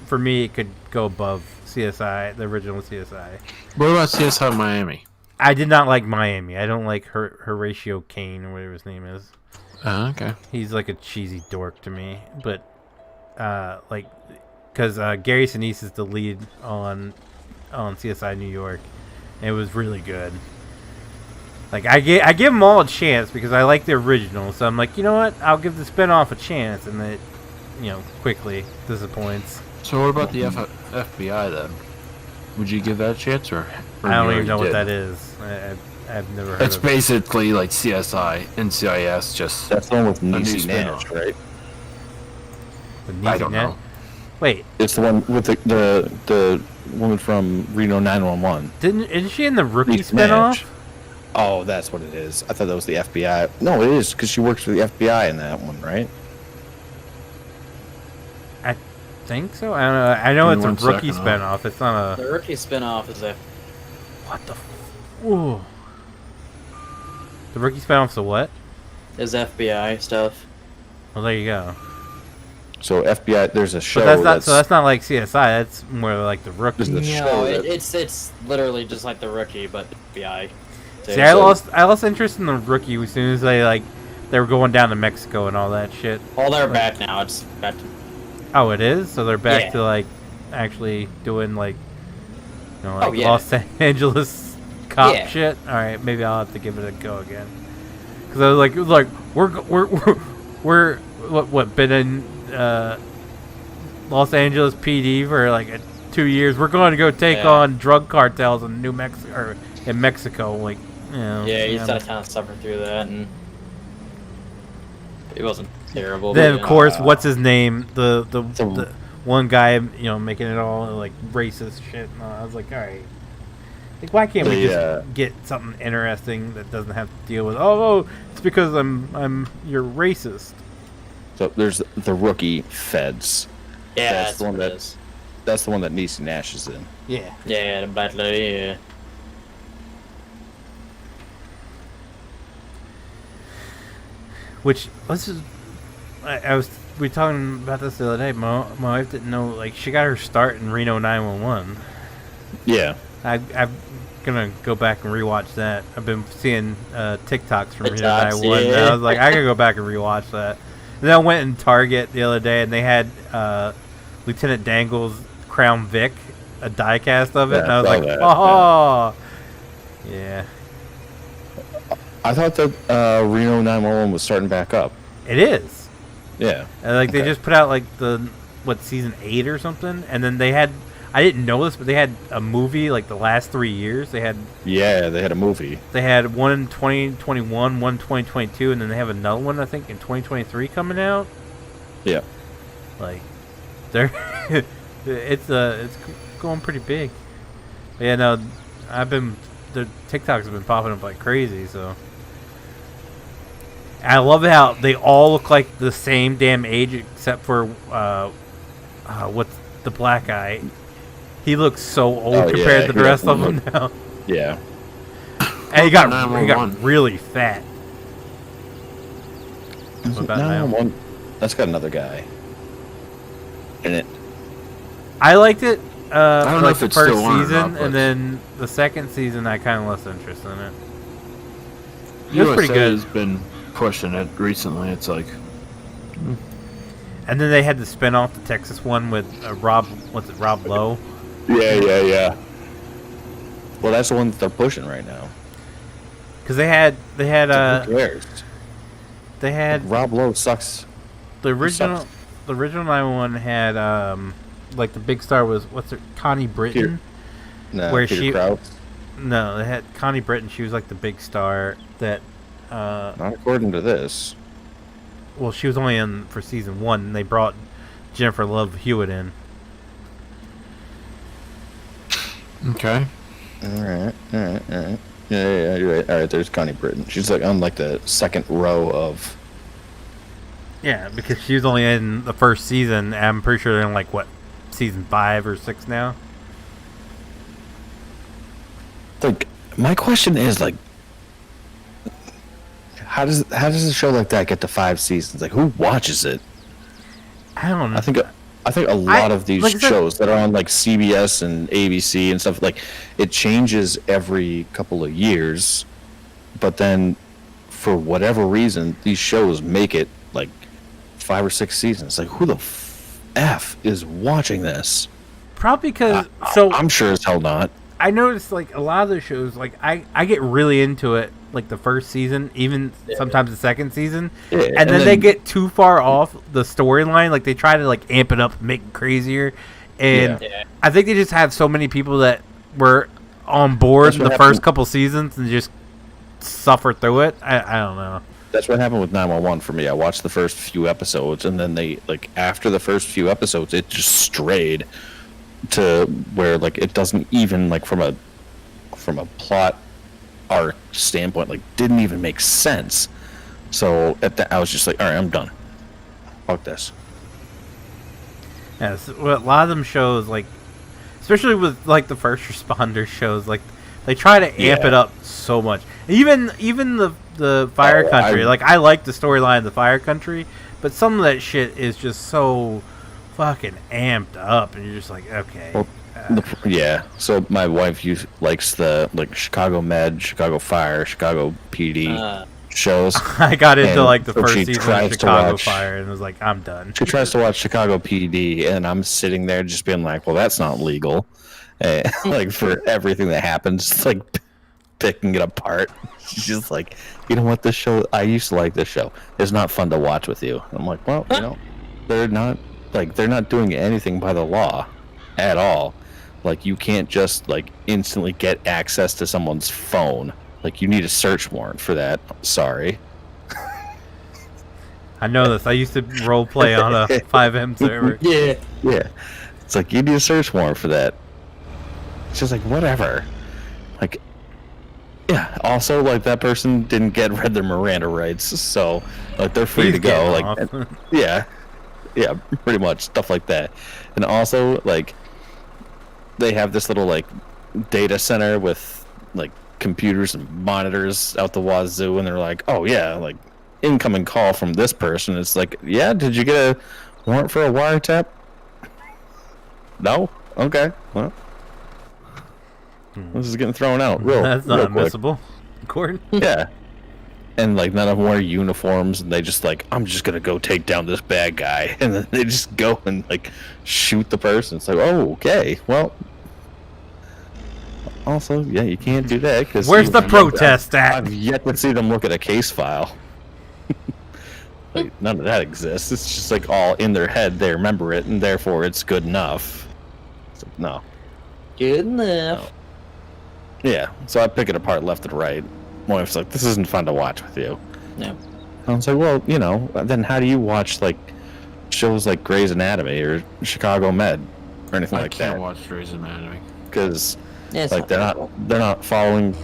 for me, it could go above CSI, the original CSI.
What about CSI Miami?
I did not like Miami. I don't like Horatio Kane or whatever his name is.
Oh, okay.
He's like a cheesy dork to me, but because Gary Sinise is the lead on CSI New York, and it was really good. Like I give them all a chance because I like the original, so I'm like, you know what? I'll give the spinoff a chance, and it, quickly disappoints.
So what about the FBI then? Would you give that a chance, or
I don't
you
even know
already
what
did?
that is. I've never heard
It's
of it.
basically like CSI, NCIS, just
That's the one with
new
Niecy
spin-off.
Nash, right?
The
I
Niecy
don't
Net?
know.
Wait,
It's the one with the woman from Reno 911.
isn't she in the Rookie
Niecy Nash.
spinoff?
Oh, that's what it is. I thought that was the FBI. No, it is because she works for the FBI in that one, right?
I think so. I don't know. I know
Give me
it's a
one
Rookie
second,
spinoff. It's not a.
The rookie spinoff is a
What the? Ooh. The Rookie spinoff's a what?
is FBI stuff.
Well, there you go.
So FBI, there's a show
But that's not. So that's not like CSI. That's more like the Rookie.
This is the show
No,
that-
it's literally just like the rookie, but FBI. too.
See, I lost interest in the Rookie as soon as they were going down to Mexico and all that shit.
Well, they're bad now. It's bad.
Oh, it is. So they're back
Yeah.
to actually doing
Oh, yeah.
Los Angeles cop
Yeah.
shit. All right, maybe I'll have to give it a go again. Because I was like, we're what been in Los Angeles PD for 2 years. We're going to go take
Yeah.
on drug cartels in New Mexico or in Mexico.
Yeah, you just gotta kind of suffer through that, and it wasn't terrible.
Then
but,
of course, what's his name? The one guy, making it all racist shit. And I was like, all right. Like, why can't we
The,
just get something interesting that doesn't have to deal with? Oh, it's because you're racist.
So there's the rookie Feds.
Yeah,
That's the one
what it
that-
is.
That's the one that Niecy Nash is in.
Yeah.
Yeah, the battle. Yeah.
Which we were talking about this the other day. My wife didn't know, like, she got her start in Reno 911.
Yeah.
I'm gonna go back and rewatch that. I've been seeing TikToks from Reno
TikToks,
911. And
yeah.
I was like, I gotta go back and rewatch that. And then I went in Target the other day, and they had Lieutenant Dangle's Crown Vic, a diecast of it,
Yeah,
and I was
saw
like,
that,
oh, yeah.
I thought that Reno 911 was starting back up.
It is.
Yeah.
And, like, they
Okay.
just put out, like, season 8 or something, and then they had, I didn't know this, but they had a movie, like, the last 3 years. They had
Yeah, they had a movie.
one in 2021, one in 2022, and then they have another one, I think, in 2023 coming out.
Yeah.
Like, they're it's going pretty big. But yeah, no, the TikToks have been popping up like crazy. So I love how they all look like the same damn age, except for what's the black guy. He looks so old
Oh,
compared
yeah,
to the
he
rest of
doesn't
them now.
Yeah.
And he got
911.
really fat. What about now?
911. That's got another guy in it.
I liked it
don't
for
know
like
if
the
it's
first
still on or
season,
not, but-
and then the second season I kind of lost interest in it. It was
USA
pretty good.
has been pushing it recently. It's like,
And then they had the spin-off, the Texas one with Rob Lowe?
Yeah. Well, that's the one that they're pushing right now.
Because they had
Who cares?
they had
Rob Lowe sucks.
the original 911 had like the big star was Connie Britton.
No,
Where
Peter
she-
Krause.
No, they had Connie Britton. She was like the big star that.
Not according to this.
Well, she was only in for season 1, and they brought Jennifer Love Hewitt in.
okay.
All right. Yeah, you're right. All right, there's Connie Britton. She's like on like the second row of.
Yeah, because she was only in the first season. And I'm pretty sure they're in like season 5 or 6 now.
Like, my question is like, how does a show like that get to 5 seasons? Like, who watches it?
I don't know.
I think a lot of these
like I said-
shows that are on like CBS and ABC and stuff, like, it changes every couple of years, but then for whatever reason these shows make it like 5 or 6 seasons. Like, who the f is watching this?
Probably because
I'm sure as hell not.
I noticed like a lot of the shows, like I get really into it like the first season, even sometimes the second season,
Yeah,
and then they get too far off the storyline. Like they try to like amp it up, make it crazier, and
Yeah.
I think they just have so many people that were on board
That's
in
what
the
happened.
first couple seasons and just suffer through it. I don't know.
That's what happened with 911 for me. I watched the first few episodes, and then they, like, after the first few episodes, it just strayed to where, like, it doesn't even, like, from a plot arc standpoint, like, didn't even make sense. So I was just like, all right, I'm done. Fuck this.
Yeah, a lot of them shows, like, especially with like the first responder shows, like they try to amp it up so much. Even the Fire Country, like I like the storyline of the Fire Country, but some of that shit is just so fucking amped up, and you're just like, okay.
Well, yeah. So my wife likes the, like, Chicago Med, Chicago Fire, Chicago PD shows.
I got into
and
like the
so
first
she
season of
tries to
Chicago
watch-
Fire and was like, I'm done.
She tries to watch Chicago PD, and I'm sitting there just being like, well, that's not legal. Like, for everything that happens, like, picking it apart. She's just like, you know what, this show, I used to like this show. It's not fun to watch with you. I'm like, well, you know, they're not doing anything by the law at all. Like, you can't just, like, instantly get access to someone's phone. Like, you need a search warrant for that. Sorry.
I know this. I used to role play on a 5M server.
Yeah. It's like, you need a search warrant for that. It's just like, whatever. Like, yeah. Also, like that person didn't read their Miranda rights, so like they're free
He's
to go.
getting
Like,
off.
yeah, yeah, pretty much stuff like that. And also, like, they have this little like data center with like computers and monitors out the wazoo, and they're like, oh yeah, like incoming call from this person. It's like, yeah, did you get a warrant for a wiretap? No. Okay. Well, this is getting thrown out
That's not
real quick.
admissible. Court.
Yeah. And like none of them wear uniforms, and they just like, I'm just gonna go take down this bad guy, and then they just go and like shoot the person. It's like, oh, okay, well. Also, yeah, you can't do that because
Where's the protest at?
I've yet to see them look at a case file. Like, none of that exists. It's just like all in their head. They remember it, and therefore it's good enough. It's like, no.
Good enough.
Yeah, so I pick it apart left and right. My wife's like, this isn't fun to watch with you.
No.
I was like, well, you know, then how do you watch like shows like Grey's Anatomy or Chicago Med or anything
I
like
can't
that?
watch Grey's Anatomy.
Because
Yeah, it's
like they're not following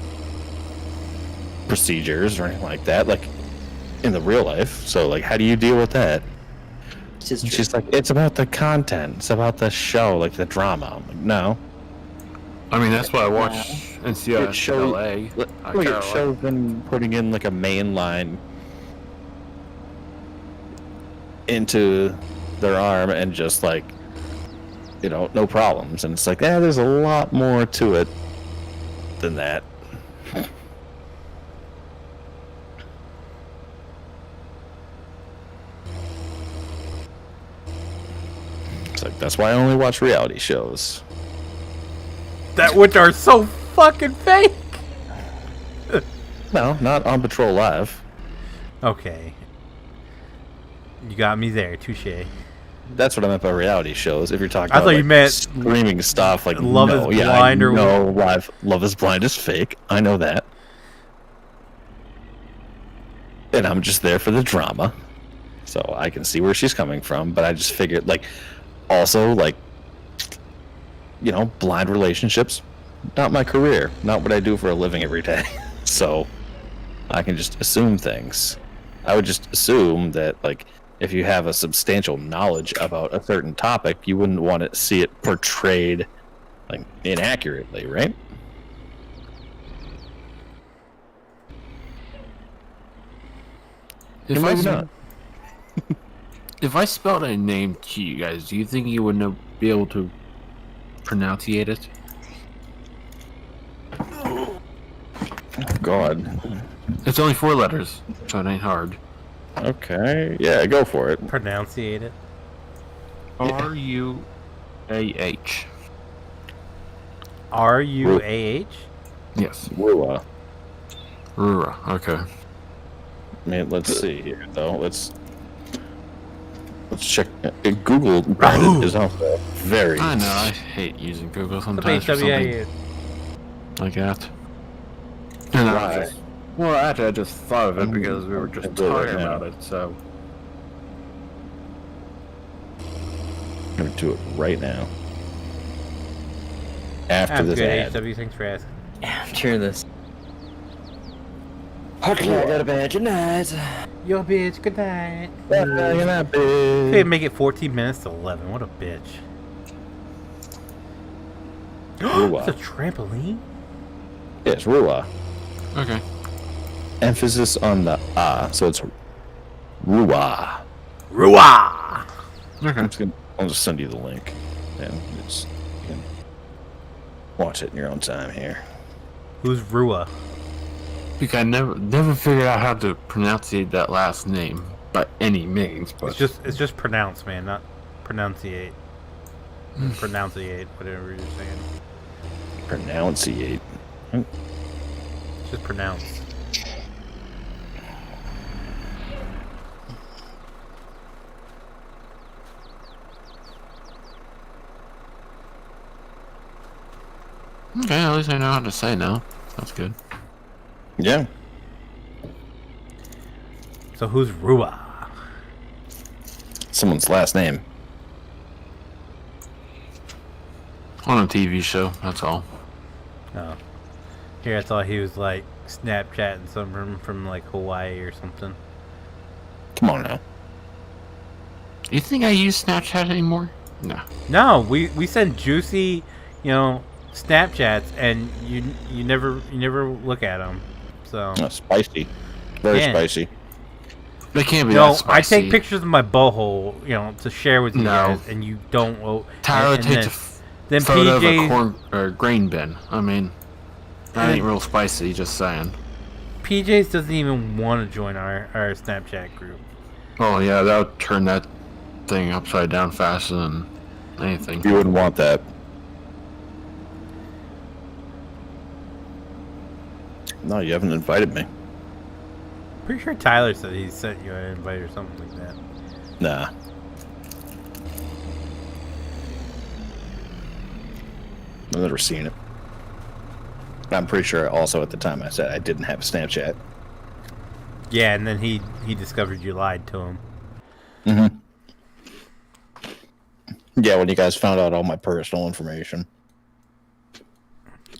procedures or anything like that, like in the real life. So like, how do you deal with that?
It's just
And she's like, it's about the content. It's about the show, like the drama. I'm like, no.
I mean, that's why I watch
It shows,
NCIS LA.
like it shows them putting in like a main line into their arm and just like, you know, no problems. And it's like, yeah, there's a lot more to it than that. It's like, that's why I only watch reality shows.
That which are so fucking fake.
No, not on Patrol Live.
Okay. You got me there, touche.
That's what I meant by reality shows. If you're talking
I
about
thought you
like,
meant
streaming stuff, like
Love
no,
is
yeah,
Blind
I
or
know Love is Blind is fake. I know that, and I'm just there for the drama, so I can see where she's coming from. But I just figured, like, also, like, you know, blind relationships, not my career, not what I do for a living every day. So I can just assume things. I would just assume that, like, if you have a substantial knowledge about a certain topic, you wouldn't want to see it portrayed like inaccurately, right?
If
Maybe not.
If I spelled a name to you guys, do you think you would be able to pronunciate it?
God.
It's only 4 letters, so it ain't hard.
Okay. Yeah, go for it.
Pronunciate it.
R-U-A-H.
R-U-A-H?
Yes.
Rua.
Rura. Okay.
I mean, let's see here, though. Let's check. Google branded is also very.
I know. I hate using Google sometimes for
W-A-U.
something like that. And
Why?
Well, actually, I just thought of it because we were just
I'll do it
talking
right now.
about it. So.
I'm gonna do it right now. After
I'm
this
good,
ad.
HW. Thanks for asking.
Yeah, I'm sure this. Okay, I got a bad tonight.
Yo, bitch. Good night.
Yeah,
Hey, make it 14 minutes to 11. What a bitch.
Rua.
It's a trampoline?
Yes, Rua.
Okay.
Emphasis on the so it's Rua.
Rua!
Okay.
I'll just send you the link, and you can watch it in your own time here.
Who's Rua?
Because I never figured out how to pronunciate that last name by any means. But
It's just pronounce, man, not pronunciate. Pronunciate, whatever you're saying.
Pronunciate.
Just pronounce.
okay, at least I know how to say now. That's good.
Yeah.
So who's Rua?
Someone's last name.
On a TV show. That's all.
Oh. Here I thought he was like Snapchatting someone from like Hawaii or something.
Come on now.
You think I use Snapchat anymore? No.
No, we send juicy, Snapchats, and you never look at them. So
Spicy. Very
Yeah.
spicy.
They can't be
no,
that spicy.
I take pictures of my butthole, to share with you
No.
guys, and you don't.
Tyler
and
takes
then
a photo of a
PJ
corn or grain bin. I mean, that ain't real spicy. Just saying.
PJ's doesn't even want to join our Snapchat group.
Oh yeah, that would turn that thing upside down faster than anything.
You wouldn't want that. No, you haven't invited me.
Pretty sure Tyler said he sent you an invite or something like that.
Nah. I've never seen it. I'm pretty sure also at the time I said I didn't have Snapchat.
Yeah, and then he discovered you lied to him.
Mm-hmm. Yeah, when you guys found out all my personal information.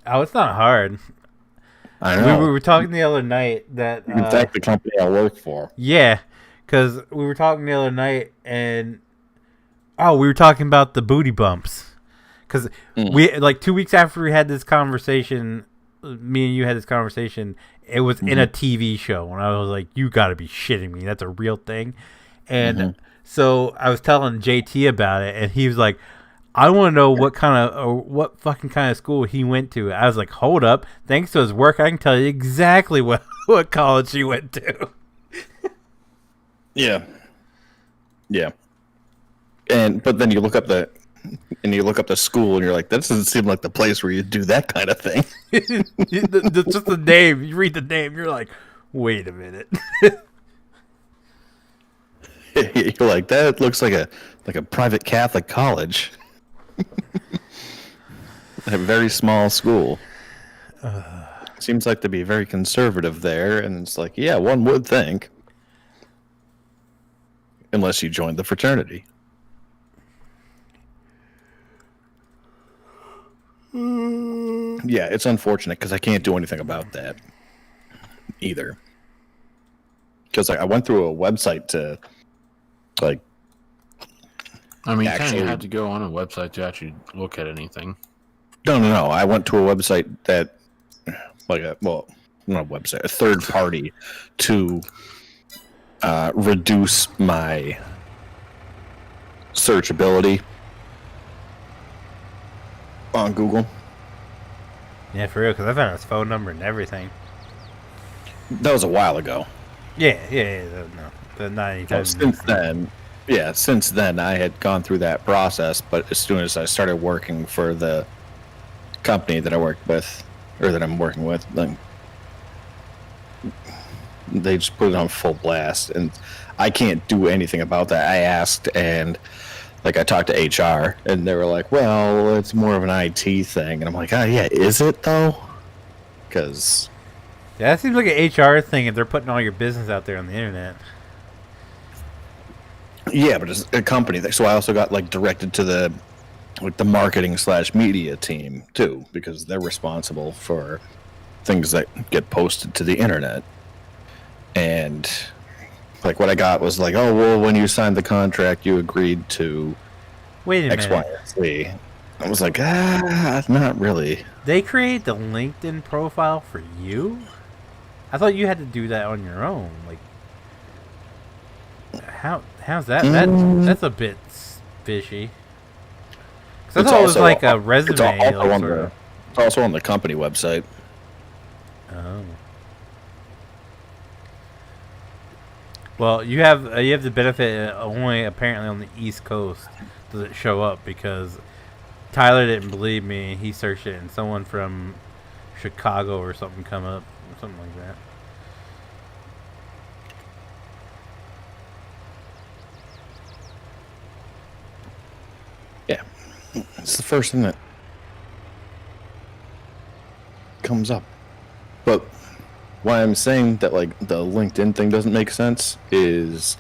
Oh, it's not hard.
I know.
We were talking the other night that...
In fact, the company I work for.
Yeah, because we were talking the other night, and... Oh, we were talking about the booty bumps. Because we, like, 2 weeks after we had this conversation, me and you had this conversation, it was in a TV show, and I was like, you gotta be shitting me, that's a real thing. And so I was telling JT about it, and he was like, I want to know what fucking kind of school he went to. I was like, hold up. Thanks to his work, I can tell you exactly what college he went to.
Yeah. Yeah. But then you look up the school and you're like, that doesn't seem like the place where you do that kind of thing.
Just the name. You read the name, you're like, wait a minute.
You're like, that looks like a private Catholic college. A very small school. Seems like to be very conservative there, and it's like, yeah, one would think. Unless you joined the fraternity. Yeah, it's unfortunate because I can't do anything about that either. Because I went through a website to, like,
I mean, you kind
actually-
of had to go on a website to actually look at anything.
No. I went to a website that, not a website, a third party to reduce my searchability on Google.
Yeah, for real, because I found his phone number and everything.
That was a while ago.
Yeah, no. Not anytime.
Since then I had gone through that process, but as soon as I started working for the company that I worked with, or that I'm working with, like, they just put it on full blast, and I can't do anything about that. I asked, and like I talked to HR, and they were like, well, it's more of an IT thing, and I'm like, oh yeah, is it though? Because
Yeah, that seems like an HR thing if they're putting all your business out there on the internet.
yeah, but it's a company thing. So I also got like directed to the marketing / media team too, because they're responsible for things that get posted to the internet. And like what I got was like, oh well, when you signed the contract, you agreed to
Wait a
X, Y,
minute.
and Z. I was like, not really.
They create the LinkedIn profile for you? I thought you had to do that on your own. Like, how's that? That's a bit fishy. Because I
It's
thought it was
also-
like a
It's
resume.
also,
like,
on
sort of.
it's also on the company website.
Oh. Well, you have the benefit only apparently on the East Coast does it show up, because Tyler didn't believe me. He searched it and someone from Chicago or something come up or something like that.
Yeah, it's the first thing that comes up. But why I'm saying that like the LinkedIn thing doesn't make sense is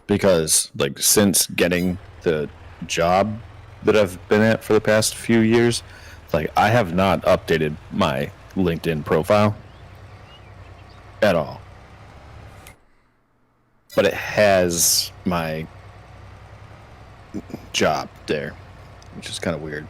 because like since getting the job that I've been at for the past few years, like I have not updated my LinkedIn profile at all. But it has my job there, which is kind of weird.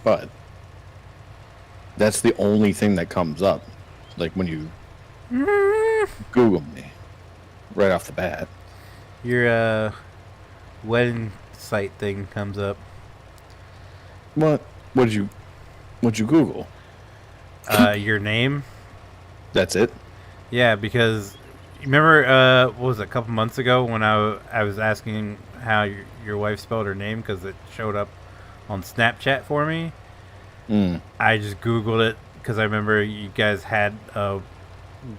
But that's the only thing that comes up, like when you Google me, right off the bat.
Your wedding site thing comes up.
What? What'd you Google?
Your name.
That's it.
Yeah, because you remember what was it, a couple months ago when I was asking how your wife spelled her name because it showed up on Snapchat for me. I just Googled it because I remember you guys had a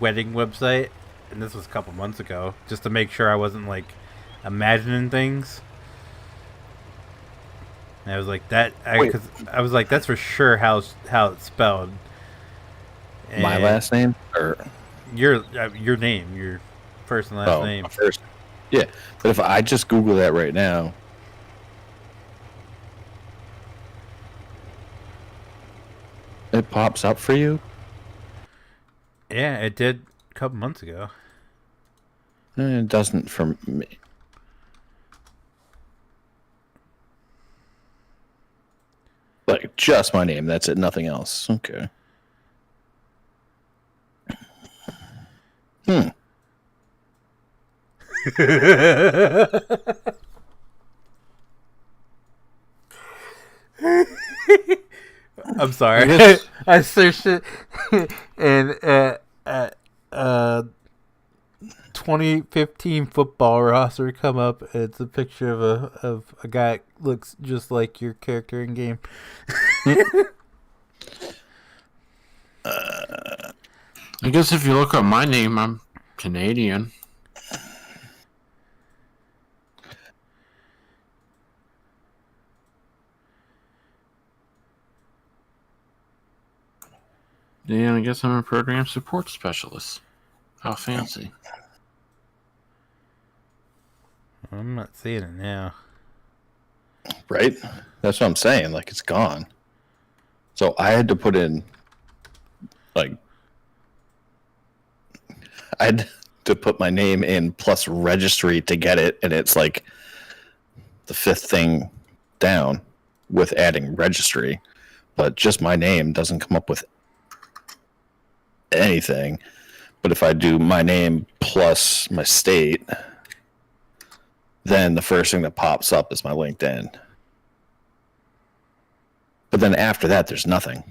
wedding website, and this was a couple months ago, just to make sure I wasn't like imagining things. And I was like that. I was like, that's for sure how it's spelled. And
my last name or
your name, your first and last name.
First, yeah. But if I just Google that right now. It pops up for you?
Yeah, it did a couple months ago.
It doesn't for me. Like, just my name. That's it. Nothing else. Okay.
I'm sorry. I searched it, and 2015 football roster come up. And it's a picture of a guy that looks just like your character in game.
I guess if you look up my name, I'm Canadian. Yeah, I guess I'm a program support specialist. How fancy.
I'm not seeing it now.
Right? That's what I'm saying. Like, it's gone. So I had to put in, like, I had to put my name in plus registry to get it, and it's like the fifth thing down with adding registry. But just my name doesn't come up with anything. But if I do my name plus my state, then the first thing that pops up is my LinkedIn. But then after that, there's nothing.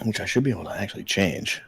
Which I should be able to actually change.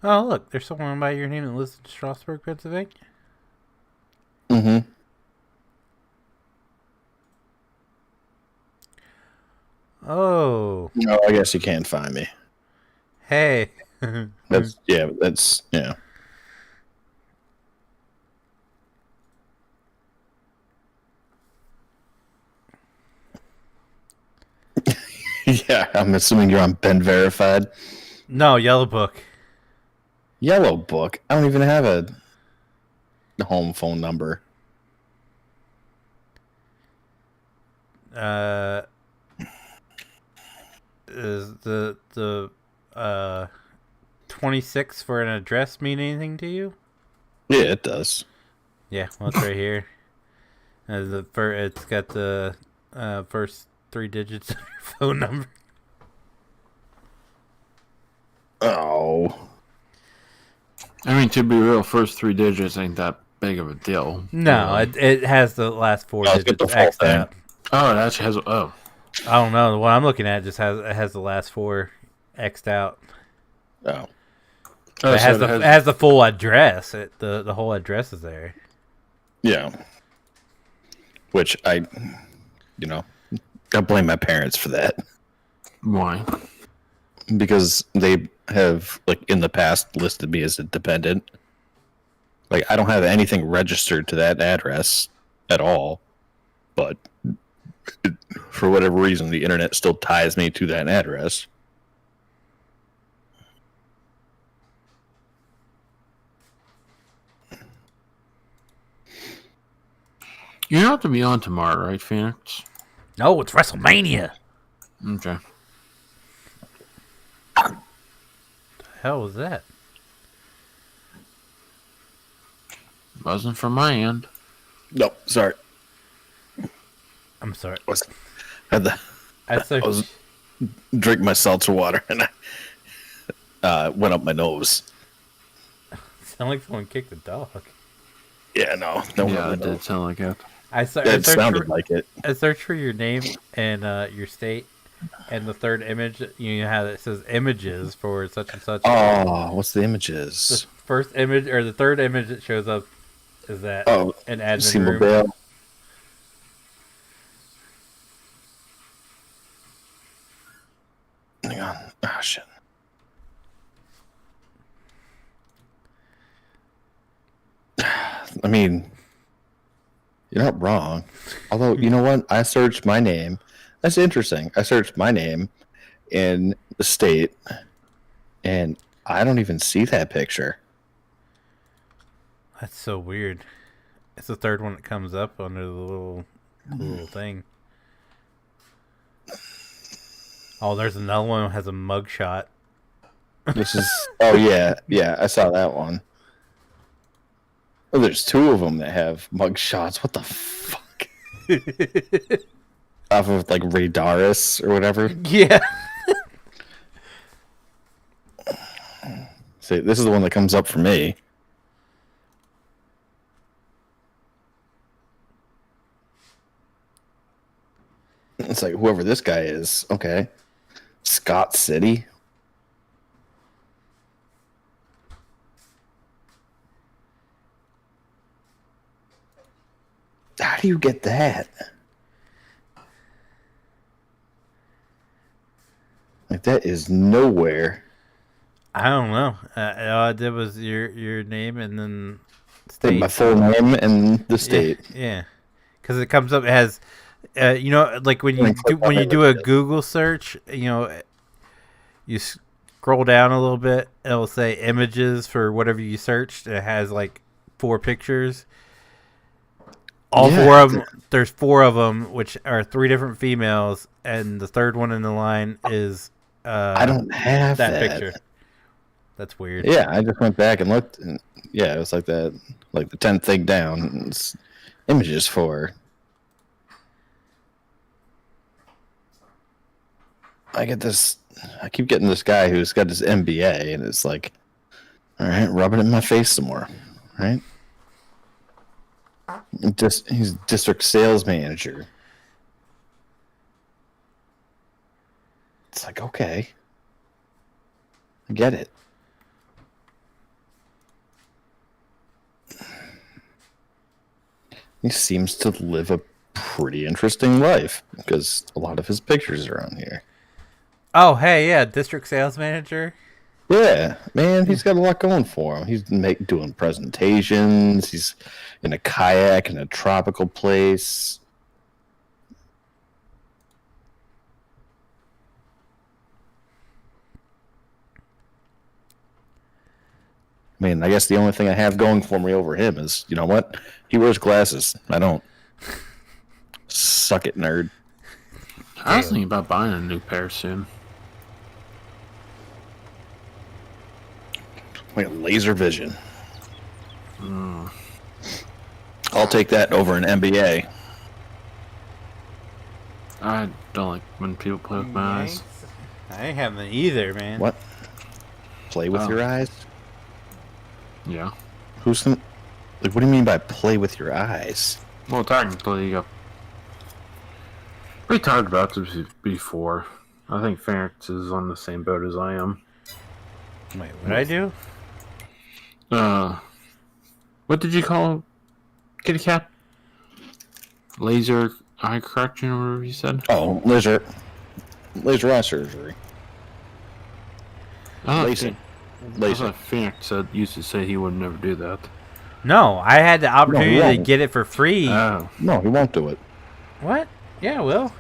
Oh, look, there's someone by your name that lives in Strasburg, Pennsylvania.
Mm-hmm.
Oh.
No, I guess you can't find me.
Hey.
That's yeah. Yeah, I'm assuming you're on Ben Verified.
No, Yellow Book.
Yellow Book. I don't even have a home phone number.
Is the 26 for an address mean anything to you?
Yeah, it does.
Yeah, well, it's right here. It's got the first 3 digits of your phone number.
Oh.
I mean, to be real, first 3 digits ain't that big of a deal.
No,
really.
it has the last 4
I'll get
digits
the full
X'd
thing.
out.
Oh, it actually has. Oh,
I don't know. The one I'm looking at just has the last 4 X'd out.
Oh.
But it has the full address. The whole address is there.
Yeah. Which I blame my parents for that.
Why?
Because they have, like, in the past listed me as a dependent. Like, I don't have anything registered to that address at all. But for whatever reason, the internet still ties me to that address.
You don't have to be on tomorrow, right, Phoenix?
No, it's WrestleMania.
Okay.
The hell was that?
Wasn't from my end.
Nope, sorry.
I'm sorry.
I was drink my seltzer water and I went up my nose.
Sound like someone kicked a dog.
Yeah, no.
Yeah, it did sound like it.
It sounded like it.
I searched for your name and your state, and the third image. You know how it says images for such and such.
Oh, what's the
The
images?
first image or the third image that shows up is that an admin
see
room.
mobile. Hang on. Oh, shit. I mean, you're not wrong. Although, you know what? I searched my name. That's interesting. I searched my name in the state, and I don't even see that picture.
That's so weird. It's the third one that comes up under the little thing. Oh, there's another one that has a mugshot.
This is... Oh, yeah. Yeah, I saw that one. Oh, there's 2 of them that have mug shots. What the fuck? Off of, like, Radaris or whatever.
Yeah.
See, this is the one that comes up for me. It's like, whoever this guy is. Okay. Scott City? How do you get that? Like, that is nowhere.
I don't know. All I did was your name and then
State. My full name and the state.
Yeah. Because it comes up, it has, like when you do a Google search, you scroll down a little bit, it'll say images for whatever you searched. It has like 4 pictures. All 4 of them, there's 4 of them, which are 3 different females, and the third one in the line is
I don't have that
picture. That's weird.
Yeah, I just went back and looked, and yeah, it was like that, like the 10th thing down. It's images for. I keep getting this guy who's got his MBA, and it's like, all right, rub it in my face some more, right? He's district sales manager. It's like, okay, I get it. He seems to live a pretty interesting life because a lot of his pictures are on here.
Oh, hey, yeah, district sales manager.
Yeah, man, he's got a lot going for him. He's doing presentations. He's in a kayak in a tropical place. I mean, I guess the only thing I have going for me over him is, you know what? He wears glasses. I don't. Suck it, nerd.
I was thinking about buying a new pair soon.
Like laser vision. I'll take that over an MBA.
I don't like when people play with my eyes.
I ain't having either, man.
What? Play with your eyes?
Yeah.
Who's gonna... Like, what do you mean by play with your eyes?
Well, technically, we talked about this before. I think Feenix is on the same boat as I am.
Wait, what did I do?
What did you call kitty cat? Laser eye correction, or whatever you said?
Oh, laser eye surgery. Lacing.
I thought Feenix used to say he would never do that.
No, I had the opportunity to
won't.
get it for free.
Oh.
No, he won't do it.
What? Yeah, Will.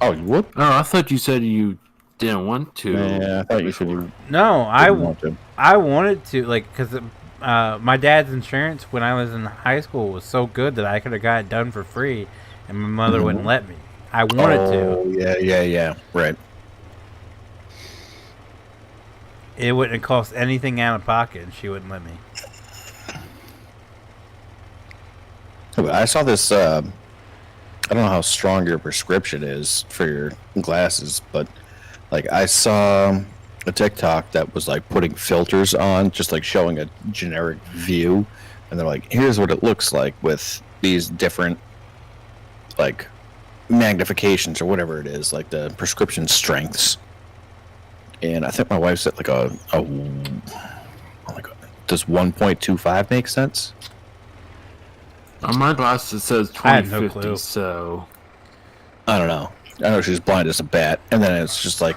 Oh, you would?
Oh, I thought you said you didn't want to.
Yeah, I thought you said you
No,
didn't want to.
I wanted to, like, because my dad's insurance when I was in high school was so good that I could have got it done for free, and my mother wouldn't let me. I wanted to.
Oh, yeah. Right.
It wouldn't have cost anything out of pocket, and she wouldn't let me.
I saw this, I don't know how strong your prescription is for your glasses, but, like, I saw a TikTok that was, like, putting filters on, just, like, showing a generic view, and they're like, here's what it looks like with these different, like, magnifications or whatever it is, like the prescription strengths. And I think my wife said, like, oh my God, does 1.25 make sense?
On my glasses it says
I had no
2050,
clue.
so
I don't know. I know she's blind as a bat, and then it's just like,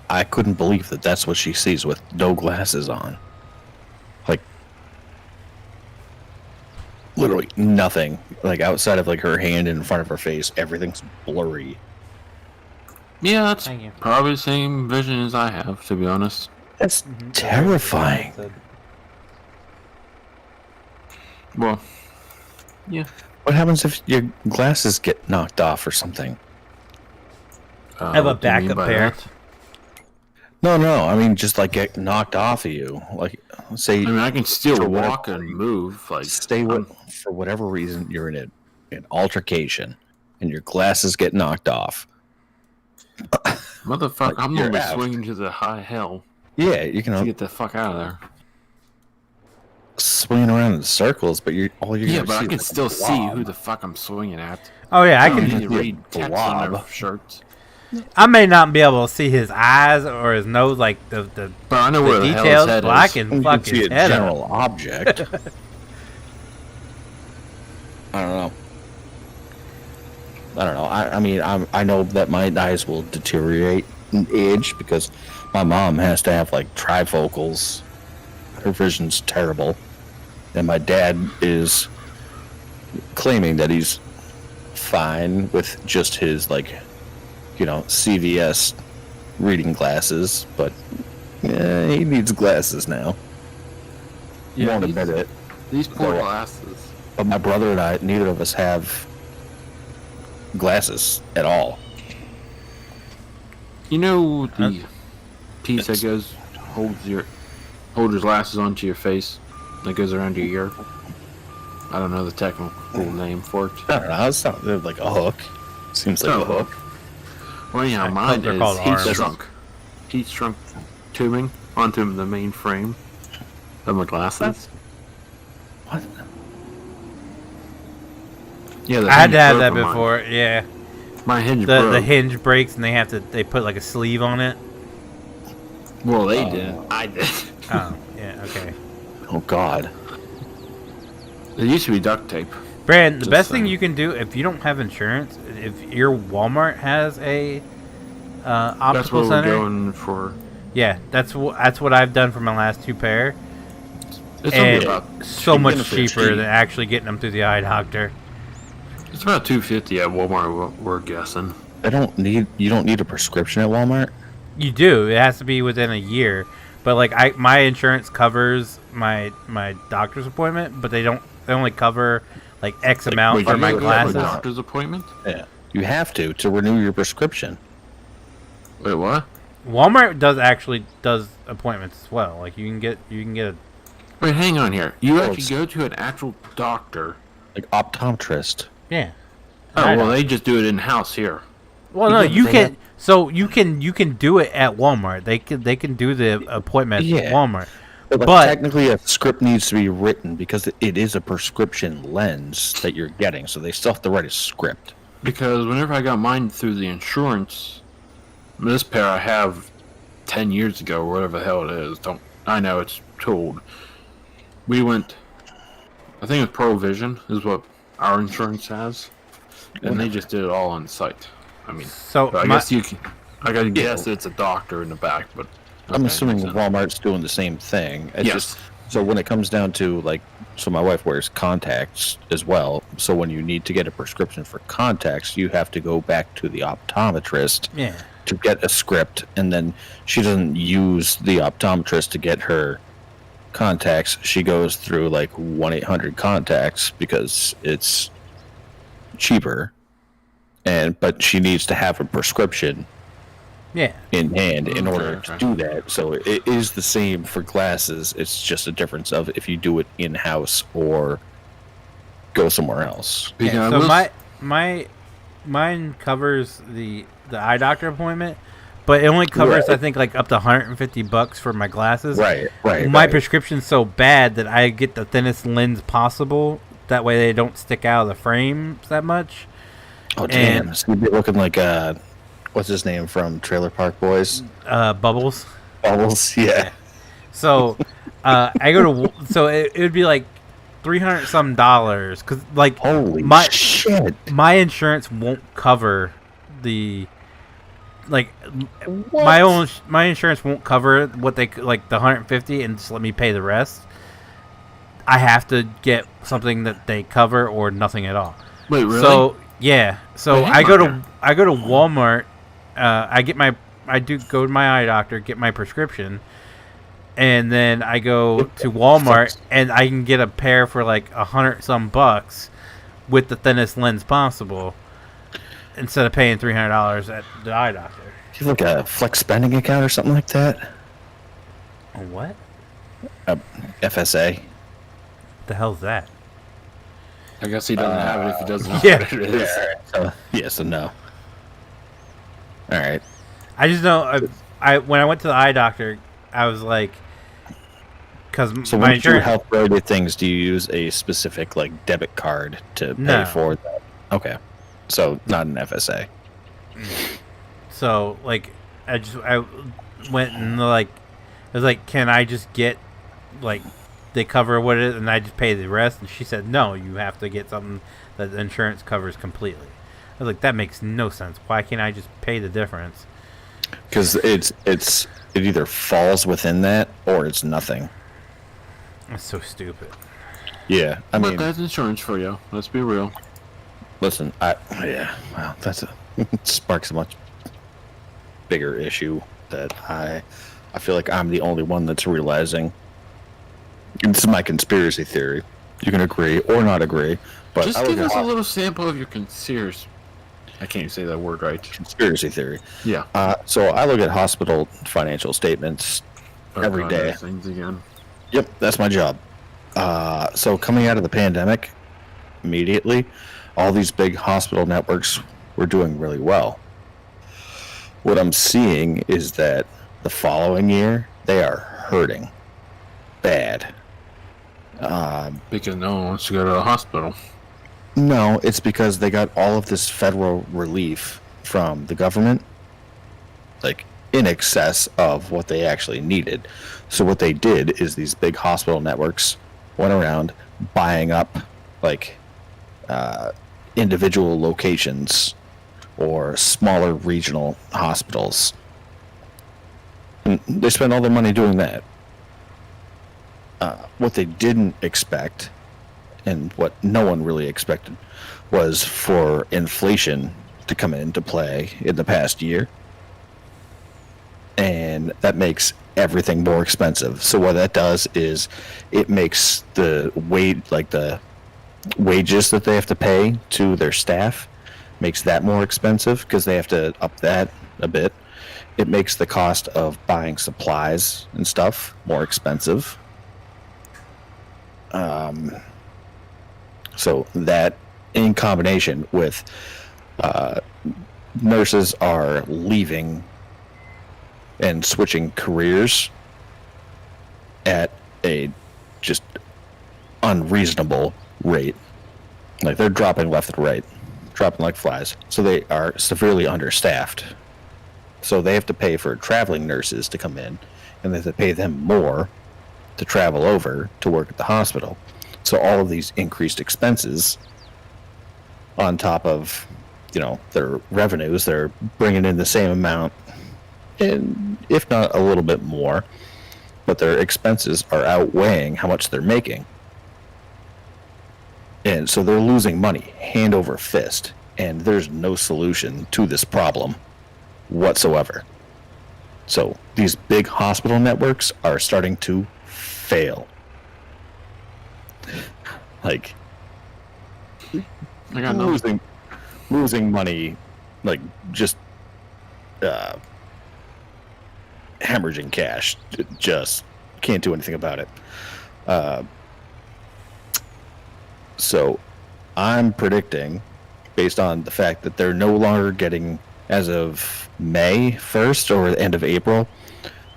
I couldn't believe that that's what she sees with no glasses on. Like, literally nothing. Like, outside of, like, her hand in front of her face, everything's blurry.
yeah, that's
Thank you.
probably the same vision as I have, to be honest.
That's terrifying.
Well, yeah.
What happens if your glasses get knocked off or something?
Have a
what do you mean
backup
by
pair.
that?
No, I mean, just, like, get knocked off of you. Like, say,
I mean, I can still
For whatever
walk and move. Like,
stay with, for whatever reason, you're in an altercation, and your glasses get knocked off.
motherfucker,
Like,
I'm
you're
gonna be
out.
swinging to the high hell
Yeah, you
to
can
get the fuck out of there.
swinging around in circles, but all you're
Yeah,
gonna
but
see
I can
is
still
a
see
blob.
who the fuck I'm swinging at.
Oh yeah, I
don't
can.
need to
see a
read text on their
blob.
shirts.
I may not be able to see his eyes or his nose, like the
But I know where the hell
details,
his head
but I
is.
can
You
fuck
can see
his
a
head up.
general object. I don't know. I mean, I know that my eyes will deteriorate in age because my mom has to have, like, trifocals. Her vision's terrible, and my dad is claiming that he's fine with just his, like, CVS reading glasses, but he needs glasses now. He won't admit it.
These poor
So-
glasses.
But my brother and I, neither of us have glasses at all.
You know the piece that holds your glasses onto your face, that goes around your ear. I don't know the technical name for it.
I don't know. It's not like a hook. Seems like
Oh.
a hook.
Well, yeah,
I
mine
thought they're called arms.
heat shrunk tubing onto the main frame of my glasses.
What?
Yeah, the
I had
hinge
to have
broke
that
on mine.
before. Yeah,
My hinge
the
broke.
hinge breaks and they put like a sleeve on it.
Well, they didn't. I did.
Oh yeah, okay.
Oh God.
It used to be duct tape.
Brand, the
Just
best thing
saying.
you can do if you don't have insurance, if your Walmart has a
That's
optical
what we're
center,
going for.
yeah, that's what I've done for my last two pair,
It's
and
only about
so much
benefits
cheaper
cheap.
than actually getting them through the eye doctor.
it's about $250 at Walmart. We're guessing.
You don't need a prescription at Walmart.
You do. It has to be within a year. But like my insurance covers my doctor's appointment, but they only cover like X amount
wait,
for
you're
my
not
Go to a
glasses.
doctor's appointment?
Yeah. You have to renew your prescription.
Wait, what?
Walmart does appointments as well. Like you can get a
Wait, hang on here. You actually go to an actual doctor.
Like optometrist.
yeah.
Oh, well, they just do it in-house here.
Well, no, you can. So you can do it at Walmart. They can do the appointment at Walmart.
But technically, a script needs to be written because it is a prescription lens that you're getting. So they still have to write a script.
Because whenever I got mine through the insurance, this pair I have 10 years ago, or whatever the hell it is. I know it's told. We went, I think it's Provision is what our insurance has. And they just did it all on site. I mean,
so
I guess you can. I gotta guess it's a doctor in the back, but
I'm assuming Walmart's doing the same thing. It's just so when it comes down to so my wife wears contacts as well. So when you need to get a prescription for contacts, you have to go back to the optometrist to get a script, and then she doesn't use the optometrist to get her contacts. She goes through 1-800 contacts because it's cheaper, but she needs to have a prescription in hand in order to do that. So it is the same for glasses. It's just a difference of if you do it in-house or go somewhere else.
So mine covers the eye doctor appointment, but it only covers I think up to $150 for my glasses.
Right.
My prescription's so bad that I get the thinnest lens possible. That way they don't stick out of the frames that much.
Oh damn! So you'd be looking like what's his name from Trailer Park Boys?
Bubbles.
Bubbles, yeah.
So I go to it would be $300 some because
holy shit,
my insurance won't cover the my insurance won't cover what they the 150 and just let me pay the rest. I have to get something that they cover or nothing at all.
Wait, really?
So yeah, so I go to Walmart. I do go to my eye doctor, get my prescription, and then I go to Walmart and I can get a pair for $100 some with the thinnest lens possible instead of paying $300 at the eye doctor.
Do you have a flex spending account or something like that?
A what?
FSA.
The hell's that?
I guess he doesn't have it if he doesn't know what it is.
Yes and no. All right.
I just know when I went to the eye doctor, I was because
so
my
when you do
insurance
health related things, do you use a specific debit card to pay for that? Okay, so not an FSA.
So I went and I was can I just get they cover what it is and I just pay the rest? And she said no, you have to get something that the insurance covers completely. I was that makes no sense. Why can't I just pay the difference?
Because it either falls within that or it's nothing.
That's so stupid.
Yeah,
But that's insurance for you. Let's be real.
Listen, wow, that's sparks a much bigger issue that I feel like I'm the only one that's realizing. This is my conspiracy theory. You can agree or not agree, but
just give us a little sample of your conspiracy. I can't say that word right.
Conspiracy theory.
Yeah.
So I look at hospital financial statements every day.
Things again.
Yep, that's my job. So coming out of the pandemic, immediately, all these big hospital networks were doing really well. What I'm seeing is that the following year, they are hurting bad.
Because no one wants to go to the hospital.
No, it's because they got all of this federal relief from the government, in excess of what they actually needed. So what they did is these big hospital networks went around buying up individual locations or smaller regional hospitals. And they spent all their money doing that. What they didn't expect, and what no one really expected, was for inflation to come into play in the past year. And that makes everything more expensive. So what that does is it makes the wages that they have to pay to their staff makes that more expensive because they have to up that a bit. it makes the cost of buying supplies and stuff more expensive. So that, in combination with nurses are leaving and switching careers at a just unreasonable rate. Like, they're dropping left and right, dropping like flies. So they are severely understaffed. So they have to pay for traveling nurses to come in, and they have to pay them more to travel over to work at the hospital. So all of these increased expenses on top of, their revenues, they're bringing in the same amount, and if not a little bit more, but their expenses are outweighing how much they're making. And so they're losing money hand over fist, and there's no solution to this problem whatsoever. So these big hospital networks are starting to fail. Like,
I got
losing money, like, just hemorrhaging cash. Just can't do anything about it. So I'm predicting, based on the fact that they're no longer getting, as of May 1st or the end of April,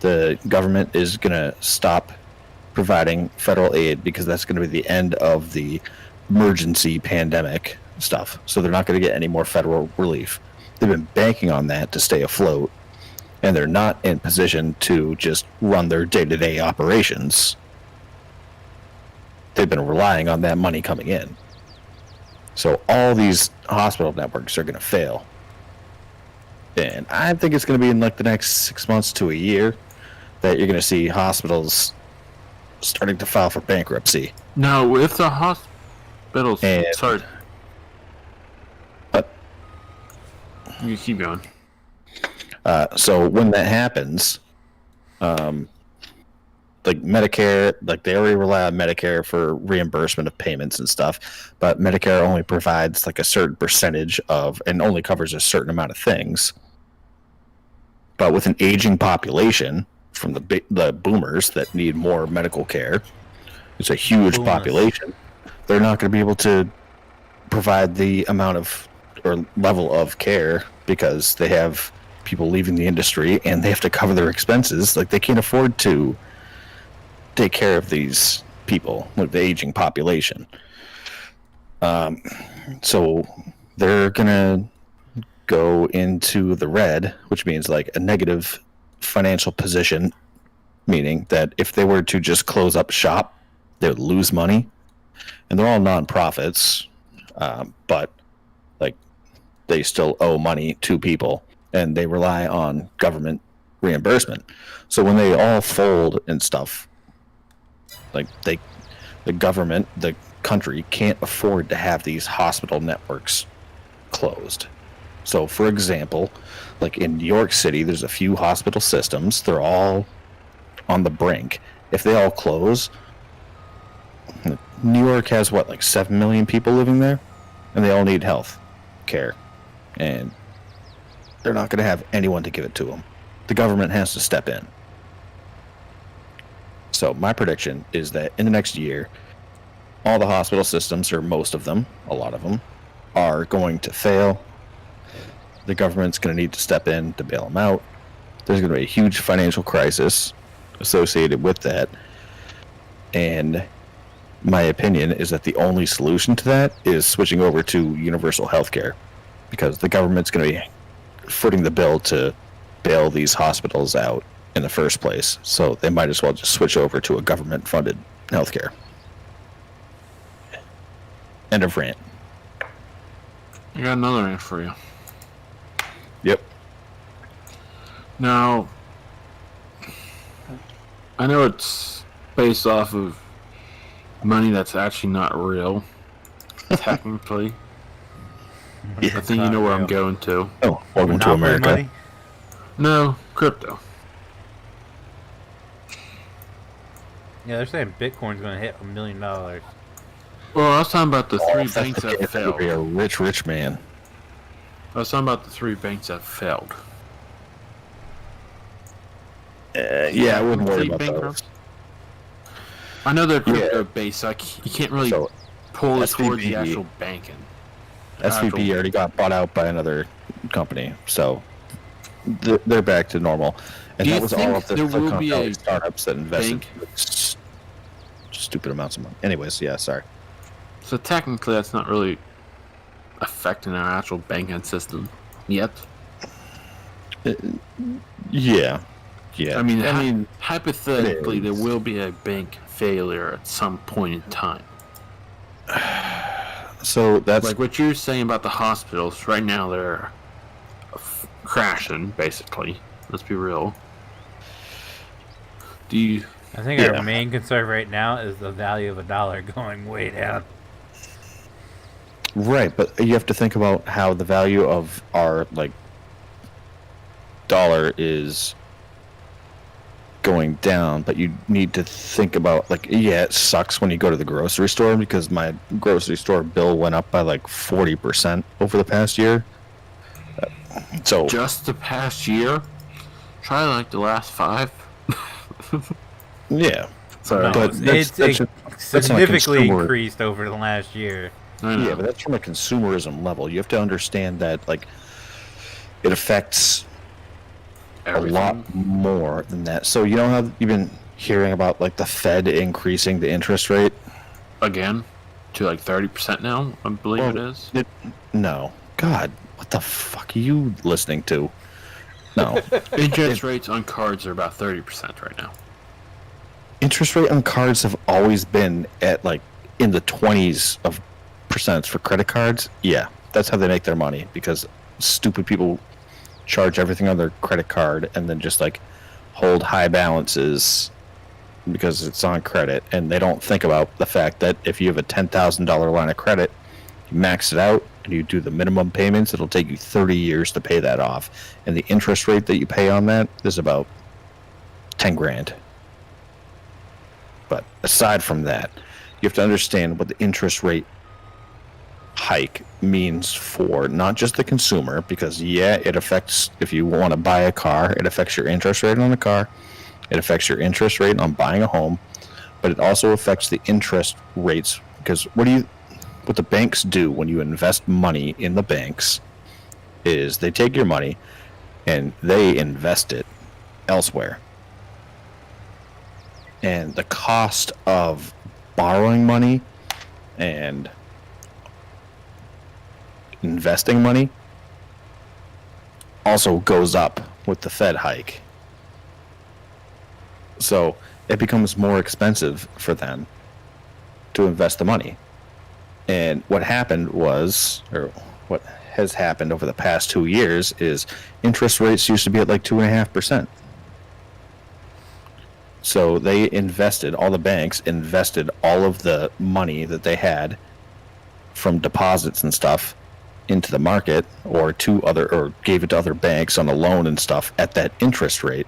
the government is going to stop providing federal aid, because that's going to be the end of the emergency pandemic stuff. So they're not going to get any more federal relief. They've been banking on that to stay afloat, and they're not in position to just run their day-to-day operations. They've been relying on that money coming in. So all these hospital networks are going to fail. And I think it's going to be in like the next 6 months to a year that you're going to see hospitals starting to file for bankruptcy.
No, if the hospitals... sorry.
But
you keep going.
So when that happens, like Medicare, like they already rely on Medicare for reimbursement of payments and stuff, but Medicare only provides like a certain percentage of, and only covers a certain amount of things. But with an aging population from the boomers that need more medical care, it's a huge population. They're not going to be able to provide the amount of or level of care, because they have people leaving the industry and they have to cover their expenses. Like, they can't afford to take care of these people with the aging population. So they're gonna go into the red, which means like a negative financial position, meaning that if they were to just close up shop, they would lose money. And they're all non-profits, but like they still owe money to people, and they rely on government reimbursement. So when they all fold and stuff, like the government, the country can't afford to have these hospital networks closed. So, for example, like in New York City, there's a few hospital systems. They're all on the brink. If they all close, New York has what, like 7 million people living there, and they all need health care, and they're not going to have anyone to give it to them. The government has to step in. So my prediction is that in the next year, all the hospital systems, or most of them, a lot of them, are going to fail. The government's going to need to step in to bail them out. There's going to be a huge financial crisis associated with that. And my opinion is that the only solution to that is switching over to universal health care, because the government's going to be footing the bill to bail these hospitals out in the first place. So they might as well just switch over to a government-funded healthcare. End of rant.
I got another rant for you.
Yep.
Now, I know it's based off of money that's actually not real, technically.
Yeah.
I think you know where I'm going to.
Oh, welcome to
Monopoly
America.
money?
No, crypto.
Yeah, they're saying Bitcoin's going to hit $1 million.
Well, I was talking about the three banks that
You'll
failed.
be a rich man.
I was talking about the three banks that failed.
Yeah, I wouldn't worry about
bankrupt.
those.
I know they're crypto based, so you can't really
So,
pull it towards the
SVB
actual banking.
SVB already got bought out by another company, so they're back to normal. And
Do you
that was all
think
of the
there will
Silicon
be
Valley
a
startups that invested
bank?
stupid amounts of money. Anyways, yeah, sorry.
So technically, that's not really affecting our actual banking system yet.
Yeah.
I mean, hypothetically, there will be a bank failure at some point in time.
So that's
Like what you're saying about the hospitals. Right now, they're crashing, basically. Let's be real. Do you...
I think our main concern right now is the value of a dollar going way down.
right, but you have to think about how the value of our dollar is going down, but you need to think about it sucks when you go to the grocery store, because my grocery store bill went up by 40% over the past year. So
Just the past year? Try the last 5.
yeah,
Sorry.
but
It's
that's from a
significantly
consumer-
increased over the last year.
I know.
Yeah, but that's from a consumerism level. You have to understand that it affects a lot more than that. So you know how you've been hearing about the Fed increasing the interest rate
Again? To 30% now, I believe it is.
No, God, what the fuck are you listening to? No,
Interest rates on cards are about 30% right now.
interest rate on cards have always been at in the 20s of percents for credit cards. Yeah, that's how they make their money, because stupid people charge everything on their credit card and then just hold high balances because it's on credit, and they don't think about the fact that if you have a $10,000 line of credit, you max it out and you do the minimum payments, it'll take you 30 years to pay that off, and the interest rate that you pay on that is about 10 grand. But aside from that, you have to understand what the interest rate hike means for not just the consumer, because it affects, if you want to buy a car, it affects your interest rate on the car, it affects your interest rate on buying a home, but it also affects the interest rates, because what the banks do when you invest money in the banks is they take your money and they invest it elsewhere. And the cost of borrowing money and investing money also goes up with the Fed hike. So it becomes more expensive for them to invest the money. And what happened was, or what has happened over the past 2 years, is interest rates used to be at 2.5%. So they invested, all the banks invested all of the money that they had from deposits and stuff into the market, or gave it to other banks on a loan and stuff at that interest rate.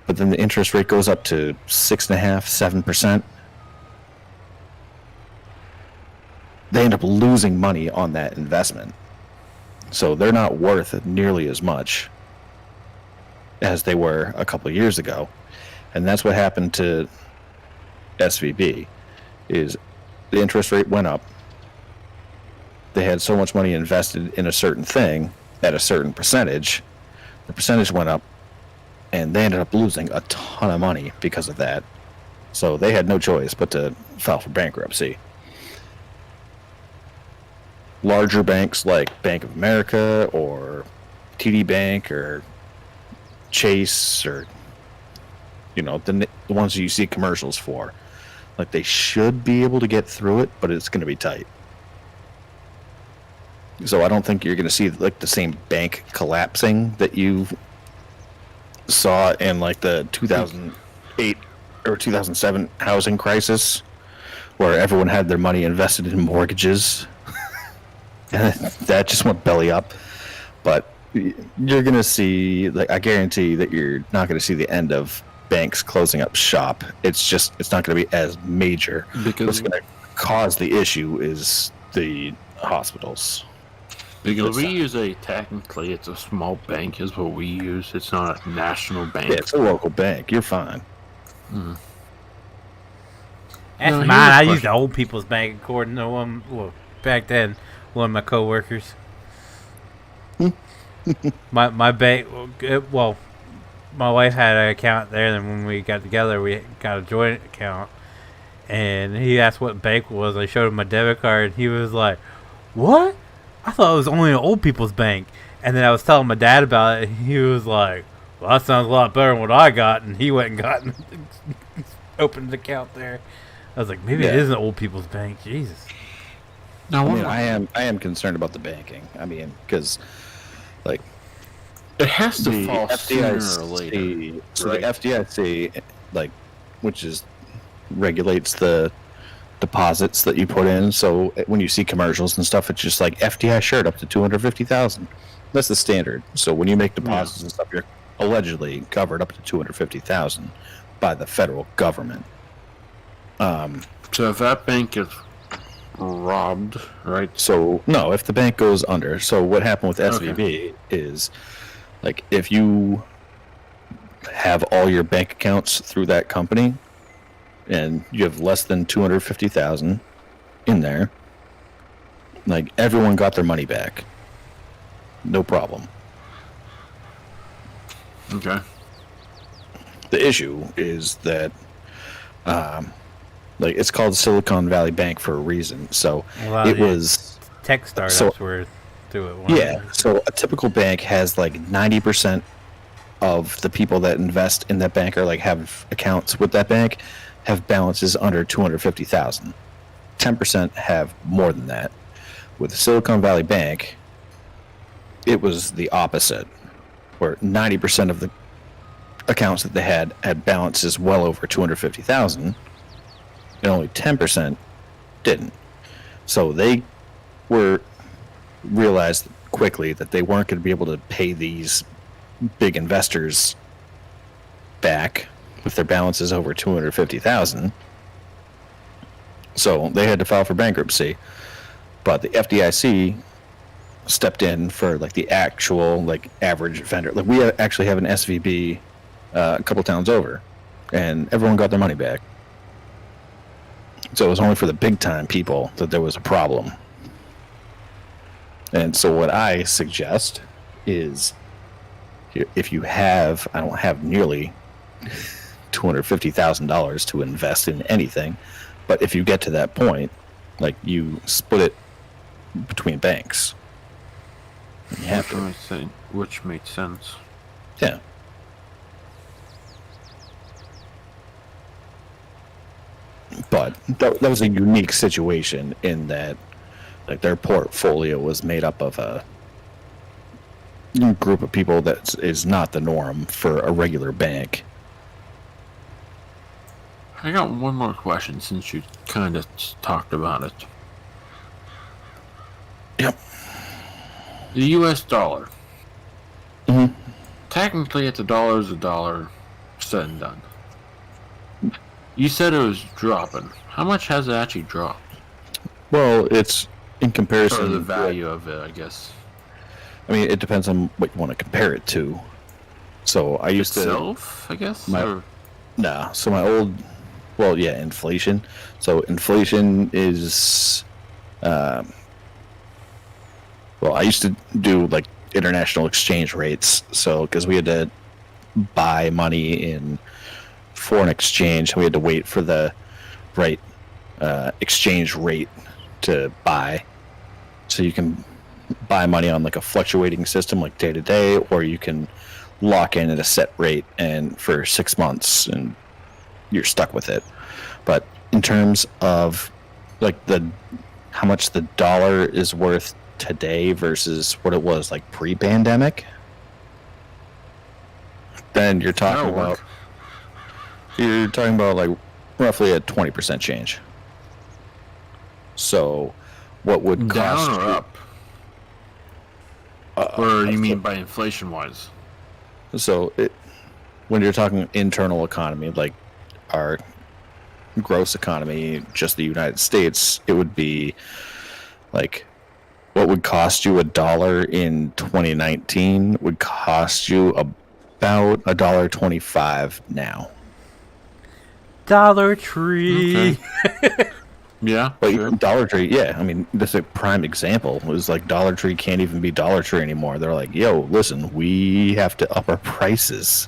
But then the interest rate goes up to 6.5%, 7%. They end up losing money on that investment. So they're not worth nearly as much as they were a couple of years ago. And that's what happened to SVB, is the interest rate went up. They had so much money invested in a certain thing at a certain percentage. The percentage went up, and they ended up losing a ton of money because of that. So they had no choice but to file for bankruptcy. Larger banks like Bank of America or TD Bank or Chase, or the ones you see commercials for, they should be able to get through it, but it's going to be tight. So I don't think you're going to see the same bank collapsing that you saw in the 2008 or 2007 housing crisis, where everyone had their money invested in mortgages. And that just went belly up. But you're going to see, I guarantee that you're not going to see the end of banks closing up shop. It's not going to be as major.
Because
what's going to cause the issue is the hospitals.
Because we use technically, it's a small bank, is what we use. It's not a national bank.
Yeah, it's a local bank. You're fine.
That's
No,
mine.
here's a
I used
question.
the old people's bank according to one. Well, back then, one of my coworkers. my bank. Well, my wife had an account there, and when we got together, we got a joint account. And he asked what bank it was. I showed him my debit card, and he was like, "What? I thought it was only an old people's bank." And then I was telling my dad about it, and he was like, "Well, that sounds a lot better than what I got." And he went and got opened an account there. I was like, maybe it is an old people's bank. Jesus.
Now,
I mean, I am concerned about the banking. I mean, because like
it has to
the
fall sooner or
FDIC,
later.
so
right?
the FDIC, like, which is regulates the deposits that you put in. So when you see commercials and stuff, it's just like FDI shirt up to 250,000. That's the standard. So when you make deposits and stuff, you're allegedly covered up to 250,000 by the federal government.
So if that bank is robbed, right?
So no, if the bank goes under, so what happened with SVB is, like, if you have all your bank accounts through that company, and you have less than 250,000 in there, like, everyone got their money back, no problem.
Okay.
The issue is that, like, it's called Silicon Valley Bank for a reason. So it was
tech startups were through it.
Yeah. So a typical bank has like 90% of the people that invest in that bank or like have accounts with that bank have balances under 250,000. 10% have more than that. With Silicon Valley Bank, it was the opposite, where 90% of the accounts that they had balances well over 250,000, and only 10% didn't. So they realized quickly that they weren't going to be able to pay these big investors back with their balances over 250,000. So they had to file for bankruptcy. But the FDIC stepped in for like the actual like average vendor. Like we actually have an SVB a couple towns over, and everyone got their money back. So it was only for the big time people that there was a problem. And so what I suggest is, if you have, I don't have nearly $250,000 to invest in anything, but if you get to that point, like, you split it between banks. You have to.
Which makes sense.
Yeah. But that was a unique situation in that, like, their portfolio was made up of a group of people that is not the norm for a regular bank.
I got one more question since you kind of talked about it.
Yep.
The U.S. dollar.
Mm-hmm.
Technically, it's a dollar, said and done. You said it was dropping. How much has it actually dropped?
Well, it's in comparison.
Or the value of it, I guess.
I mean, it depends on what you want to compare it to. So I used
Itself, I guess?
Nah, so my old... Well, yeah, inflation. So inflation is... well, I used to do, like, international exchange rates. So, because we had to buy money in foreign exchange, we had to wait for the right exchange rate to buy. So you can buy money on, like, a fluctuating system, like day to day, or you can lock in at a set rate and for 6 months, and you're stuck with it. But in terms of, like, how much the dollar is worth today versus what it was like pre-pandemic, then you're talking about like roughly a 20% change. So what would cost
down or
you,
up? Or you mean by inflation wise?
So when you're talking internal economy, like our gross economy, just the United States, it would be like what would cost you $1 in 2019 would cost you about $1.25 now.
Dollar Tree.
Okay. Yeah,
But
sure.
Dollar Tree, yeah, I mean, that's a prime example. It was like Dollar Tree can't even be Dollar Tree anymore. They're like, yo, listen, we have to up our prices.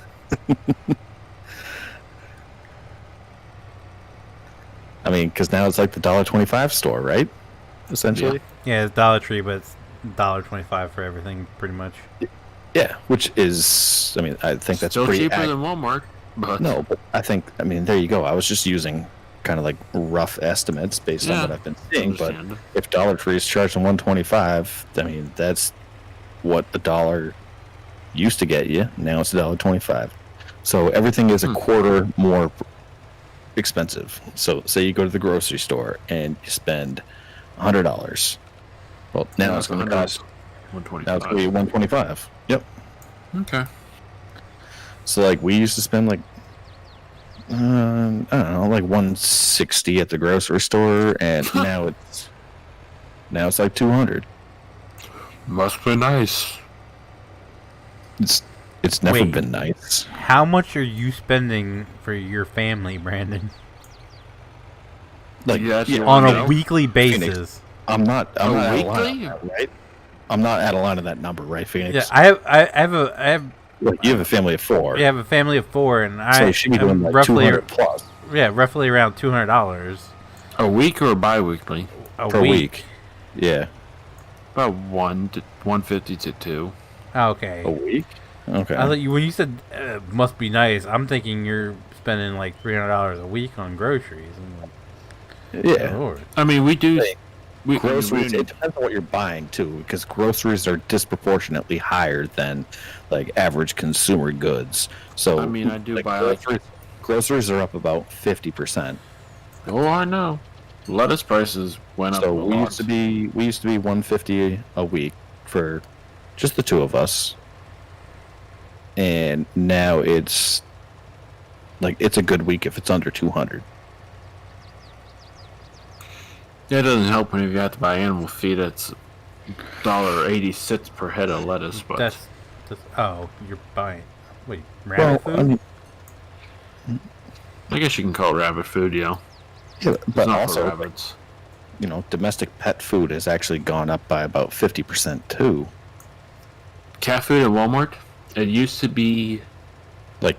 I mean, because now it's like the $1.25 store, right? Essentially.
Yeah, it's Dollar Tree, but it's $1.25 for everything, pretty much.
Yeah, which is, I mean, I think that's
Still
pretty
cheaper than Walmart. But
No, but I think, I mean, there you go. I was just using kind of like rough estimates based on
Yeah,
what I've been seeing. But
understand.
if Dollar Tree is charging $1.25, I mean, that's what a dollar used to get you. Now it's $1.25. So everything is a quarter more expensive. So say you go to the grocery store and you spend $100. Well, now it's going to cost. Now it's going to be $1.25. Yep.
Okay.
So like we used to spend like I don't know, like $160 at the grocery store, and now it's like $200.
Must be nice.
It's never
Wait.
been nice.
How much are you spending for your family, Brandon?
Like
Yeah, that's
On
No.
a weekly basis.
I'm not
Oh,
at a line
weekly?
on that, right? I'm not at a line of that number, right, Phoenix?
Yeah, I have
Like, you have a family of 4.
we have a family of 4, and
So
I
you should be doing
am
like
roughly
200 plus
roughly around $200
A week or bi-weekly?
a
per week. Yeah.
About 150 to 2.
Okay.
A week? Okay.
I thought you when you said must be nice, I'm thinking you're spending like $300 a week on groceries. I'm like,
yeah.
Lord.
I mean, we do.
Hey,
We,
Groceries,
we-
it depends on what you're buying too, because groceries are disproportionately higher than like average consumer goods. So
I mean, I do
like,
buy
groceries are up about 50%.
Oh, I know. Lettuce prices went up.
So
a
we
lot.
used to be $150 a week for just the two of us, and now it's like it's a good week if it's under 200.
That doesn't help when you have to buy animal feed. It's $1.86 per head of lettuce. But
That's oh, you're buying rabbit food?
I mean,
I guess you can call it rabbit food, yeah.
yeah,
It's
but
not
also,
for rabbits.
you know, domestic pet food has actually gone up by about 50% too.
Cat food at Walmart, it used to be
Like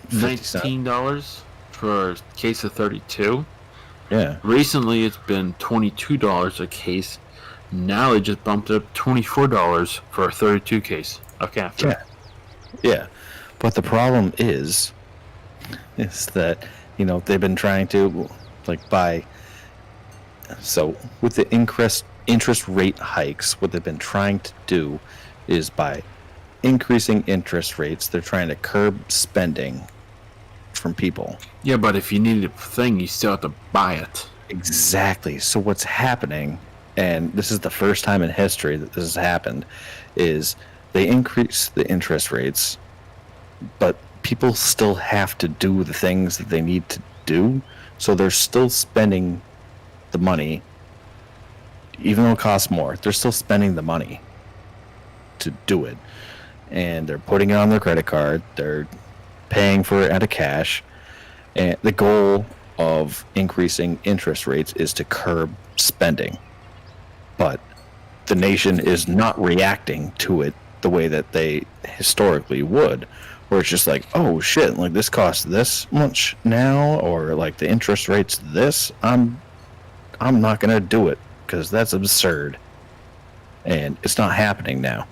50 cents.
$19 for a case of 32.
Yeah.
Recently, it's been $22 a case. Now they just bumped it up $24 for a 32 case of cat food.
Yeah. Yeah. But the problem is that, you know, they've been trying to, like, buy. So, with the interest rate hikes, what they've been trying to do is by increasing interest rates, they're trying to curb spending from people.
Yeah, but if you need a thing, you still have to buy it.
Exactly. So what's happening, and this is the first time in history that this has happened, is they increase the interest rates, but people still have to do the things that they need to do. So they're still spending the money, even though it costs more. They're still spending the money to do it, and they're putting it on their credit card. They're paying for it out of cash, and the goal of increasing interest rates is to curb spending. But the nation is not reacting to it the way that they historically would, where it's just like, oh shit, like this costs this much now, or like the interest rate's this. I'm not gonna do it because that's absurd, and it's not happening now.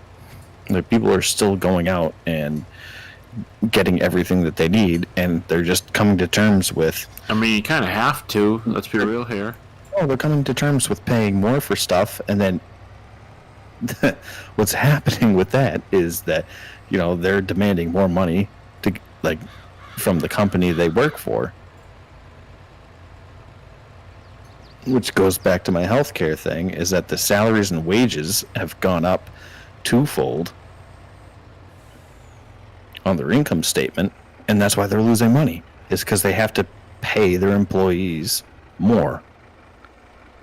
Like, people are still going out and getting everything that they need, and they're just coming to terms with,
I mean, you kind of have to. Let's be real here.
they're coming to terms with paying more for stuff, and then what's happening with that is that, you know, they're demanding more money to, like, from the company they work for, which goes back to my healthcare thing, is that the salaries and wages have gone up twofold on their income statement, and that's why they're losing money. Is because they have to pay their employees more,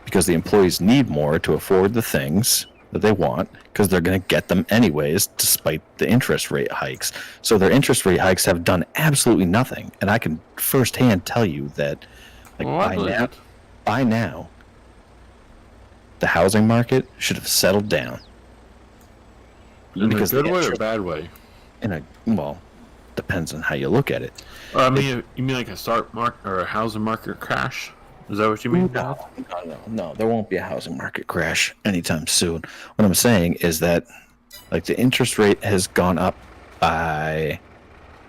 because the employees need more to afford the things that they want because they're going to get them anyways, despite the interest rate hikes. So their interest rate hikes have done absolutely nothing, and I can firsthand tell you that, like,
Well, I believe it.
by now, the housing market should have settled down.
In
Because
a good
the
way or
interest-
bad way?
Well, depends on how you look at it.
I mean, you mean like a stock market or a housing market crash? Is that what you mean?
No, there won't be a housing market crash anytime soon. What I'm saying is that, like, the interest rate has gone up by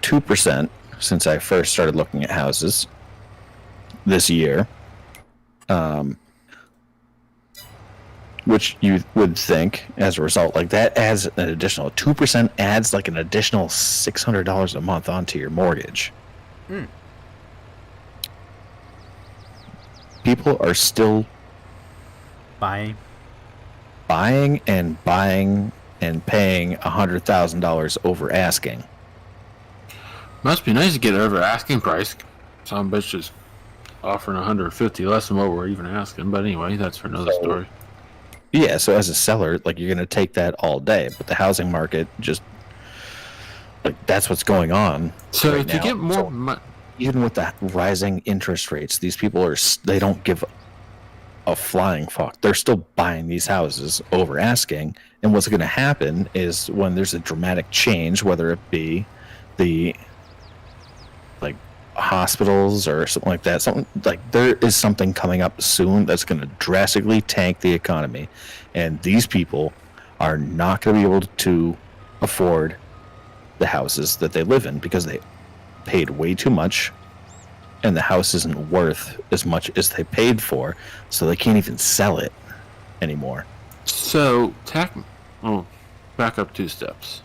2% since I first started looking at houses this year. Which you would think, as a result, like, that adds an additional 2% adds like an additional $600 a month onto your mortgage. People are still
Buying.
buying and paying $100,000 over asking.
Must be nice to get over asking price. Some bitch is offering 150 less than what we're even asking. But anyway, that's for another story.
Yeah, so as a seller, like, you're gonna take that all day, but the housing market just, like, that's what's going on.
So
right
to
now.
get more
So
money.
even with the rising interest rates, these people they don't give a flying fuck. They're still buying these houses over asking, and what's going to happen is when there's a dramatic change, whether it be the, like, hospitals or something like that, something like, there is something coming up soon that's going to drastically tank the economy, and these people are not going to be able to afford the houses that they live in because they paid way too much, and the house isn't worth as much as they paid for, so they can't even sell it anymore.
So, back up 2 steps.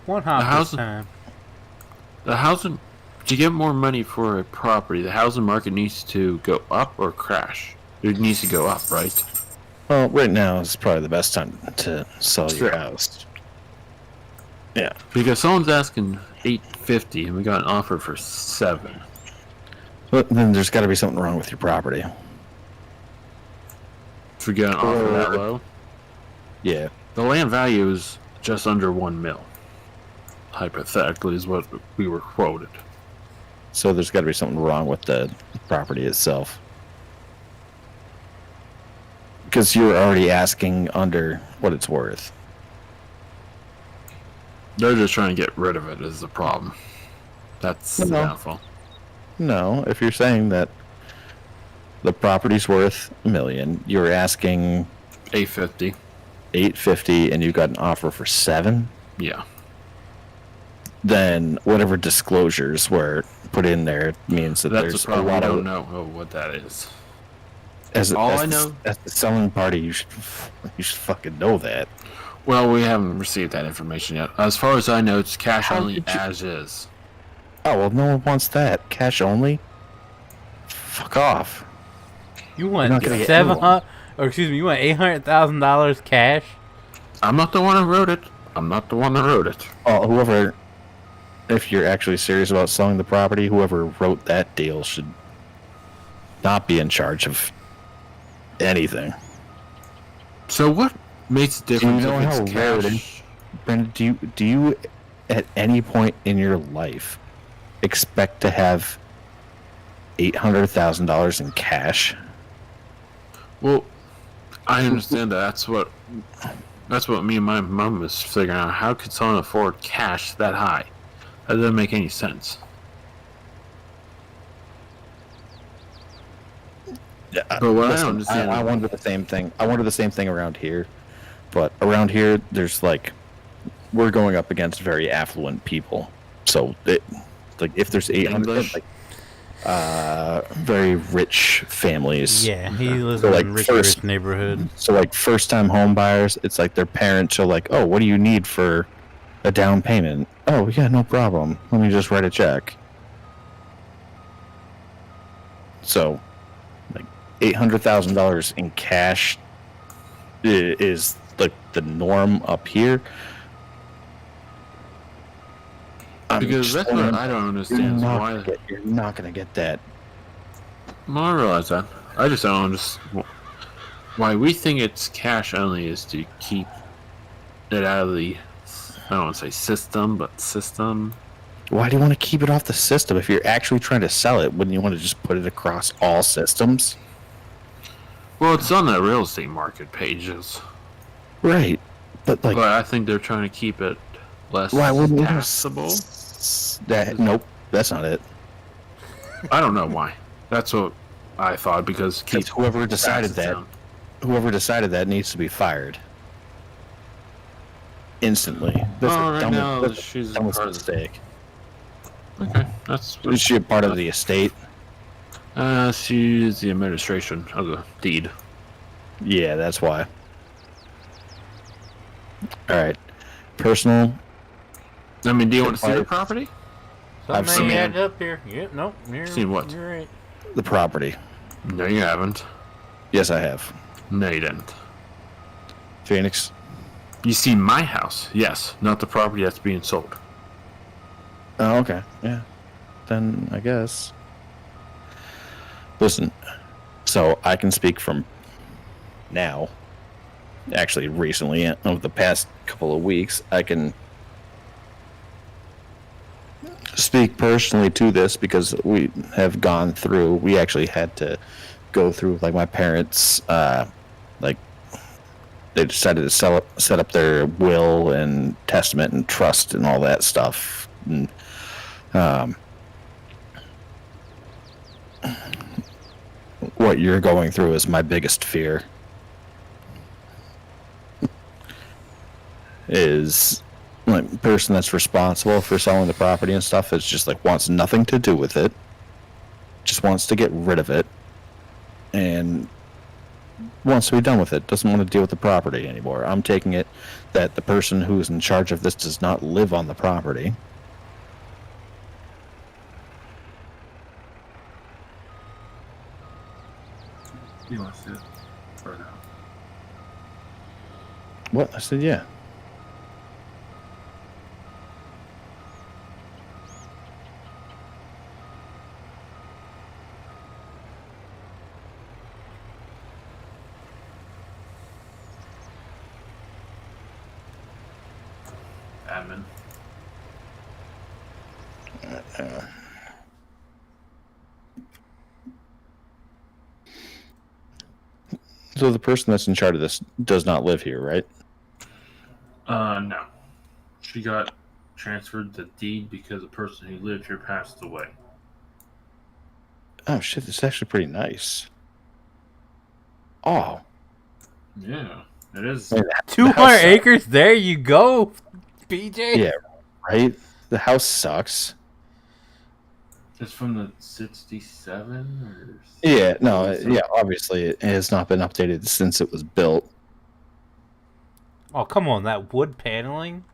One hop
The
this
housing-
time.
The housing, to get more money for a property, the housing market needs to go up or crash. It needs to go up, right?
Well, right now is probably the best time to sell your
Sure.
house. Yeah.
Because someone's asking $850 and we got an offer for $7.
But then there's got to be something wrong with your property.
If we get an offer that low,
Yeah.
the land value is just under $1 million. Hypothetically, is what we were quoted.
So there's got to be something wrong with the property itself. Because you're already asking under what it's worth.
They're just trying to get rid of it, is the problem. That's the
No.
downfall.
No, if you're saying that the property's worth $1 million, you're asking
$850.
$850, and you got an offer for $7.
Yeah.
Then whatever disclosures were put in there means that
That's
there's
the problem.
a
We
lot
don't
of.
know what that is.
All
I know-
as the selling party, you should fucking know that.
Well, we haven't received that information yet. As far as I know, it's cash
How
only
did you-
as is.
Oh well, no one wants that. Cash only. Fuck off.
You
not
want
gonna get
700, or excuse me, you want $800,000 cash?
I'm not the one who wrote it.
Oh, whoever, if you're actually serious about selling the property, whoever wrote that deal should not be in charge of anything.
So what makes the difference
know
if
how
it's
rare it
cash?
is? Brandon, do you at any point in your life expect to have $800,000 in cash?
Well, I understand that. That's what me and my mom was figuring out. How could someone afford cash that high? That doesn't make any sense.
Yeah,
But what I don't understand-
I wonder the same thing. I wonder the same thing around here, but around here, there's like, we're going up against very affluent people. So, like, if there's 800,
English?
like, very rich families.
Yeah, he lives
So,
in
like,
a rich
first-
neighborhood.
So, like, first-time home buyers, it's like their parents are like, "Oh, what do you need for a down payment?" "Oh, yeah, no problem. Let me just write a check." So, like, $800,000 in cash is like the norm up here.
Because that's what I don't understand. Is why
You're not gonna get that.
Well, I realize that. I just don't understand Why we think it's cash only is to keep it out of the, I don't want to say system, but system.
Why do you want to keep it off the system? If you're actually trying to sell it, wouldn't you want to just put it across all systems?
Well, it's on the real estate market pages.
Right. But like,
But I think they're trying to keep it less
why wouldn't you
taxable.
Nope, that's not it.
I don't know why. That's what I thought, because
Because whoever decided that needs to be fired instantly. That's
Oh,
a
right
dumb,
now
that's
she's
a dumbest
part of the-
mistake.
Okay, that's
Is she a part of the estate?
she's the administration of the deed.
Yeah, that's why. Alright. Personal.
I mean, do you want to see the
Like-
property?
I've
Something
seen
added up here. Yep, nope.
Seen what?
You're right.
The property.
No, you haven't.
Yes, I have.
No, you didn't.
Phoenix.
You see my house, yes, not the property that's being sold.
Oh, okay. Yeah. Then I guess. Listen, so I can speak from now. Actually, recently, over the past couple of weeks, I can speak personally to this because we have gone through. We actually had to go through, like, my parents. Like, they decided to set up their will and testament and trust and all that stuff. And, what you're going through is my biggest fear. Is like the person that's responsible for selling the property and stuff is just like wants nothing to do with it, just wants to get rid of it, and wants to be done with it, doesn't want to deal with the property anymore. I'm taking it that the person who's in charge of this does not live on the property.
You want to see it? Or no?
What? I said, yeah.
Admin.
So the person that's in charge of this does not live here, right?
No. She got transferred the deed because the person who lived here passed away.
Oh shit, this is actually pretty nice. Oh,
Yeah, it is.
man,
200
house sucks.
acres. There you go, PJ.
Yeah, right. The house sucks.
It's from the 67 or.
Yeah, no,
67?
yeah. Obviously, it has not been updated since it was built.
Oh, come on, that wood paneling.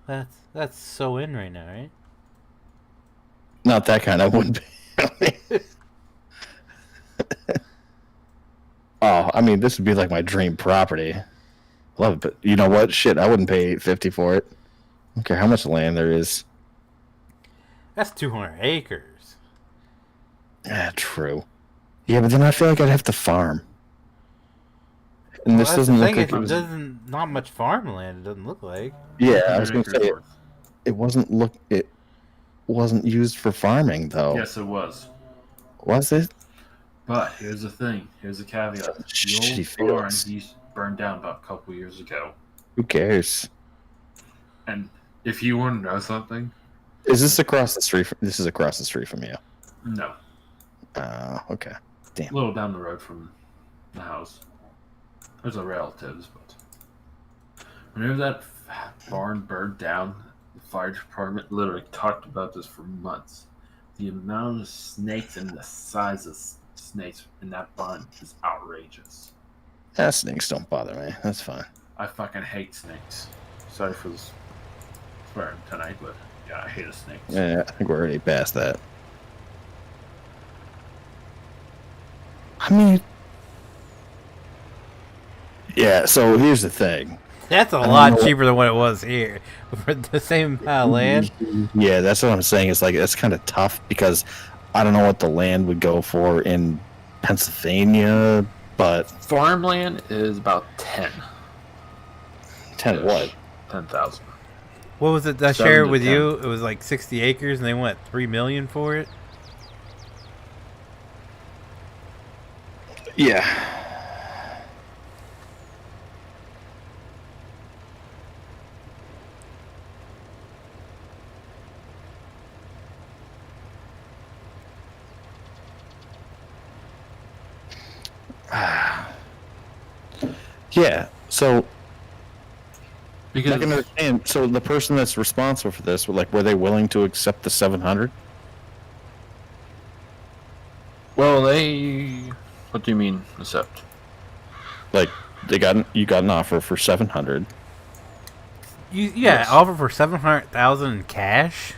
That's so in right now, right?
Not that kind of wood. Oh, I mean, this would be like my dream property. Love it, but you know what? Shit, I wouldn't pay $850 for it. I don't care how much land there is.
That's 200 acres.
Yeah, true. Yeah, but then I feel like I'd have to farm. And this
Well, that's
doesn't
the
look
thing,
like
it
it was.
doesn't not much farmland. It doesn't look like.
Yeah, I was
100
going to
acres
say
worth.
it wasn't used for farming though.
Yes, it was.
Was it?
But here's the thing. Here's the caveat. The
Shitty
old barn
fields.
used burned down about a couple years ago.
Who cares?
And if you want to know something,
Is this across the street? This is across the street from you.
no,
Okay.
a little down the road from the house. There's a relatives, but whenever that barn burned down, the fire department literally talked about this for months. The amount of snakes and the size of snakes in that barn is outrageous.
Snakes don't bother me. That's fine.
I fucking hate snakes. Sorry for this swearing tonight, but yeah, I hate snakes.
Yeah, I think we're already past that. I mean, yeah. So here's the thing.
That's a
don't
lot
know.
cheaper than what it was here for the same land.
Yeah, that's what I'm saying. It's like it's kind of tough because I don't know what the land would go for in Pennsylvania, But
Farmland is about 10.
10 what?
10,000.
What was it I
7
shared
to
with
10.
you? It was like 60 acres, and they went $3 million for it.
Yeah. Yeah. So
Because
I can understand. So the person that's responsible for this, were they willing to accept the 700?
well, they. What do you mean accept?
Like you got an offer for 700.
Yes.
Offer for 700,000 in cash.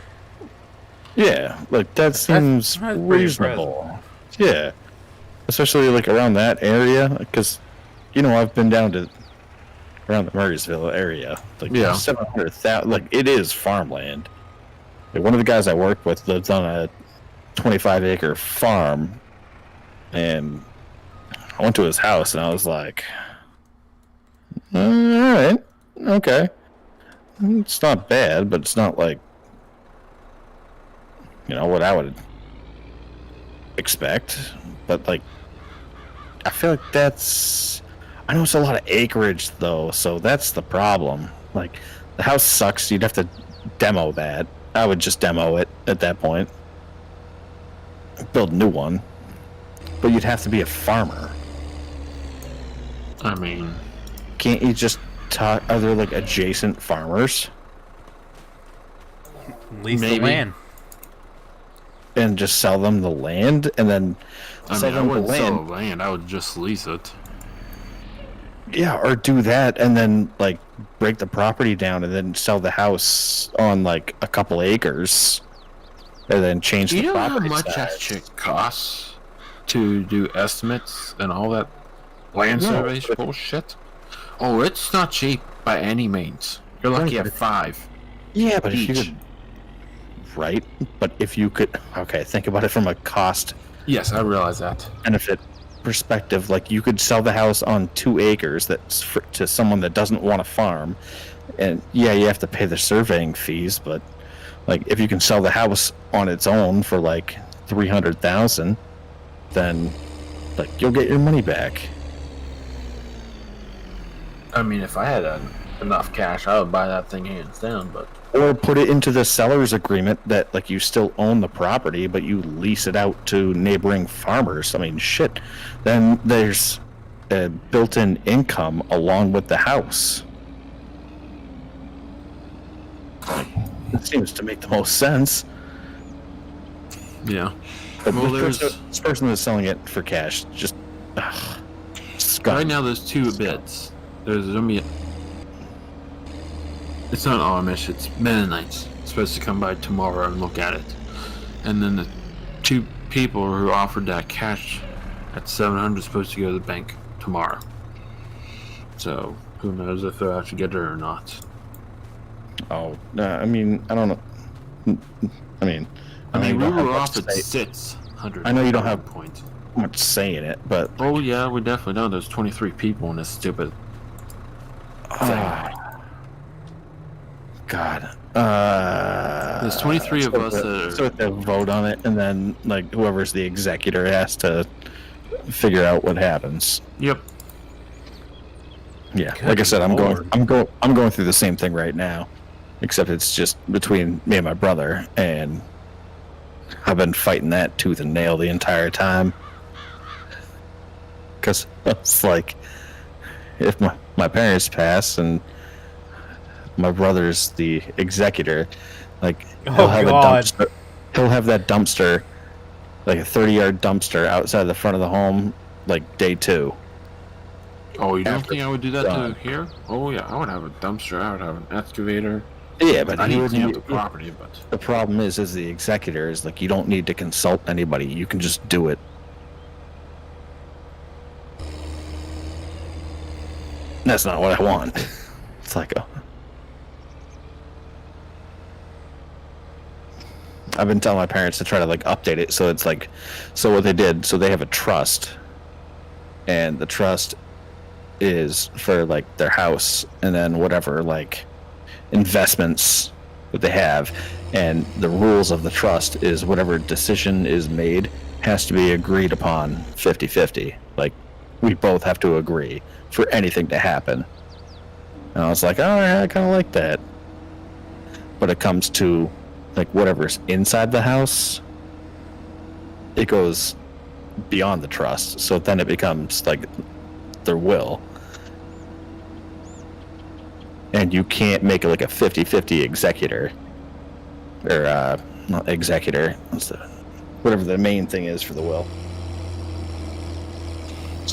Yeah, like that seems
that's pretty
reasonable. Yeah, especially like around that area, because I've been down to around the Murraysville area. Like,
Yeah.
700,000. Like, it is farmland. Like, one of the guys I worked with lived on a 25-acre farm, and I went to his house and I was like, all right, okay, it's not bad, but it's not like what I would expect. But like, I feel like I know it's a lot of acreage though, so that's the problem. Like, the house sucks. You'd have to demo that. I would just demo it at that point. Build a new one. But you'd have to be a farmer.
I mean,
Can't you just talk? Are there like adjacent farmers
Lease the
Maybe.
land.
and just sell them the land and then
I
sell
mean, I
them the
wouldn't sell
land?
the land. I would just lease it.
Yeah, or do that and then like break the property down and then sell the house on like a couple acres and then change
Do you
the
know how
property
much that
size.
shit costs to do estimates and all that land
No,
surveys
but-
bullshit? Oh, it's not cheap by any means. You're lucky
Right,
at
but
5.
Yeah, but if you
each.
could, right? But if you could, okay, think about it from a cost
Yes, I realize that.
benefit perspective. Like, you could sell the house on 2 acres to someone that doesn't want to farm, and yeah, you have to pay the surveying fees. But like, if you can sell the house on its own for like 300,000, then like you'll get your money back.
I mean, if I had enough cash, I would buy that thing hands down, but
Or put it into the seller's agreement that like you still own the property, but you lease it out to neighboring farmers. I mean, shit. Then there's a built-in income along with the house. It seems to make the most sense.
yeah.
But
Well,
this person that's selling it for cash, just scum.
Right now, there's 2 bids. There's gonna be. It's not Amish. It's Mennonites. Supposed to come by tomorrow and look at it, and then the 2 people who offered that cash at 700 supposed to go to the bank tomorrow. So who knows if they'll actually get it or not?
Oh, I mean, I don't know. I mean,
I mean,
you
we
don't have
were
much
offered
say-
600.
I know you don't have-
points.
much say in it, but
Oh yeah, we definitely know. There's 23 people in this stupid thing.
God.
There's 23 of us that are-
So they vote on it, and then like whoever's the executor has to figure out what happens.
Yep.
Yeah,
Good
like I said, I'm
Lord.
going through the same thing right now, except it's just between me and my brother, and I've been fighting that tooth and nail the entire time. Because it's like, if my parents pass and my brother's the executor, like
Oh, God.
he'll have that dumpster, like a 30-yard dumpster outside the front of the home, like day 2.
Oh, you don't
After
think I would do that
done.
to here? Oh yeah, I would have a dumpster. I would have an excavator.
Yeah, but
I
he
need to
would
clean up
need-
the property, but
the problem is the executor is like, you don't need to consult anybody. You can just do it. That's not what I want. It's like I've been telling my parents to try to like update it so it's like, so what they did, so they have a trust, and the trust is for like their house and then whatever like investments that they have, and the rules of the trust is whatever decision is made has to be agreed upon 50-50. Like we both have to agree for anything to happen. And I was like, oh yeah, I kind of like that. But it comes to like whatever's inside the house, it goes beyond the trust, so then it becomes like their will, and you can't make it like a 50-50 executor or not executor, whatever the main thing is for the will.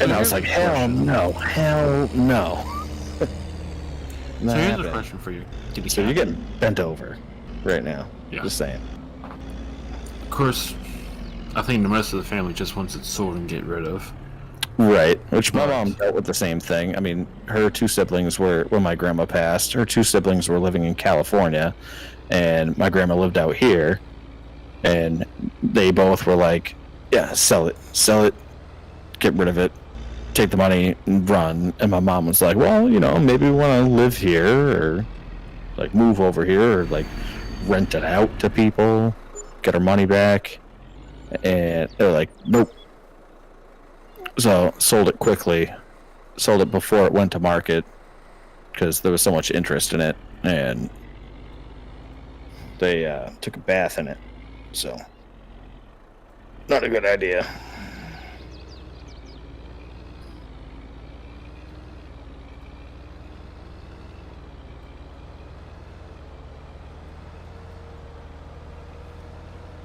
And I was like, hell no.
So here's a question for you.
So you're getting bent over right now.
Yeah.
Just saying.
Of course, I think the rest of the family just wants it sold and get rid of.
Right, which my mom dealt with the same thing. I mean, her two siblings were, when my grandma passed, her two siblings were living in California, and my grandma lived out here, and they both were like, yeah, sell it, get rid of it, take the money and run. And my mom was like, well, you know, maybe we want to live here, or like move over here, or like rent it out to people, get our money back. And they're like, nope. So sold it quickly, sold it before it went to market because there was so much interest in it, and they took a bath in it. So not a good idea.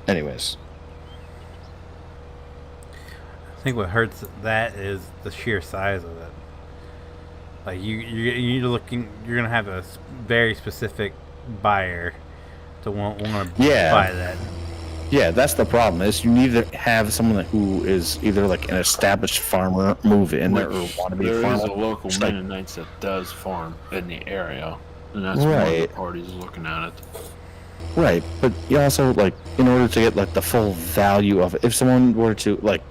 Anyways.
I think what hurts that is the sheer size of it. Like you're gonna have a very specific buyer to want to buy that.
Yeah, that's the problem. Is you need to have someone who is either like an established farmer move in there or want to be a farmer.
There is a local Mennonites that does farm in the area, and that's one of the parties looking at it.
Right, but you also like in order to get like the full value of it. If someone were to like.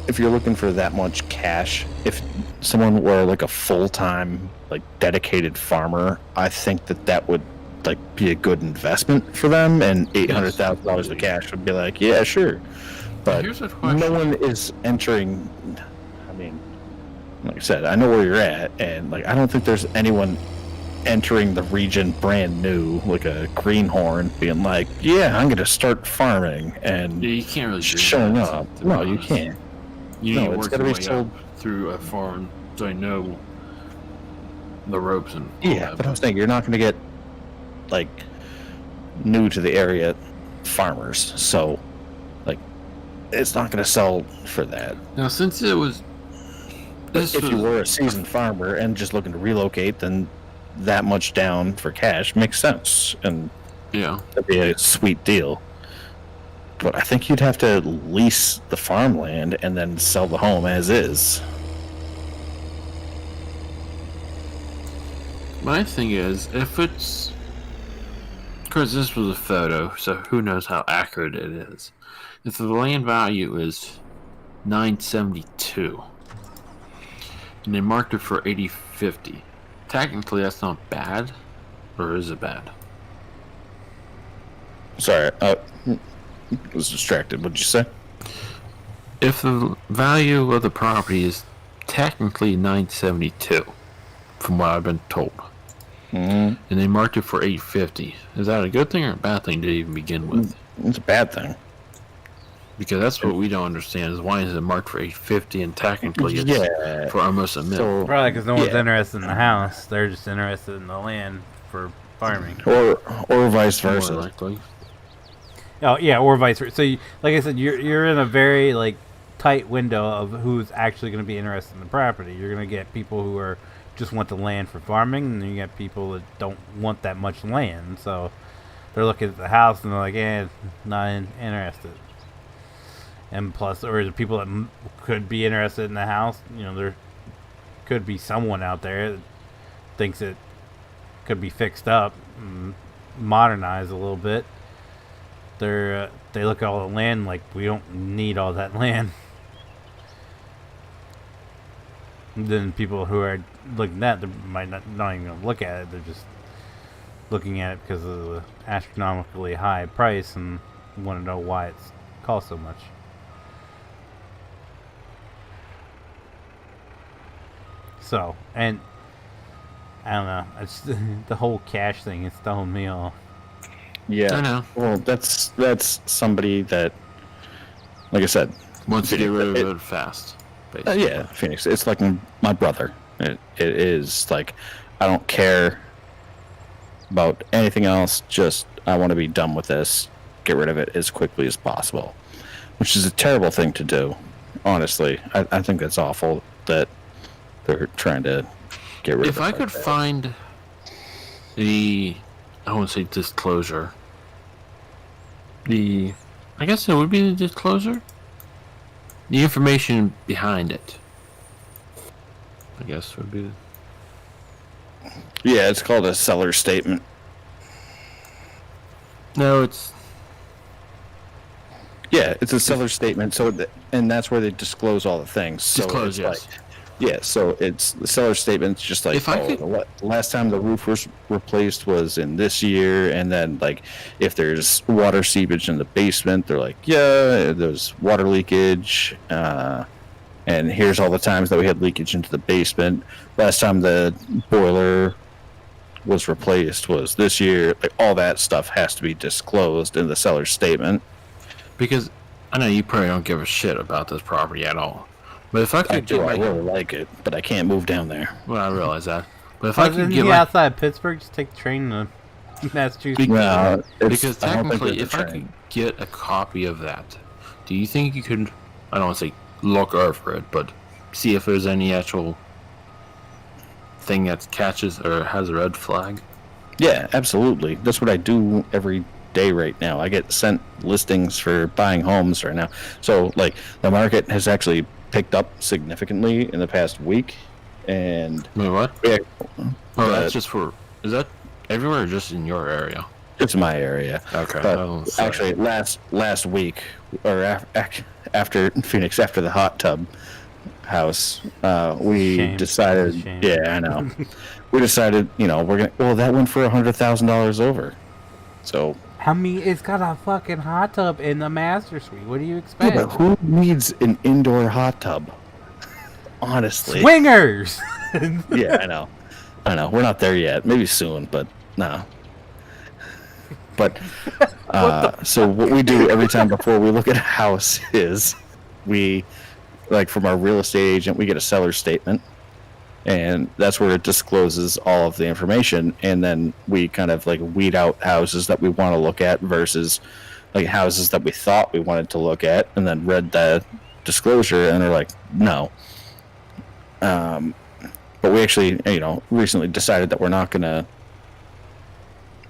If you're looking for that much cash, if someone were like a full-time, like dedicated farmer, I think that would like be a good investment for them, and $800,000 of cash would be like, yeah, sure. But no one is entering. I mean, like I said, I know where you're at, and like I don't think there's anyone entering the region brand new, like a greenhorn, being like, yeah, I'm gonna start farming, and
you can't really
showing up. No, you can't.
You need to work your way up through a farm so I know the ropes and
but I was thinking you're not going to get like new to the area farmers, so like it's not going to sell for that.
Now, since it was,
if you were a seasoned farmer and just looking to relocate, then that much down for cash makes sense, and that'd be a sweet deal. But I think you'd have to lease the farmland and then sell the home as is.
My thing is, if it's... Because this was a photo, so who knows how accurate it is. If the land value is $972, and they marked it for $850, technically that's not bad, or is it bad?
Sorry, was distracted. What did you say?
If the value of the property is technically $972, from what I've been told, and they marked it for $850, is that a good thing or a bad thing to even begin with?
It's a bad thing,
because that's what we don't understand: is why is it marked for $850 and technically it's for almost $1 million?
Probably because no one's interested in the house; they're just interested in the land for farming,
or vice versa.
More likely.
Oh yeah, or vice versa. So, like I said, you're in a very like tight window of who's actually going to be interested in the property. You're going to get people who are just want the land for farming, and then you get people that don't want that much land. So they're looking at the house and they're like, not interested. And plus, or the people that could be interested in the house, you know, there could be someone out there that thinks it could be fixed up, and modernized a little bit. They look at all the land like we don't need all that land. then people who are looking at it might not even gonna look at it. They're just looking at it because of the astronomically high price and want to know why it's cost so much. So, and I don't know. It's the whole cash thing is throwing me off.
Yeah.
I know.
Well, that's somebody that, like I said,
Wants to get rid of it fast.
yeah, Phoenix. It's like my brother. It is like, I don't care about anything else. Just I want to be done with this. Get rid of it as quickly as possible, which is a terrible thing to do. Honestly, I think that's awful that they're trying to get rid of it.
If I could find the, I won't say disclosure. I guess it would be the disclosure. The information behind it, I guess, would be.
Yeah, it's called a seller statement.
No, it's.
Yeah, it's a seller statement. So, and that's where they disclose all the things. So
Disclose,
it's
yes.
like, yeah, so it's the seller statement's just like,
If I could-
the last time the roof was replaced was in this year, and then like if there's water seepage in the basement, they're like, yeah, there's water leakage, and here's all the times that we had leakage into the basement. Last time the boiler was replaced was this year. Like all that stuff has to be disclosed in the seller statement.
Because I know you probably don't give a shit about this property at all. But if I could get
I
my.
really like it, but I can't move down there.
Well, I realize that. But if I could get
you
my.
outside Pittsburgh, just take the train to Massachusetts.
No,
Because
I don't think
technically,
there's
if
a
I
train.
could get a copy of that, do you think you could, I don't want to say look over it, but see if there's any actual thing that catches or has a red flag?
Yeah, absolutely. That's what I do every day right now. I get sent listings for buying homes right now. So, like, the market has actually picked up significantly in the past week, and
Wait, what?
yeah,
Oh, that's just for. Is that everywhere or just in your area?
it's my area.
Okay.
But actually, last week, or after Phoenix, after the hot tub house, we
Shame.
decided.
Shame.
Yeah, I know. We decided, we're gonna. Well, that went for $100,000 over. So.
I mean, it's got a fucking hot tub in the master suite. What do you
Yeah,
expect?
but who needs an indoor hot tub? Honestly.
Swingers.
Yeah, I know. We're not there yet. Maybe soon, but no. But so what we do every time before we look at a house is we, like, from our real estate agent, we get a seller statement, and that's where it discloses all of the information, and then we kind of like weed out houses that we want to look at versus like houses that we thought we wanted to look at, and then read the disclosure and they're like, no. But we actually, recently decided that we're not gonna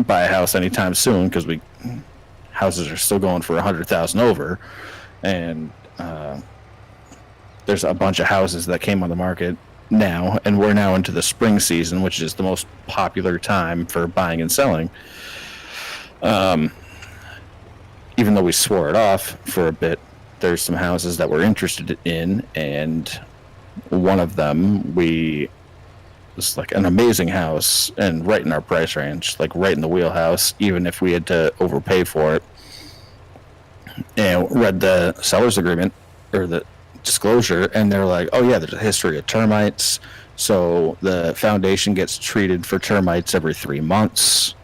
buy a house anytime soon because houses are still going for 100,000 over, and there's a bunch of houses that came on the market now, and we're now into the spring season, which is the most popular time for buying and selling. Even though we swore it off for a bit, there's some houses that we're interested in, and one of them was like an amazing house and right in our price range, like right in the wheelhouse, even if we had to overpay for it. And read the seller's agreement or the disclosure, and they're like, oh yeah, there's a history of termites, so the foundation gets treated for termites every 3 months.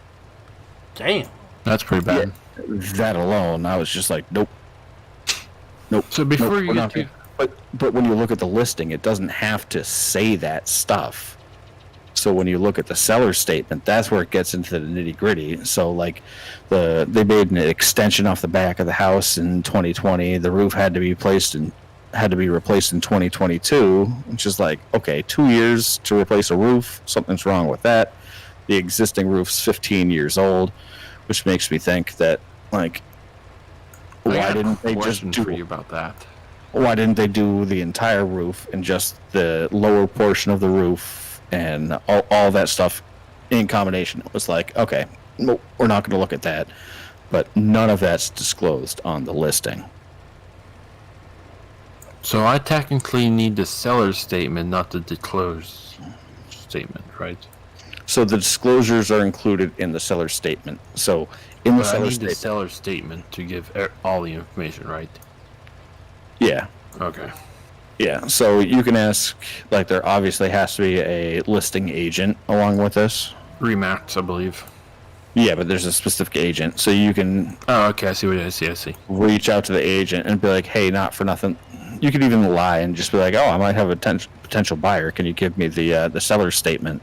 Damn.
That's pretty bad.
That alone, I was just like, nope.
So before you
we're
get
not
to.
but when you look at the listing, it doesn't have to say that stuff. So when you look at the seller statement, that's where it gets into the nitty gritty. So like they made an extension off the back of the house in 2020. The roof had to be replaced in 2022, which is like, okay, 2 years to replace a roof. Something's wrong with that. The existing roof's 15 years old, which makes me think that, like, why didn't they just
for you about that?
why didn't they do the entire roof and just the lower portion of the roof and all that stuff in combination? It was like, okay, no, we're not going to look at that, but none of that's disclosed on the listing.
So I technically need the seller's statement, not the disclosed statement, right?
So the disclosures are included in the seller's statement. So in the
But I
seller's
need the
statement,
seller's statement to give all the information, right?
yeah,
Okay.
yeah. So you can ask, like, there obviously has to be a listing agent along with this.
Remax, I believe.
Yeah, but there's a specific agent, so you can
Oh, okay. I see what I see. I see.
reach out to the agent and be like, "Hey, not for nothing." You could even lie and just be like, "Oh, I might have a potential buyer. Can you give me the seller's statement?"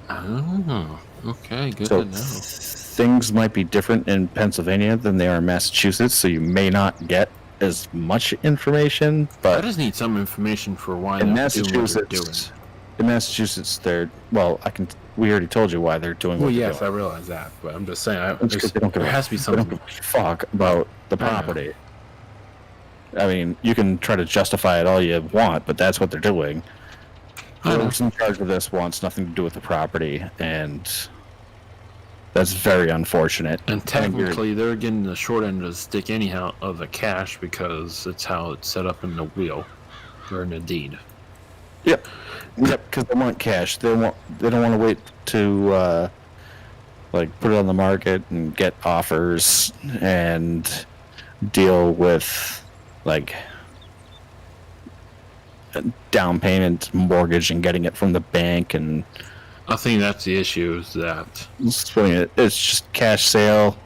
Oh, okay. Good
So
to know.
things might be different in Pennsylvania than they are in Massachusetts, so you may not get as much information.
I
But
just need some information for why
in
they're doing what they're doing.
Massachusetts, they're well. We already told you why they're doing.
Well,
what they're
yes, I
doing.
realize that, but I'm just saying,
It's 'cause they don't give
there
a-
has to be
They don't
something.
give a fuck about the
I know.
property. I mean, you can try to justify it all you want, but that's what they're doing.
I know.
Whoever's in charge of this wants nothing to do with the property, and that's very unfortunate.
And technically, they're getting the short end of the stick anyhow of the cash because it's how it's set up in the wheel or in the deed.
Yep, because they want cash. They don't want to wait to like put it on the market and get offers and deal with like a down payment, mortgage, and getting it from the bank and
I think that's the issue is that
it's just cash sale.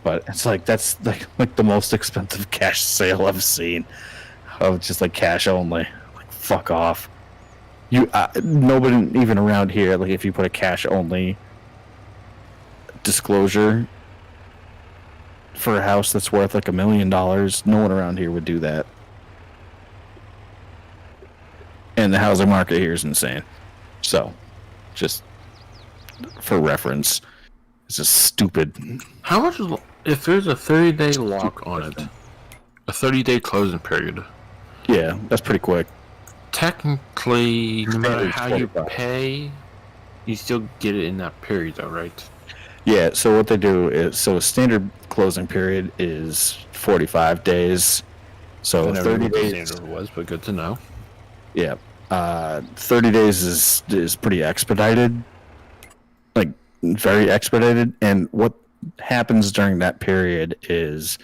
But it's like that's like the most expensive cash sale I've seen of just like cash only. Like fuck off. You nobody even around here, like if you put a cash only disclosure for a house that's worth like $1 million, no one around here would do that. And the housing market here is insane. So, just for reference, it's just stupid.
how much is if there's a 30-day lock on it, a 30-day closing period.
Yeah, that's pretty quick.
Technically, no matter
Standard
how you
45.
pay, you still get it in that period, though, right?
Yeah, so what they do is, so a standard closing period is 45 days. So
I never
30
knew what the
days.
standard was, but good to know.
Yeah. 30 days is pretty expedited. Like, very expedited. And what happens during that period is,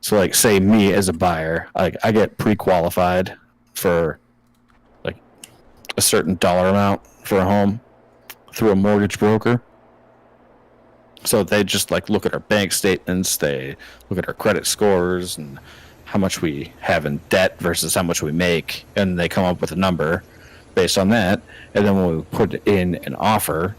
so like, say me as a buyer, like, I get pre-qualified for like a certain dollar amount for a home through a mortgage broker. So they just like look at our bank statements, they look at our credit scores and how much we have in debt versus how much we make, and they come up with a number based on that. And then when we put in an offer,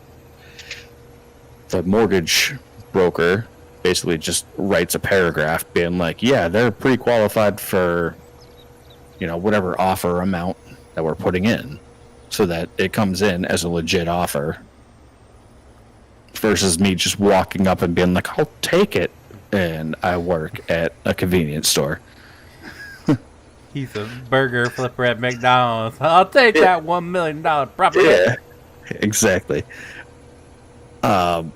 the mortgage broker basically just writes a paragraph being like, yeah, they're pre-qualified for, whatever offer amount that we're putting in, so that it comes in as a legit offer. Versus me just walking up and being like, I'll take it. And I work at a convenience store.
He's a burger flipper at McDonald's. I'll take that $1 million property.
Yeah, exactly. So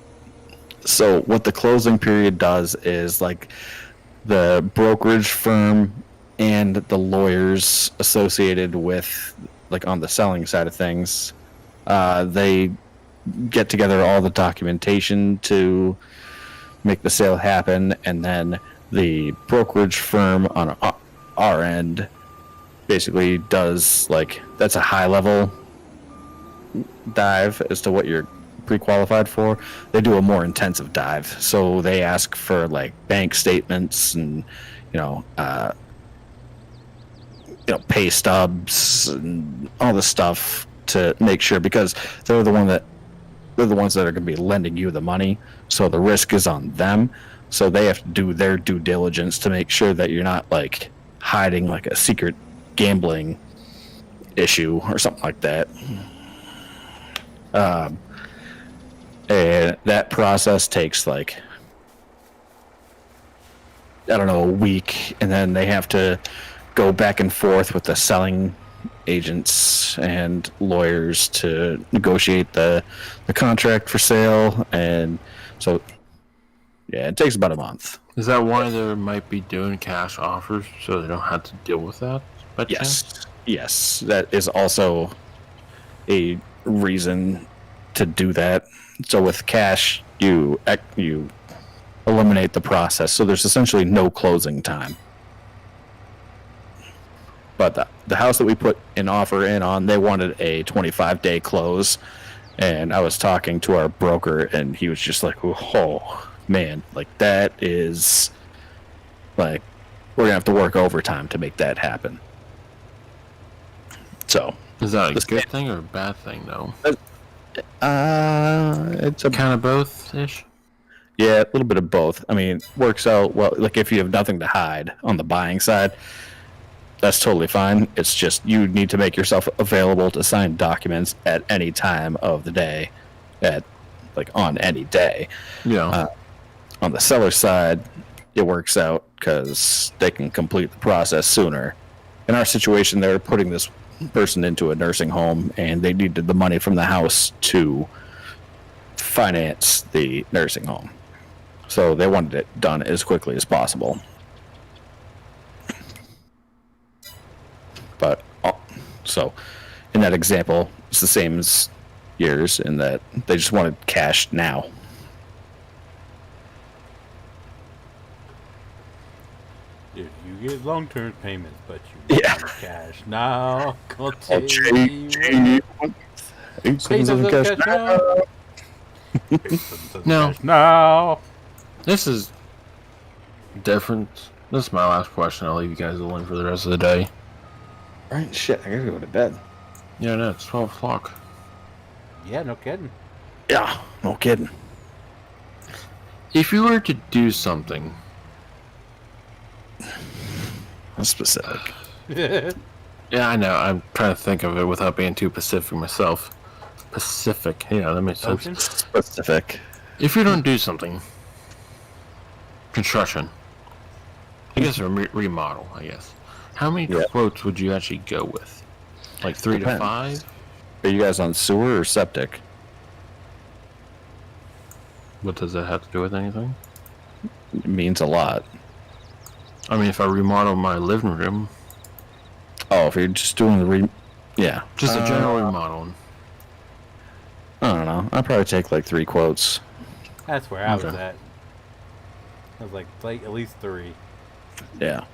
what the closing period does is like the brokerage firm and the lawyers associated with like on the selling side of things, they get together all the documentation to make the sale happen, and then the brokerage firm on our end basically does like, that's a high level dive as to what you're pre-qualified for. They do a more intensive dive, so they ask for like bank statements and pay stubs and all this stuff to make sure, because they're the ones that are going to be lending you the money, so the risk is on them. So they have to do their due diligence to make sure that you're not like hiding like a secret gambling issue or something like that. And that process takes like, I don't know, a week, and then they have to go back and forth with the selling agents and lawyers to negotiate the contract for sale. And so yeah, it takes about a month.
Is that why they might be doing cash offers so they don't have to deal with that? But
Yes, that is also a reason to do that. So with cash, you eliminate the process. So there's essentially no closing time. But the house that we put an offer in on, they wanted a 25-day close. And I was talking to our broker, and he was just like, oh, man, like that is like, we're going to have to work overtime to make that happen. So.
Is that a good thing or a bad thing, though?
It's a
kind of both-ish.
Yeah, a little bit of both. I mean, works out well. Like if you have nothing to hide on the buying side, that's totally fine. It's just you need to make yourself available to sign documents at any time of the day, on any day.
Yeah.
On the seller side, it works out because they can complete the process sooner. In our situation, they're putting this person into a nursing home, and they needed the money from the house to finance the nursing home. So they wanted it done as quickly as possible. But so in that example, it's the same as yours in that they just wanted cash now.
If you get long-term payments, but you want cash now, I'll tell you
No.
cash now.
This is different. This is my last question. I'll leave you guys alone for the rest of the day.
Right, shit, I gotta go to bed.
Yeah, no, it's 12 o'clock.
Yeah, no kidding.
Yeah, no kidding.
If you were to do something...
That's specific.
Yeah, I know. I'm trying to think of it without being too specific myself. Pacific. Yeah, that makes sense.
Ocean?
Specific.
If you don't do something... Construction. I guess a remodel, I guess. How many quotes would you actually go with? Like 3 to 5?
Are you guys on sewer or septic?
What does that have to do with anything?
It means a lot.
I mean, if I remodel my living room...
Oh, if you're just doing the yeah.
Just a general remodeling.
I don't know. I'd probably take like 3 quotes.
That's where I was at. I was like at least 3.
Yeah.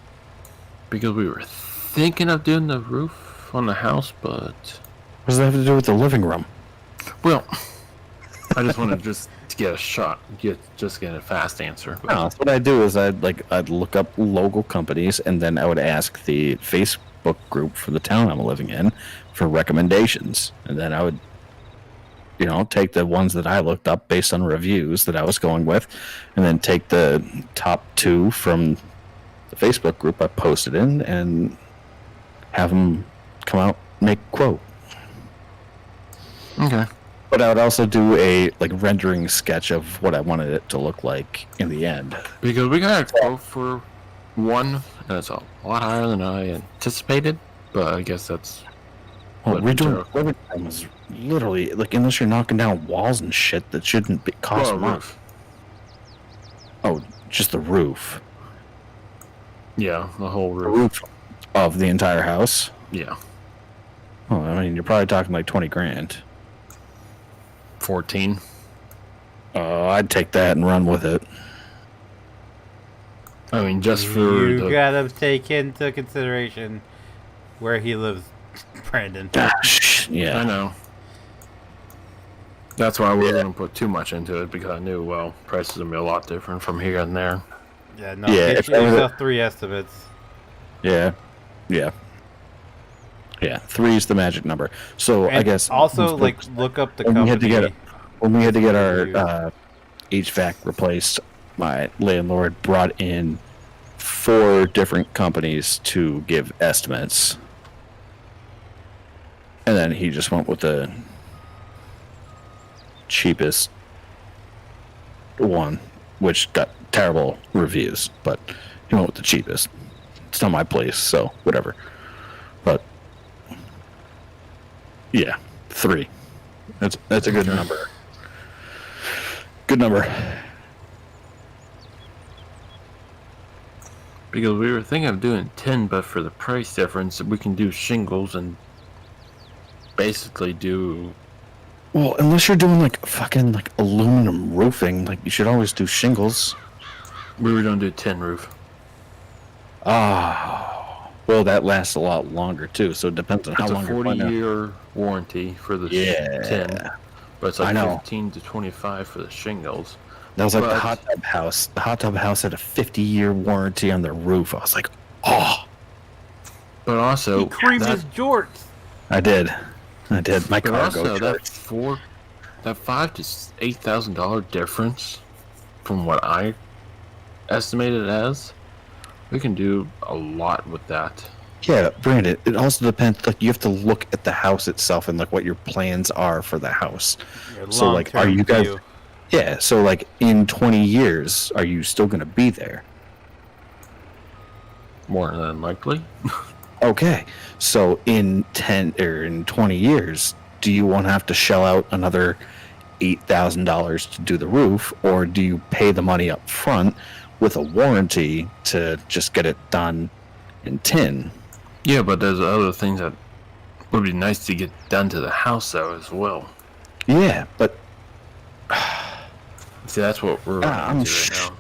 Because we were thinking of doing the roof on the house, but...
What does that have to do with the living room?
Well, I just wanted to get a shot, get a fast answer.
No, that's what I do is I'd look up local companies, and then I would ask the Facebook group for the town I'm living in for recommendations, and then I would, take the ones that I looked up based on reviews that I was going with, and then take the top 2 from the Facebook group I posted in, and have them come out and make a quote.
Okay.
But I would also do a rendering sketch of what I wanted it to look like in the end.
Because we got a quote for one, and it's a lot higher than I anticipated, but I guess that's...
Well, redoing the living room is literally, unless you're knocking down walls and shit, that shouldn't cost much. Oh, just the roof.
Yeah, the whole
roof. The roof of the entire house?
Yeah.
Oh, I mean, you're probably talking like 20 grand.
14.
I'd take that and run with it.
I mean, just for
you gotta take into consideration where he lives, Brandon.
Yeah,
I know. That's why I wasn't gonna put too much into it, because I knew prices would be a lot different from here and there.
Yeah, no. Get yourself 3 estimates.
Yeah. 3 is the magic number. So
and
I guess
also look up the company.
When we had to get our HVAC replaced, my landlord brought in 4 different companies to give estimates, and then he just went with the cheapest one, which got terrible reviews, but he went with the cheapest. It's not my place, so whatever. But yeah, 3. That's a good number. Good number.
Because we were thinking of doing tin, but for the price difference, we can do shingles and basically do.
Well, unless you're doing like fucking like aluminum roofing, like you should always do shingles.
We were going to do tin roof.
Oh, well, that lasts a lot longer too. So it depends on how long
It's a
you're planning.
40-year warranty for the tin, but it's
I
like
know.
15 to 25 for the shingles.
That was like the
But-
hot tub house. The hot tub house had a 50-year warranty on their roof. I was like, oh,
But also,
He creamed
that,
his jorts.
I did. My
but
cargo
also that
shorts.
$5,000 to $8,000 difference from what I estimated it as, we can do a lot with that.
Yeah, Brandon, it also depends. Like, you have to look at the house itself and like what your plans are for the house. So, like, are you guys? Yeah. So, like, in 20 years, are you still going to be there?
More than likely.
Okay. So, in 20 years, do you want to have to shell out another $8,000 to do the roof, or do you pay the money up front with a warranty to just get it done in tin?
Yeah, but there's other things that would be nice to get done to the house though as well.
Yeah, but
See, that's what we're
I'm
into right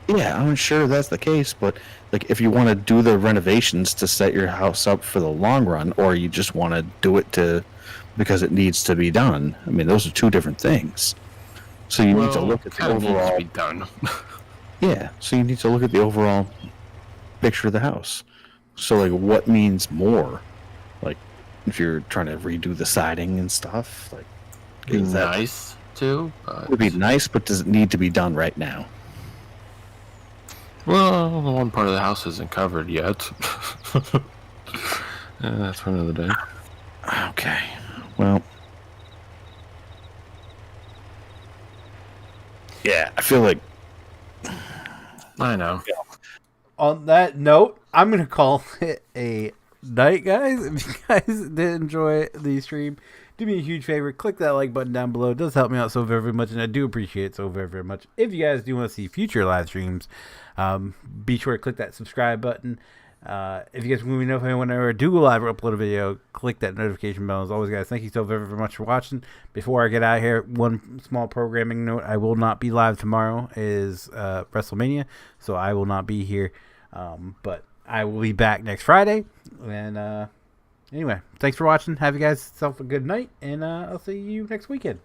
now.
yeah, I'm sure that's the case. But like, if you want to do the renovations to set your house up for the long run, or you just want to do it because it needs to be done, I mean, those are two different things. So you need to look at the
kinda needs to
overall.
be done.
Yeah, so you need to look at the overall picture of the house. So, like, what means more? Like, if you're trying to redo the siding and stuff, like,
Be
is that
nice too. But...
would be nice, but does it need to be done right now?
Well, the one part of the house isn't covered yet. That's for another day.
Okay, well, yeah, I feel like
I know.
On that note, I'm going to call it a night, guys. If you guys did enjoy the stream, do me a huge favor. Click that like button down below. It does help me out so very, very much, and I do appreciate it so very, very much. If you guys do want to see future live streams, be sure to click that subscribe button. If you guys want me to know if I whenever I do go live or upload a video, click that notification bell. As always, guys, thank you so very, very much for watching. Before I get out of here, one small programming note: I will not be live tomorrow. It is WrestleMania, so I will not be here. But I will be back next Friday. And anyway, thanks for watching. Have you guys yourself a good night, and I'll see you next weekend.